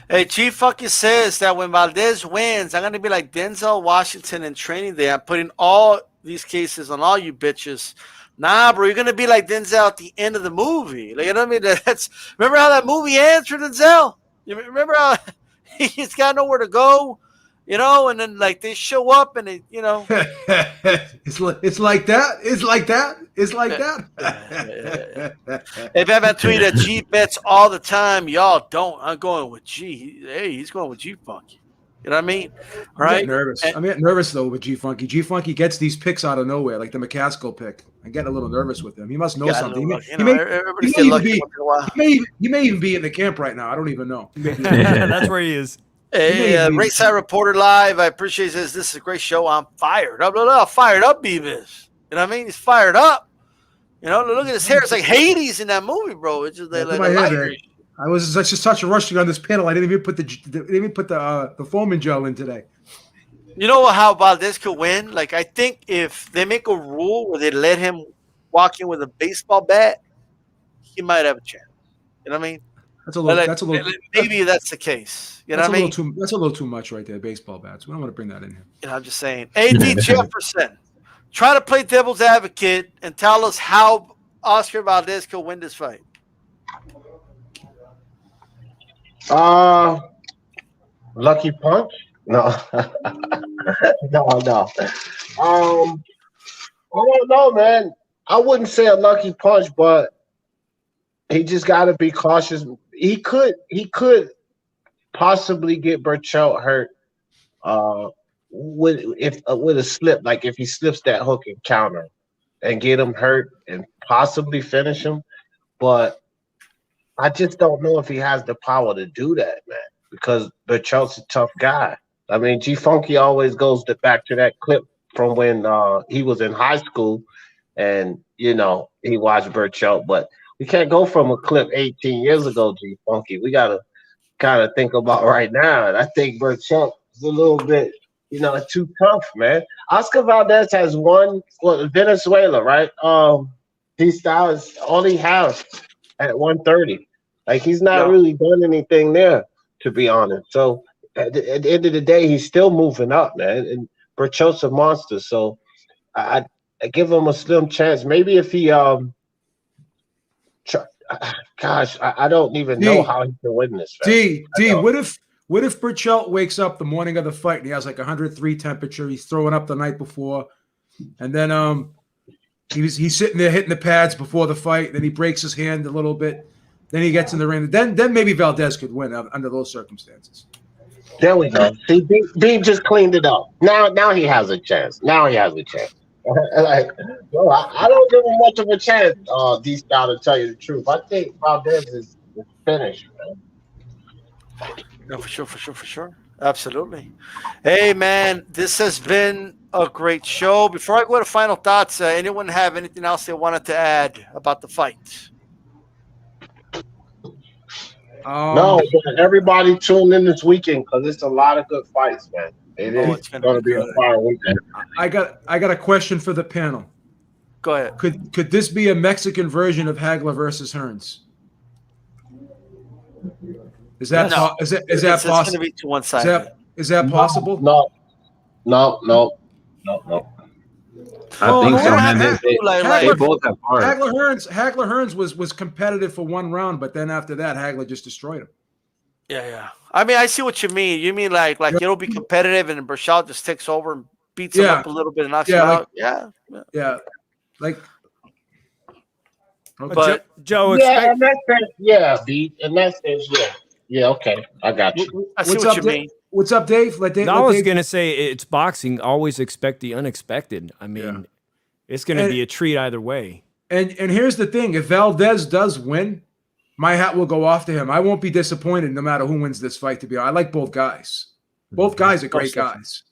Hey, Chief fucking says that when Valdez wins, I'm going to be like Denzel Washington in Training Day. I'm putting all these cases on all you bitches. Nah, bro, you're going to be like Denzel at the end of the movie. Like, you know what I mean? Remember how that movie ends for Denzel? You remember how he's got nowhere to go? And then like they show up and they, it's like that. It's like that. It's like that. If I have tweet that G bets all the time, y'all don't. I'm going with G. Hey, he's going with G Funky. You know what I mean? Right? I'm getting nervous though with G Funky. G Funky gets these picks out of nowhere, like the McCaskill pick. I get a little nervous with him. He must know something. He may even be in the camp right now. I don't even know. That's where he is. Hey, Rayside Reporter Live. I appreciate this. This is a great show. I'm fired up. Fired up, Beavis. You know what I mean? He's fired up. Look at his hair. It's like Hades in that movie, bro. It's just I was just touching rushing on this panel. I didn't even put the foaming gel in today. You know how Valdez could win? Like, I think if they make a rule where they let him walk in with a baseball bat, he might have a chance. You know what I mean? Maybe that's the case. You know what I mean? That's a little too much right there, baseball bats. We don't want to bring that in here. I'm just saying. A.D. Jefferson, try to play devil's advocate and tell us how Oscar Valdez could win this fight. Lucky punch? No. No. I don't know, man. I wouldn't say a lucky punch, but he just got to be cautious. He could possibly get Berchelt hurt with a slip, like if he slips that hook and counter and get him hurt and possibly finish him. But I just don't know if he has the power to do that, man, because Berchelt's a tough guy. I mean, G Funky always goes back to that clip from when he was in high school and, he watched Berchelt, but we can't go from a clip 18 years ago, G Funky. We got to kind of think about right now. And I think Berchelt is a little bit, too tough, man. Oscar Valdez has won Venezuela, right? DStyle's all he has at 130. Like, he's not really done anything there, to be honest. So at the end of the day, he's still moving up, man. And Berchelt's a monster. So I give him a slim chance. Maybe if he gosh, I don't even know how he can win this. What if Berchelt wakes up the morning of the fight and he has like 103 temperature? He's throwing up the night before, and then he's sitting there hitting the pads before the fight. Then he breaks his hand a little bit. Then he gets in the ring. Then maybe Valdez could win under those circumstances. There we go. See, Beam just cleaned it up. Now he has a chance. I don't give him much of a chance, D-Style, to tell you the truth. I think Valdez is finished, man. No, for sure. Absolutely. Hey, man, this has been a great show. Before I go to final thoughts, anyone have anything else they wanted to add about the fight? No, everybody tune in this weekend because it's a lot of good fights, man. It's going to be a fire weekend. I got a question for the panel. Go ahead. Could this be a Mexican version of Hagler versus Hearns? Is that possible? It's going to be to one side. Is that possible? No. I think so, man. They both have heart. Hagler Hearns was competitive for one round, but then after that, Hagler just destroyed him. Yeah. I mean, I see what you mean. You mean like it'll be competitive and Berchelt just takes over and beats him up a little bit and knocks him out. Yeah. Like, but Joe, in that sense, beat. In that sense, yeah. Okay, I got you. I see what you mean. What's up, Dave? I was going to say it's boxing. Always expect the unexpected. I mean, it's going to be a treat either way. And here's the thing. If Valdez does win, my hat will go off to him. I won't be disappointed no matter who wins this fight, to be honest. I like both guys. Both guys are great guys.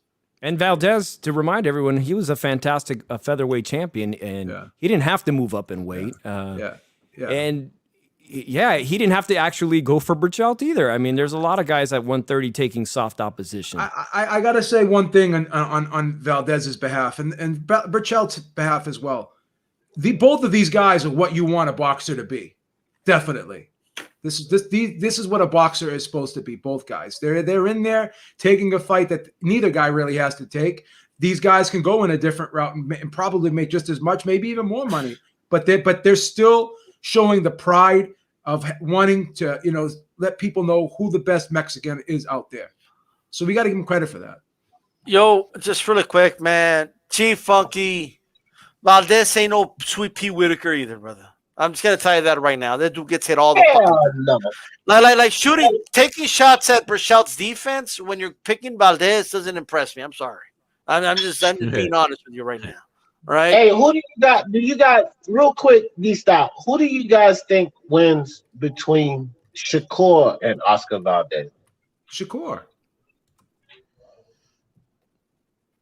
And Valdez, to remind everyone, he was a fantastic featherweight champion, and he didn't have to move up in weight. And Yeah, he didn't have to actually go for Berchelt either. I mean, there's a lot of guys at 130 taking soft opposition. I got to say one thing on Valdez's behalf and Berchelt's behalf as well. Both of these guys are what you want a boxer to be. Definitely. This is what a boxer is supposed to be. Both guys. They're in there taking a fight that neither guy really has to take. These guys can go in a different route and probably make just as much, maybe even more money. But they're still showing the pride of wanting to, let people know who the best Mexican is out there. So we got to give him credit for that. Yo, just really quick, man. Chief Funky Valdez ain't no Sweet Pea Whitaker either, brother. I'm just gonna tell you that right now. That dude gets hit all the time. Like shooting, taking shots at Berchelt's defense when you're picking Valdez doesn't impress me. I'm sorry. I'm just being honest with you right now. All right. Hey, who do you got? Do you got real quick? DStyle. Who do you guys think wins between Shakur and Oscar Valdez? Shakur.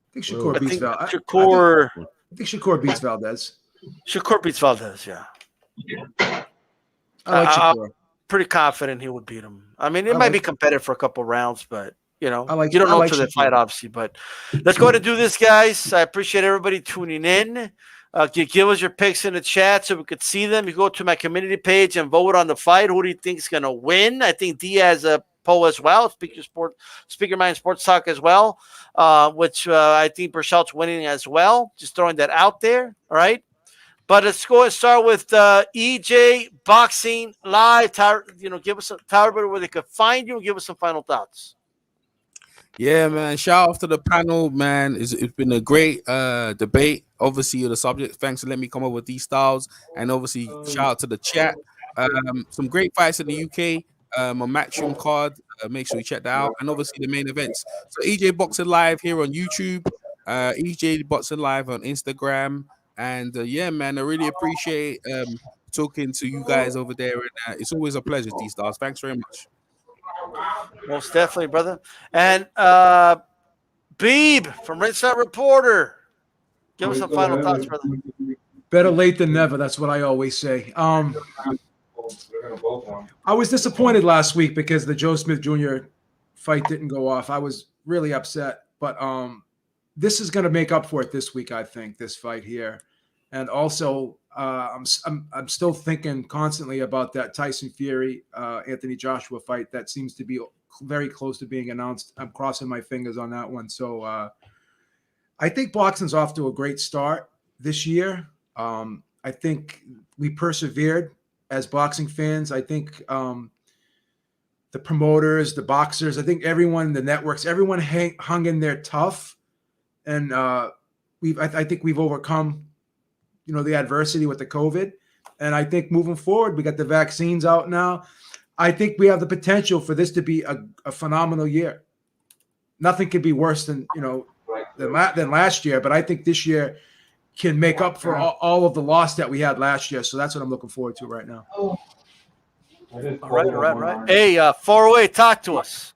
I think Shakur beats Valdez. I think Shakur beats Valdez. Shakur beats Valdez. Yeah. I like Shakur. Pretty confident he would beat him. I mean, it might be competitive for a couple rounds, but you don't know until the fight, obviously. But let's go ahead and do this, guys. I appreciate everybody tuning in. Give us your picks in the chat so we could see them. You go to my community page and vote on the fight. Who do you think is going to win? I think Diaz a poll as well. Speaker Mind Sports Talk as well, which I think Berchelt's winning as well. Just throwing that out there. All right. But let's go and start with EJ Boxing Live. Tell everybody where they could find you and give us some final thoughts. Yeah, man. Shout out to the panel, man. It's been a great debate. Obviously, the subject. Thanks for letting me come up with these styles. And obviously, shout out to the chat. Some great fights in the UK. On Matchroom card. Make sure you check that out. And obviously, the main events. So, EJ Boxing Live here on YouTube. EJ Boxing Live on Instagram. And yeah, man, I really appreciate talking to you guys over there. And it's always a pleasure, D-Stars. Thanks very much. Most definitely, brother. And Beeb from Ringside Reporter. Give us some final thoughts, brother. Better late than never. That's what I always say. I was disappointed last week because the Joe Smith Jr. fight didn't go off. I was really upset. But this is going to make up for it this week, I think, this fight here. And also, I'm still thinking constantly about that Tyson Fury, Anthony Joshua fight that seems to be very close to being announced. I'm crossing my fingers on that one. So I think boxing's off to a great start this year. I think we persevered as boxing fans. I think the promoters, the boxers, I think everyone, the networks, everyone hung in there tough. And I think we've overcome, the adversity with the COVID. And I think moving forward, we got the vaccines out now. I think we have the potential for this to be a phenomenal year. Nothing could be worse than last year, but I think this year can make up for all of the loss that we had last year. So that's what I'm looking forward to right now. All right. Hey, 408, talk to us.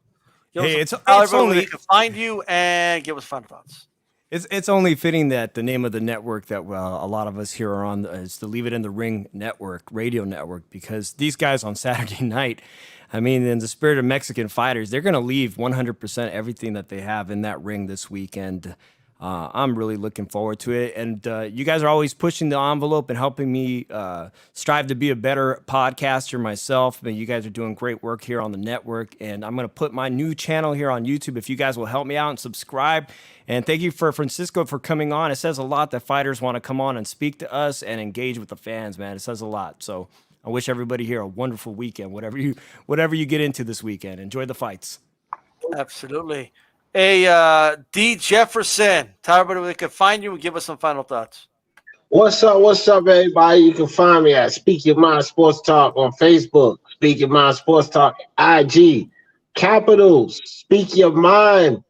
It's only we can find you and give us fun thoughts. It's only fitting that the name of the network that a lot of us here are on is the Leave It in the Ring network, radio network, because these guys on Saturday night, I mean, in the spirit of Mexican fighters, they're going to leave 100% everything that they have in that ring this weekend. I'm really looking forward to it. And you guys are always pushing the envelope and helping me strive to be a better podcaster myself. But you guys are doing great work here on the network. And I'm going to put my new channel here on YouTube if you guys will help me out and subscribe. And thank you for Francisco for coming on. It says a lot that fighters want to come on and speak to us and engage with the fans, man. It says a lot. So I wish everybody here a wonderful weekend, whatever you get into this weekend. Enjoy the fights. Absolutely. Hey, D. Jefferson, tell everybody where they can find you and give us some final thoughts. What's up, everybody? You can find me at Speak Your Mind Sports Talk on Facebook, Speak Your Mind Sports Talk IG, capitals, Speak Your Mind,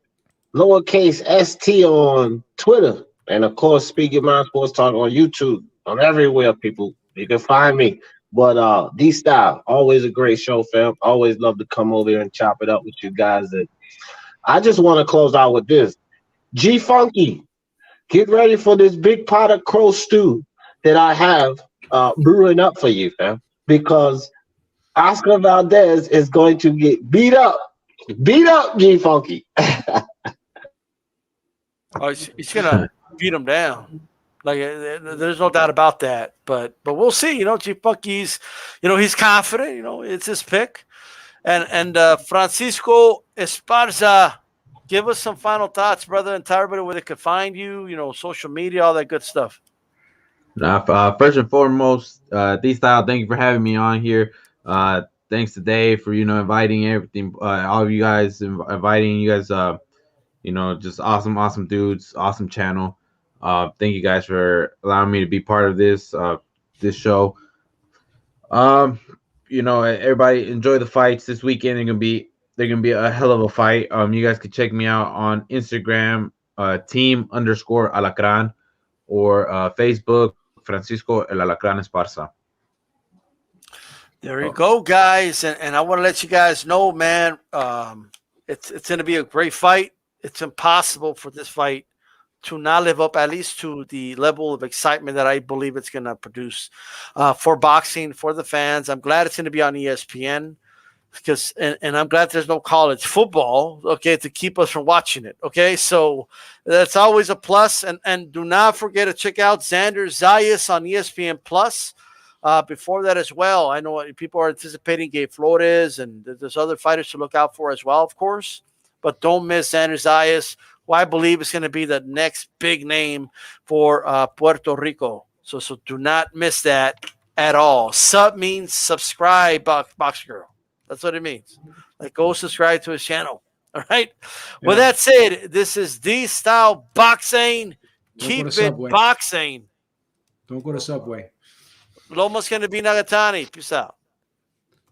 lowercase st on Twitter, and of course, Speak Your Mind Sports Talk on YouTube. I'm everywhere, people. You can find me. But D-Style, always a great show, fam. Always love to come over here and chop it up with you guys. And I just want to close out with this. G Funky, get ready for this big pot of crow stew that I have brewing up for you, fam. Because Oscar Valdez is going to get beat up. Beat up, G Funky. Oh, he's gonna beat him down. Like there's no doubt about that. But we'll see. You know, G Funky's, he's confident. You know, it's his pick. And Francisco Esparza, give us some final thoughts, brother, and tell everybody where they could find you. You know, social media, all that good stuff. First and foremost, DStyle, thank you for having me on here. Thanks to Dave for inviting everything. All of you guys inviting you guys. Just awesome dudes, awesome channel. Thank you guys for allowing me to be part of this show. Everybody enjoy the fights this weekend. They're gonna be a hell of a fight. You guys can check me out on Instagram, team_alacran, or Facebook, Francisco El Alacran Esparza. There you go, guys. And I want to let you guys know, man, it's going to be a great fight. It's impossible for this fight to not live up at least to the level of excitement that I believe it's going to produce for boxing, for the fans. I'm glad it's going to be on ESPN and I'm glad there's no college football, okay, to keep us from watching it, okay? So that's always a plus. And do not forget to check out Xander Zayas on ESPN Plus. Before that as well, I know people are anticipating Gabe Flores, and there's other fighters to look out for as well, of course. But don't miss Xander Zayas, who I believe is going to be the next big name for Puerto Rico. So do not miss that at all. Sub means subscribe, Box Girl. That's what it means. Like, go subscribe to his channel. All right. Yeah. With that said, this is DStyleBoxing. Keep it boxing. Don't go to Subway. Lomas going to be Nagatani. Peace out.